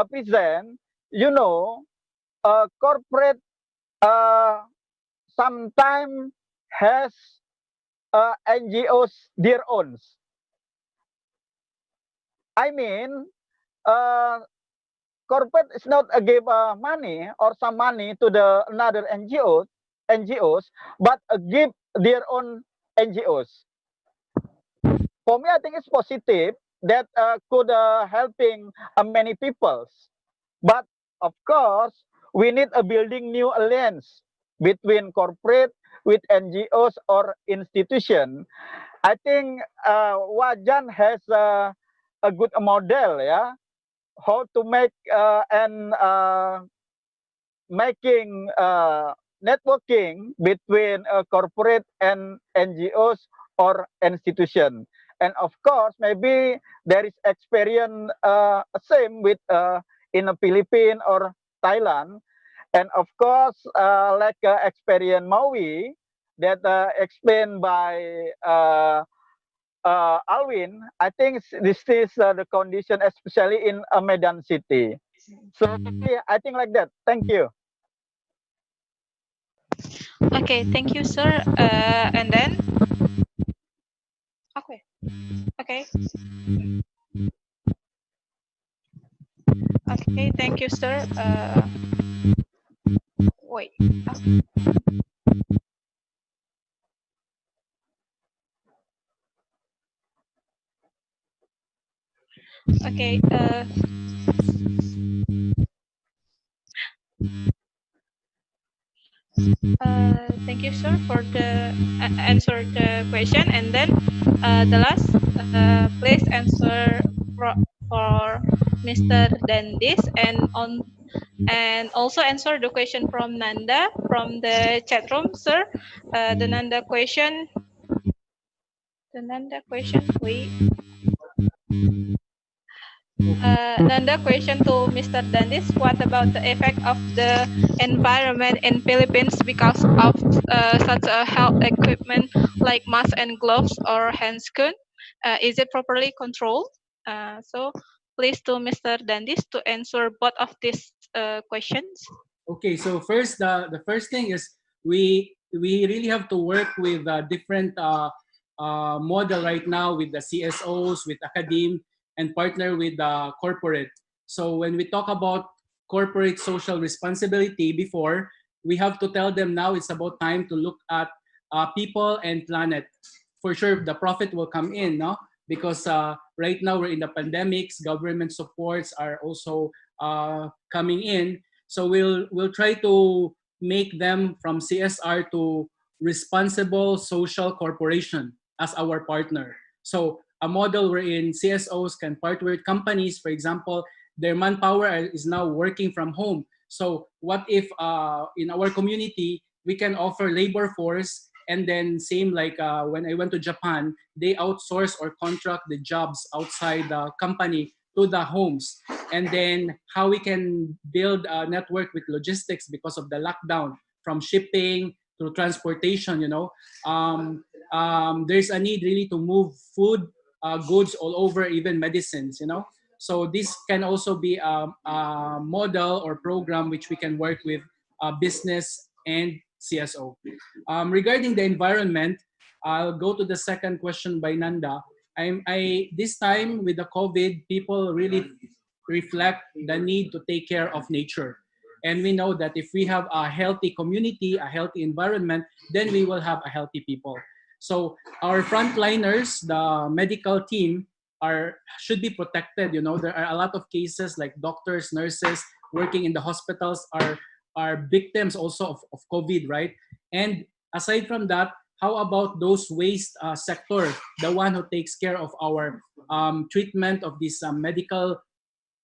present, you know, corporate sometimes has NGOs their own. I mean, corporate is not give money or some money to the another NGOs, but give their own NGOs. For me, I think it's positive that could helping many peoples. But of course, we need a building new alliance between corporate with NGOs or institution. I think Wajan has a good model, yeah, how to make and making networking between corporate and NGOs or institution. and of course maybe there is experience same with in the Philippines or Thailand, and of course like experience Maui that explained by Alwin. I think this is the condition especially in Medan City. So I think like that. Thank you. Okay, thank you, sir. And then, okay, okay, okay, thank you, sir. Wait. Okay. Thank you, sir, for the answer the question. And then the last, please answer for Mr. Dandis and also answer the question from Nanda from the chat room, sir. The Nanda question. Wait. Nanda question to Mr. Dandis, what about the effect of the environment in Philippines because of such a health equipment like mask and gloves or hand scoon? Is it properly controlled? So please to Mr. Dandis to answer both of these questions. Okay, so first, the first thing is we really have to work with different model right now with the CSOs, with academe, and partner with the corporate. So when we talk about corporate social responsibility before, we have to tell them now it's about time to look at people and planet. For sure, the profit will come in, no? Because right now we're in the pandemics, government supports are also coming in. So we'll try to make them from CSR to responsible social corporation as our partner. So a model wherein CSOs can partner with companies, for example, their manpower is now working from home. So what if in our community, we can offer labor force, and then same like when I went to Japan, they outsource or contract the jobs outside the company to the homes. And then how we can build a network with logistics because of the lockdown, from shipping to transportation, you know. There's a need really to move food, goods all over, even medicines, you know. So this can also be a model or program which we can work with business and CSO. Regarding the environment, I'll go to the second question by Nanda. This time with the COVID, people really reflect the need to take care of nature. And we know that if we have a healthy community, a healthy environment, then we will have a healthy people. So our frontliners, the medical team, should be protected. You know, there are a lot of cases like doctors, nurses working in the hospitals are victims also of COVID, right? And aside from that, how about those waste sector, the one who takes care of our treatment of this medical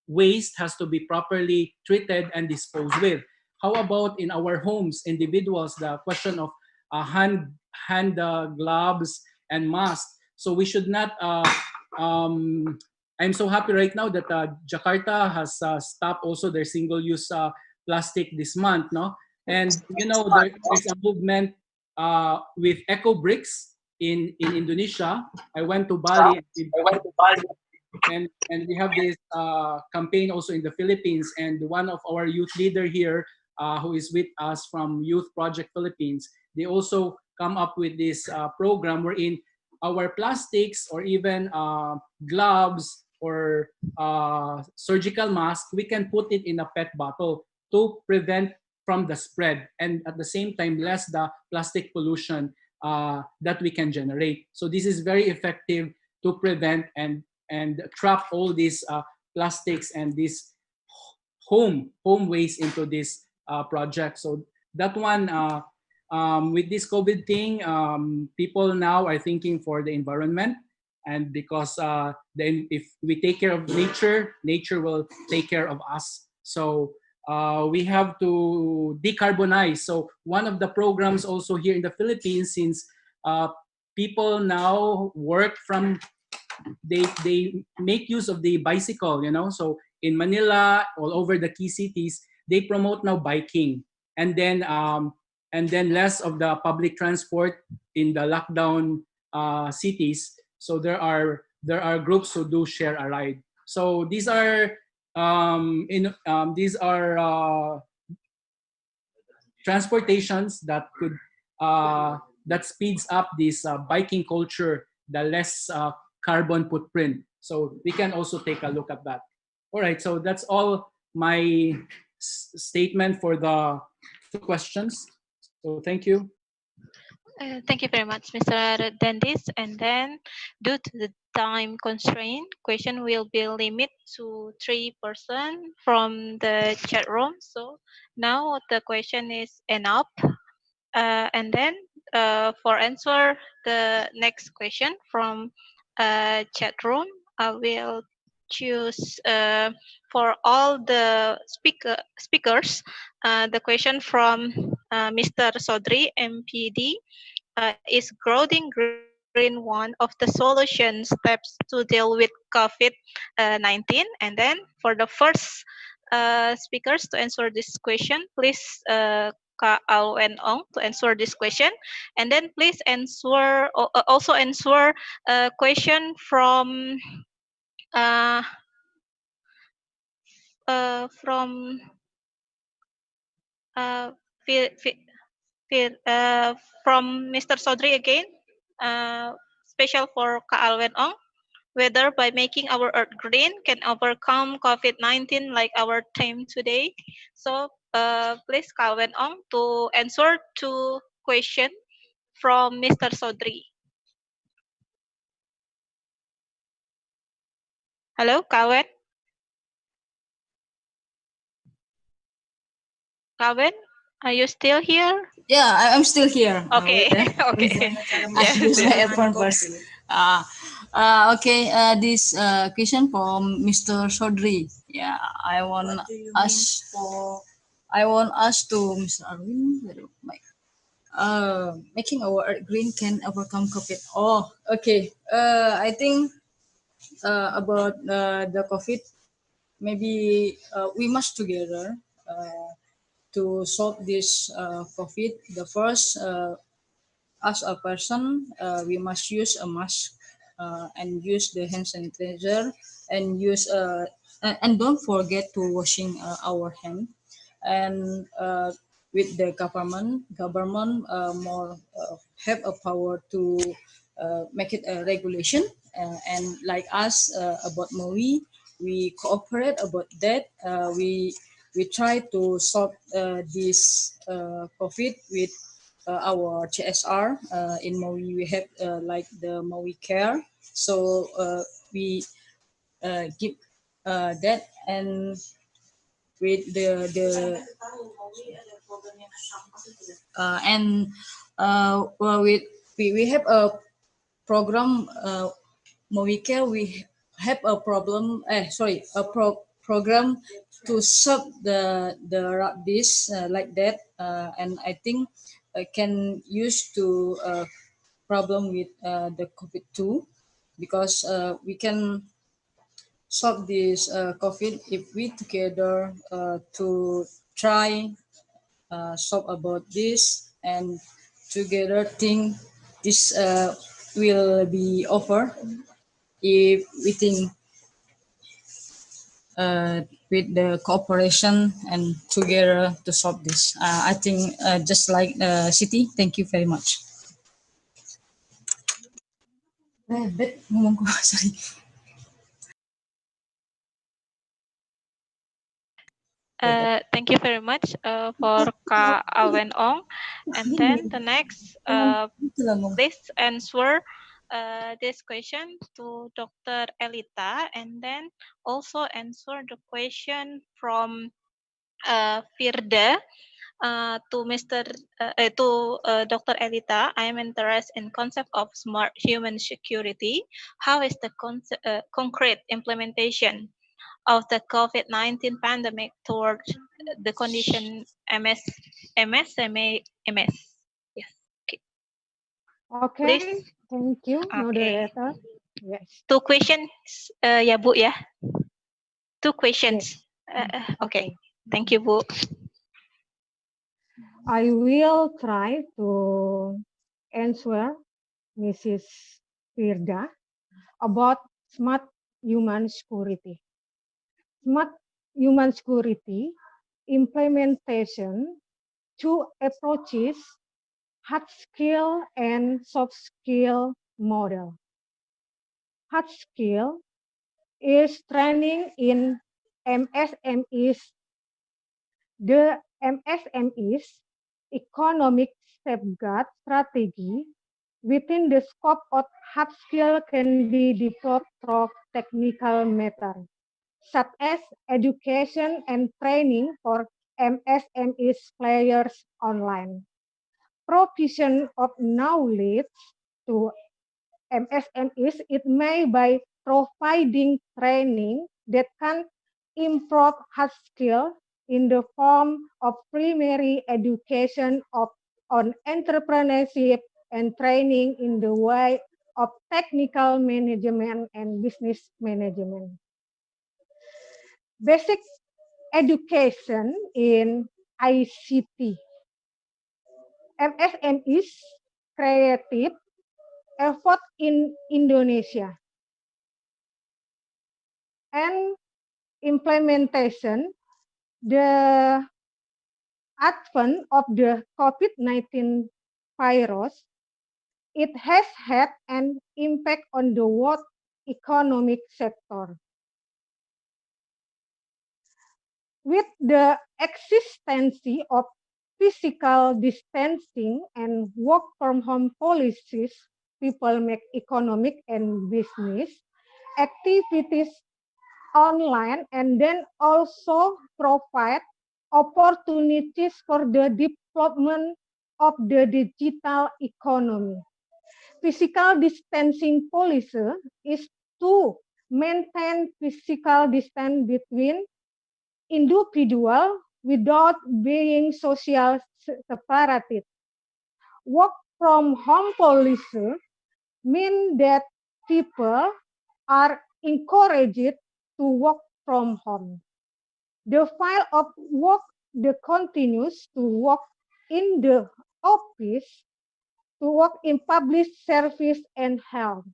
waste has to be properly treated and disposed with. How about in our homes, individuals, the question of hand gloves and masks. So we should not, I'm so happy right now that Jakarta has stopped also their single-use plastic this month, no? And you know, there's a movement with eco bricks in Indonesia. I went to Bali. And we have this campaign also in the Philippines. And one of our youth leader here, who is with us from Youth Project Philippines, they also come up with this program wherein our plastics or even gloves or surgical mask, we can put it in a PET bottle to prevent from the spread, and at the same time less the plastic pollution that we can generate. So this is very effective to prevent and trap all these plastics and this home waste into this project. So that one, with this COVID thing, people now are thinking for the environment, and because then if we take care of nature, nature will take care of us. So we have to decarbonize. So one of the programs also here in the Philippines, since people now work from they make use of the bicycle, you know. So in Manila, all over the key cities, they promote now biking, and then less of the public transport in the lockdown cities. So there are groups who do share a ride. So these are transportations that could that speeds up this biking culture, the less carbon footprint. So we can also take a look at that. All right, so that's all my statement for the two questions. So thank you. Thank you very much, Mr. Dendis. And then, due to the time constraint, question will be limited to 3 person from the chat room. So now the question is enough. And then for answer the next question from chat room, I will choose for all the speakers the question from Mr. Sodri, MPD. Is growing green one of the solution steps to deal with COVID-19? And then for the first speakers to answer this question, please Kak Au and Ong to answer this question, and then please answer also answer a question from uh, from uh, Fi- Fi- from Mr. Sodri again, special for Kak Alwen Ong, whether by making our earth green can overcome COVID-19 like our theme today. So please Kak Alwen Ong to answer two questions from Mr. Sodri. Hello, Kak Alwen, are you still here? Yeah, I'm still here. Okay, okay. I use my headphone first. Okay, this question from Mr. Sodri. Yeah, I want us to Mr. Arwin. Making our earth green can overcome COVID. Oh, okay. I think about the COVID, maybe we must together to solve this COVID. The first, as a person, we must use a mask and use the hand sanitizer and use and don't forget to washing our hand. And with the government more have a power to make it a regulation. And like us about Maui, we cooperate about that. We try to solve this COVID with our CSR. In Maui, we have like the Maui Care. So we give that, and with the and well, we have a program Maui Care. We have a problem. Program to solve the rabies like that, and I think can use to problem with the COVID too, because we can solve this COVID if we together to try solve about this, and together think this will be over if we think with the cooperation and together to solve this. I think just like city. Thank you very much. Sorry. Thank you very much for Kak Awen Ong. And then the next, please answer this question to Dr. Elita, and then also answer the question from Firda to Dr. Elita. I am interested in concept of smart human security. How is the concrete implementation of the COVID-19 pandemic toward the condition MS? Yes. Okay. Okay, Please. thank you, Okay. moderator. Yes. Two questions, ya Bu ya. Two questions. Okay. Thank you, Bu. I will try to answer Mrs. Firda about smart human security. Smart human security implementation, two approaches, hard skill and soft skill model. Hard skill is training in MSMEs. The MSMEs economic safeguard strategy within the scope of hard skill can be developed through technical methods, such as education and training for MSMEs players online. Provision of knowledge to MSMEs, it may by providing training that can improve hard skill in the form of primary education on entrepreneurship and training in the way of technical management and business management. Basic education in ICT. MSMEs creative effort in Indonesia and implementation, the advent of the COVID-19 virus, it has had an impact on the world economic sector. With the existence of physical distancing and work from home policies, people make economic and business activities online and then also provide opportunities for the development of the digital economy. Physical distancing policy is to maintain physical distance between individuals without being social separated. Work from home policy mean that people are encouraged to work from home. The file of work that continues to work in the office, to work in public service and health,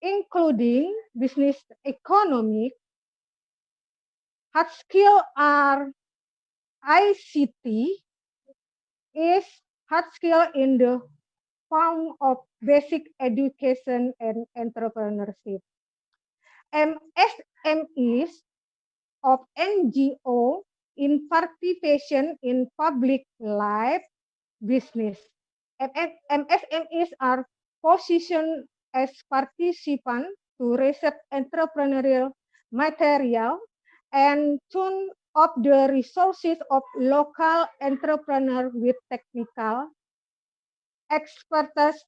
including business economic, hard skill are ICT is hard skill in the form of basic education and entrepreneurship. MSMEs of NGO in participation in public life business. MSMEs are positioned as participants to research entrepreneurial material and tune up the resources of local entrepreneurs with technical expertise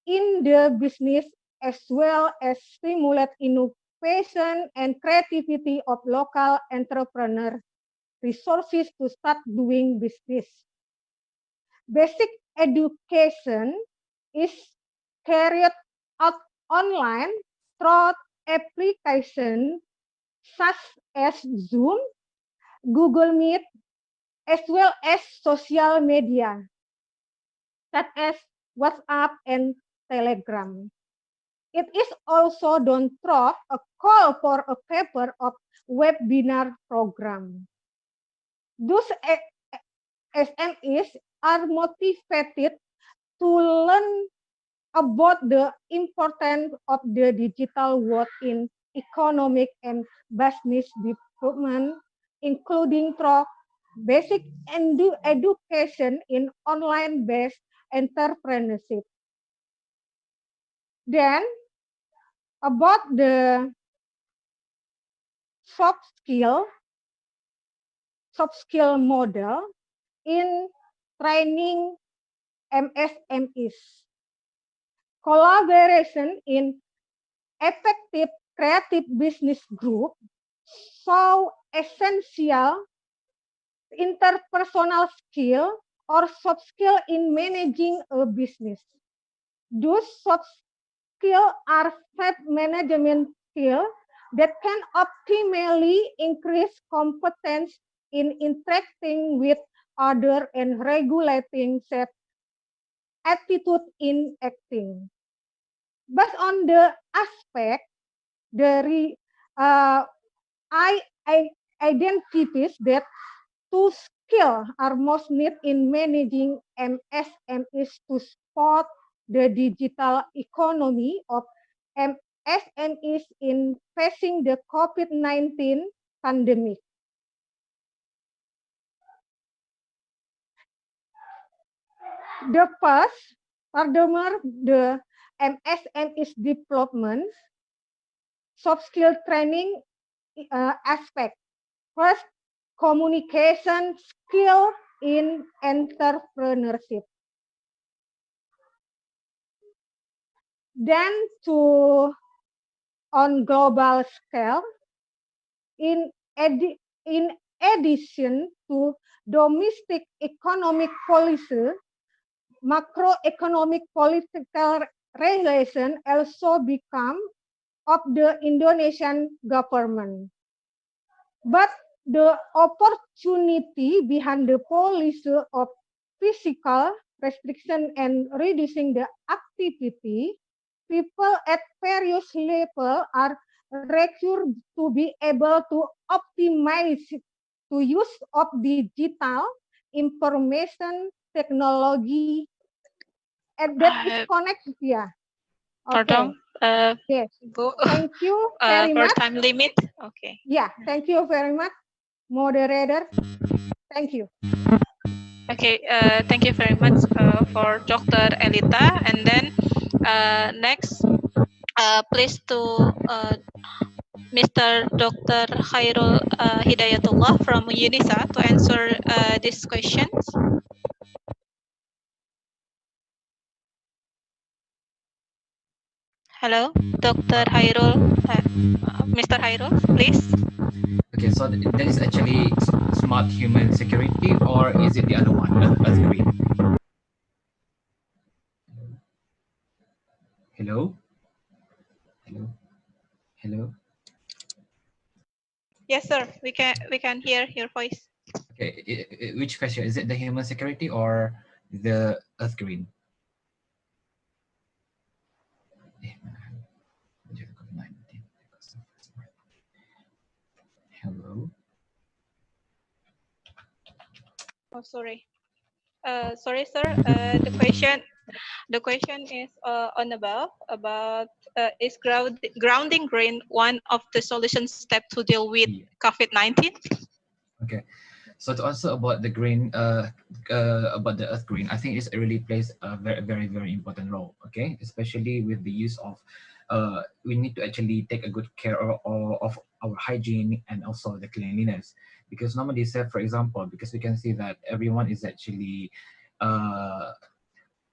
in the business as well as stimulate innovation and creativity of local entrepreneur resources to start doing business. Basic education is carried out online through applications such as Zoom, Google Meet, as well as social media such as WhatsApp and Telegram. It is also done through a call for a paper of webinar program. Those SMEs are motivated to learn about the importance of the digital world in economic and business development, including through basic education in online-based entrepreneurship. Then, about the soft skill model in training MSMEs. Collaboration in effective creative business group so essential interpersonal skill or soft skill in managing a business. Those soft skills are self-management skills that can optimally increase competence in interacting with others and regulating self attitude in acting. Based on the aspect, I identifies that two skills are most needed in managing MSMEs to support the digital economy of MSMEs in facing the COVID-19 pandemic. The first, furthermore, the MSMEs development soft skill training aspect. First, communication skill in entrepreneurship. Then on global scale, in addition to domestic economic policy, macroeconomic political relation also become of the Indonesian government. But the opportunity behind the policy of physical restriction and reducing the activity, people at various levels are required to be able to optimize to use of digital information technology and that is connected. Yeah. Pardon, Okay. Yes. Thank you very for much. time limit. Okay. Yeah, thank you very much, moderator. Thank you. Okay, thank you very much for Dr. Elita. And then next, please to Mr. Dr. Khairul Hidayatullah from UNISA to answer these questions. Hello, Dr. Khairul. Mr. Khairul, please. Okay, so that is actually smart human security, or is it the other one, Earth Green? Hello? Hello? Hello? Yes, sir. We can hear your voice. Okay, which question? Is it the human security or the Earth Green? Hello? Oh, sorry. Sorry, sir. The question is on about is grounding green one of the solution steps to deal with COVID-19? Okay, so to answer about the green, about the Earth Green, I think it really plays a very important role. Okay, especially with the use of, we need to actually take a good care of our hygiene and also the cleanliness, because normally, say for example, because we can see that everyone is actually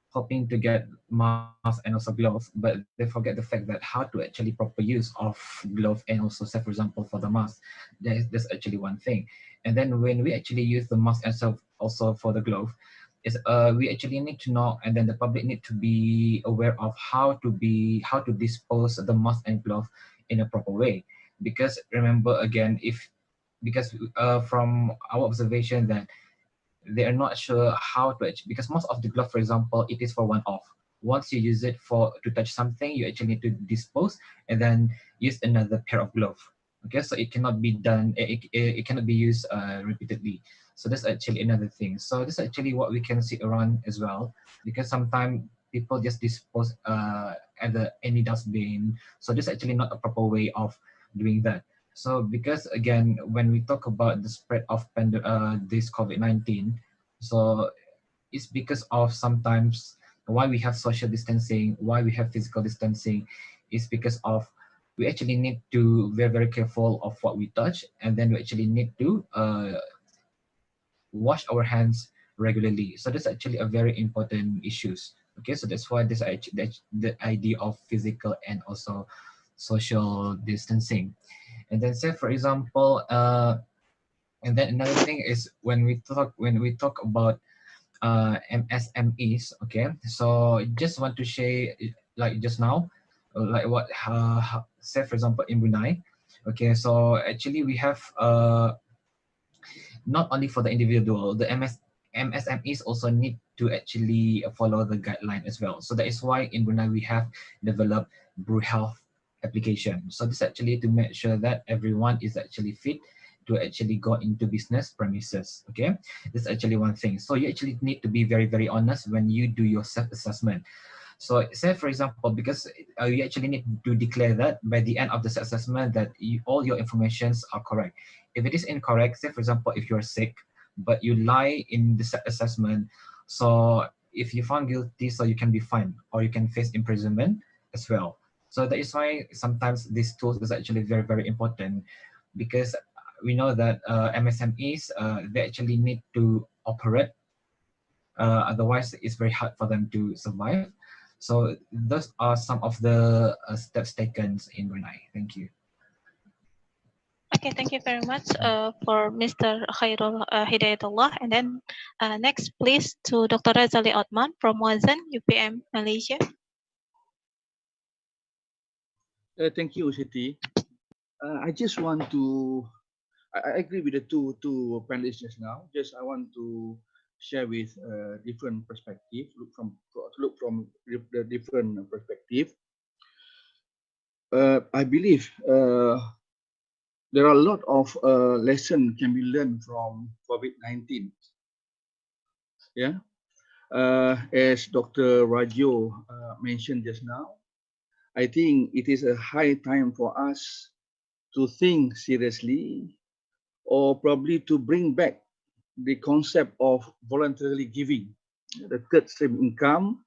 hoping to get masks and also gloves, but they forget the fact that how to actually proper use of glove and also, say for example, for the mask, that's actually one thing. And then when we actually use the mask and so also for the glove, is we actually need to know, and then the public need to be aware of how to dispose the mask and glove in a proper way. Because remember again, because from our observation that they are not sure how to actually, because most of the glove, for example, it is for one off. Once you use it to touch something, you actually need to dispose and then use another pair of glove. Okay, so it cannot be done, it cannot be used repeatedly. So that's actually another thing. So that's actually what we can see around as well, because sometimes people just dispose at any dustbin. So this is actually not a proper way of doing that. So because again, when we talk about the spread of this COVID-19, so it's because of sometimes why we have social distancing, why we have physical distancing, is because of we actually need to be very careful of what we touch, and then we actually need to wash our hands regularly. So that's actually a very important issues. Okay, so that's why this actually the idea of physical and also social distancing. And then say for example, and then another thing is when we talk about MSMEs. Okay, so just want to share, like just now, like what say for example in Brunei. Okay, so actually we have not only for the individual, the MSMEs also need to actually follow the guideline as well. So that is why in Brunei we have developed Brew Health application. So this actually to make sure that everyone is actually fit to actually go into business premises. Okay, this is actually one thing. So you actually need to be very, very honest when you do your self-assessment. So say for example, because you actually need to declare that by the end of the assessment that all your informations are correct. If it is incorrect, say for example, if you're sick, but you lie in the assessment, so if you found guilty, so you can be fined or you can face imprisonment as well. So that is why sometimes these tools is actually very, very important, because we know that MSMEs, they actually need to operate, otherwise it's very hard for them to survive. So those are some of the steps taken in Brunei. Thank you. Okay, thank you very much for Mr. Khairul Hidayatullah. And then next, please, to Dr. Razali Othman from Wazan, UPM, Malaysia. Thank you, Siti. I just want to, I agree with the two panelists just now. Just I want to share with different perspective, look from the different perspective. I believe there are a lot of lessons can be learned from COVID-19. Yeah, as Dr. Rajo mentioned just now, I think it is a high time for us to think seriously, or probably to bring back the concept of voluntarily giving, the third stream income.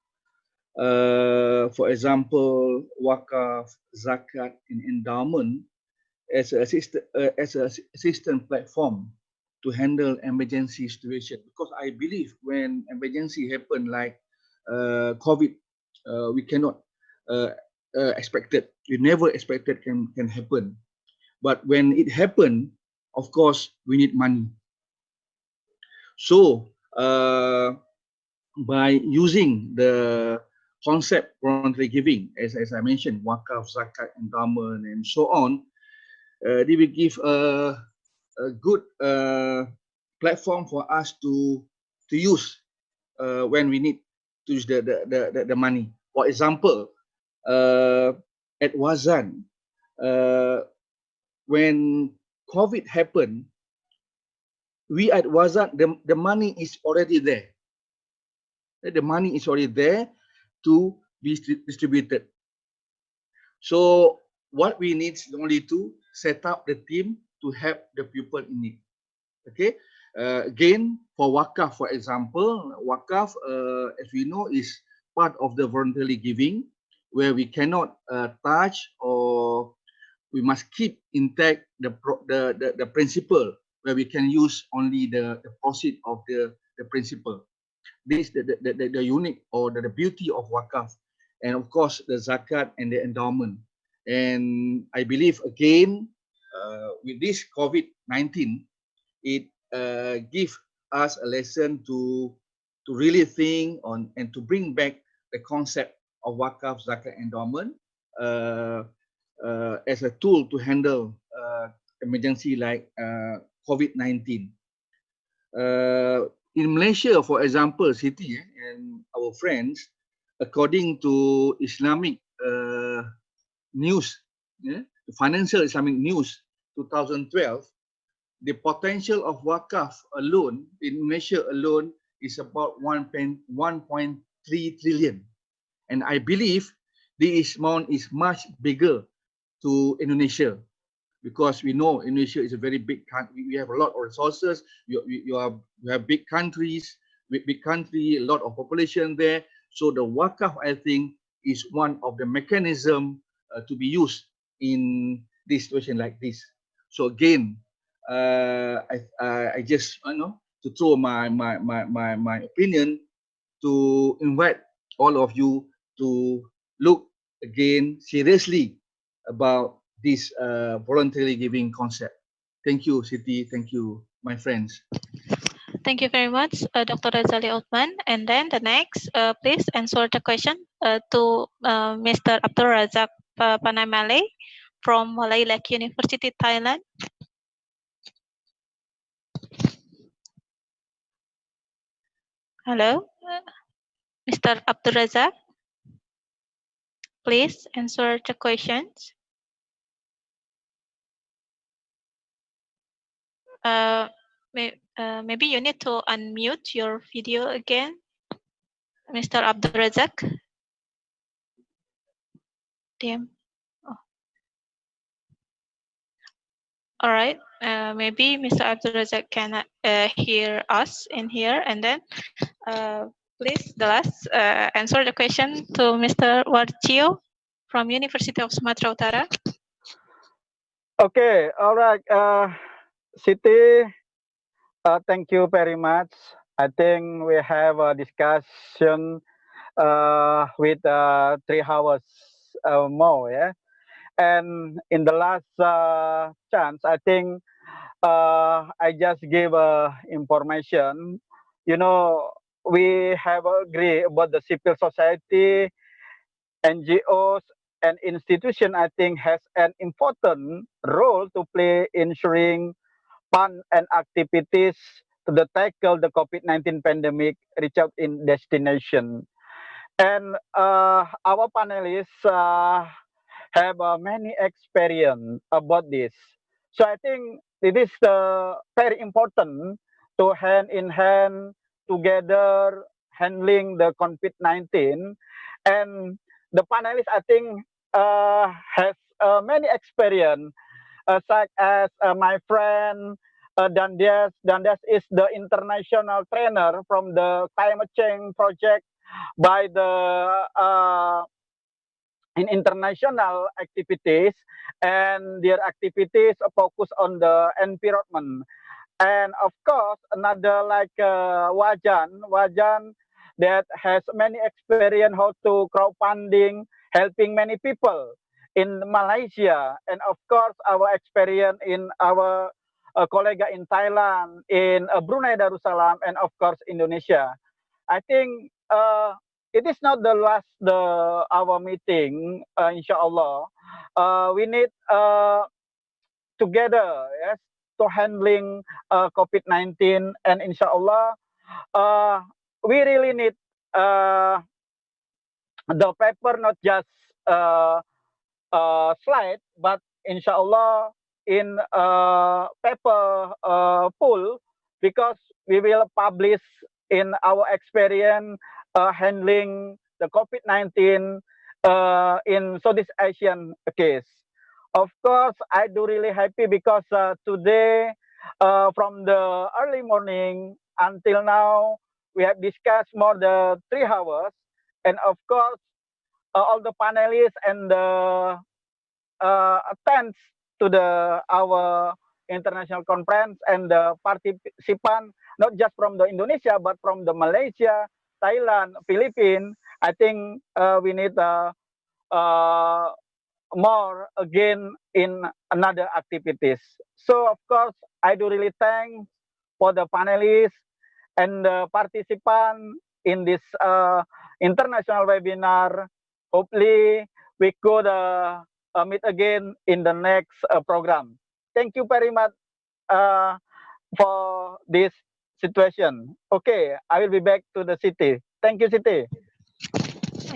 For example, wakaf, zakat, and endowment as an assistant platform to handle emergency situation. Because I believe when emergency happen like COVID, we cannot expect it. We never expected can happen. But when it happened, of course, we need money. So by using the concept voluntary giving, as I mentioned, wakaf, zakat, endowment, and so on, they will give a good platform for us to use when we need to use the money. For example, at Wazan, when COVID happened, we at Wazan, the money is already there. The money is already there to be distributed. So what we need is only to set up the team to help the people in need. Okay. Again, for wakaf, for example, wakaf, as we know, is part of the voluntarily giving, where we cannot touch, or we must keep intact the principle, where we can use only the proceed of the principle. This is the unique or the beauty of wakaf, and of course the zakat and the endowment. And I believe again, with this COVID-19, it gives us a lesson to really think on and to bring back the concept of wakaf, zakat, endowment as a tool to handle emergency like COVID-19. In Malaysia, for example, Siti and our friends, according to Islamic news, financial Islamic news 2012, the potential of wakaf alone in Malaysia alone is about 1.3 trillion. And I believe this amount is much bigger to Indonesia, because we know Indonesia is a very big country. We have a lot of resources. You have big countries, big country, a lot of population there. So the wakaf, I think, is one of the mechanism to be used in this situation like this. So again, I just to throw my opinion, to invite all of you to look again seriously about this voluntarily giving concept. Thank you, Siti. Thank you, my friends. Thank you very much, Dr. Razali Othman. And then the next, please answer the question to Mr. Abdul Razak Panamale from Malay Lake University, Thailand. Hello, Mr. Abdul Razak. Please answer the questions. Maybe you need to unmute your video again, Mr. Abdul Razak. Damn. Oh. All right. Maybe Mr. Abdul Razak can hear us in here, and then please the last answer the question to Mr. Warjio from University of Sumatera Utara. Okay, all right. Siti, thank you very much. I think we have a discussion with 3 hours more, yeah. And in the last chance, I think I just give information. You know, we have agreed about the civil society, NGOs, and institution. I think has an important role to play in ensuring fund and activities to the tackle the COVID-19 pandemic reach out in destination. And our panelists have many experience about this. So I think it is very important to hand in hand together handling the COVID-19. And the panelists, I think, has many experience, such as my friend Dandias. Dandias is the international trainer from the climate change project by the in international activities, and their activities focus on the environment. And of course, another like Wajan that has many experience how to crowdfunding, helping many people in Malaysia, and of course our experience in our colleague in Thailand, in Brunei Darussalam, and of course Indonesia. I think it is not the last our meeting, inshallah. We need together, yes, to handling COVID-19, and inshallah, we really need the paper, not just slide, but inshallah in paper full, because we will publish in our experience handling the COVID-19 in Southeast Asian case. Of course, I do really happy because today, from the early morning until now, we have discussed more than 3 hours, and of course, all the panelists and the attends to the our international conference, and the participant not just from the Indonesia but from the Malaysia, Thailand, Philippines. I think we need more again in another activities. So of course, I do really thank for the panelists and the participant in this international webinar. Hopefully, we could meet again in the next program. Thank you very much for this situation. Okay, I will be back to the city. Thank you, city.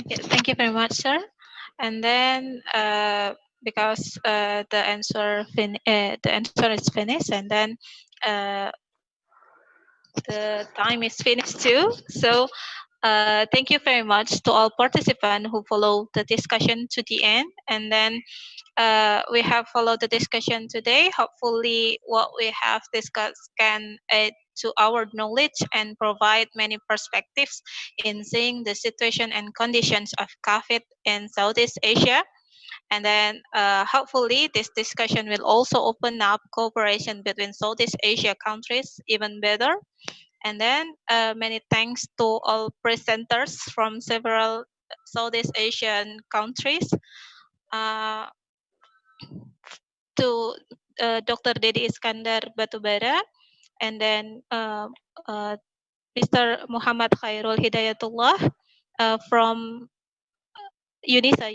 Okay, thank you very much, sir. And then because the answer is finished, and then the time is finished too. So thank you very much to all participants who followed the discussion to the end. And then we have followed the discussion today. Hopefully what we have discussed can add to our knowledge and provide many perspectives in seeing the situation and conditions of COVID in Southeast Asia. And then hopefully this discussion will also open up cooperation between Southeast Asia countries even better. And then many thanks to all presenters from several Southeast Asian countries, to Dr. Dedi Iskandar Batubara, and then Mr. Muhammad Khairul Hidayatullah from Yunisa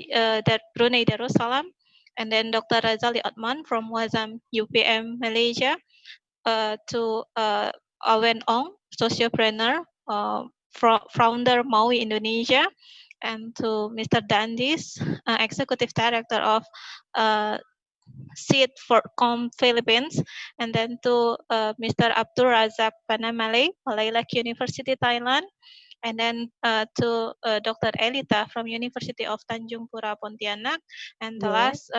that Brunei Darussalam, and then Dr. Razali Otman from Wazam UPM Malaysia, to Awen Ong, sociopreneur, founder Maui Indonesia, and to Mr. Dandis, Executive Director of SEED for Com Philippines, and then to Mr. Abdul Razak Panamale, Malaylak University, Thailand, and then to Dr. Elita from University of Tanjung Pura, Pontianak, and the last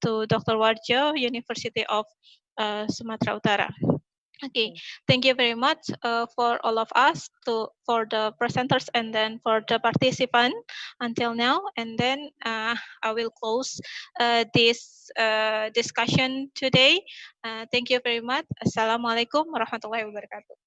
to Dr. Warjo, University of Sumatera Utara. Okay, thank you very much for all of us, for the presenters and then for the participant until now. And then I will close this discussion today. Thank you very much. Assalamualaikum warahmatullahi wabarakatuh.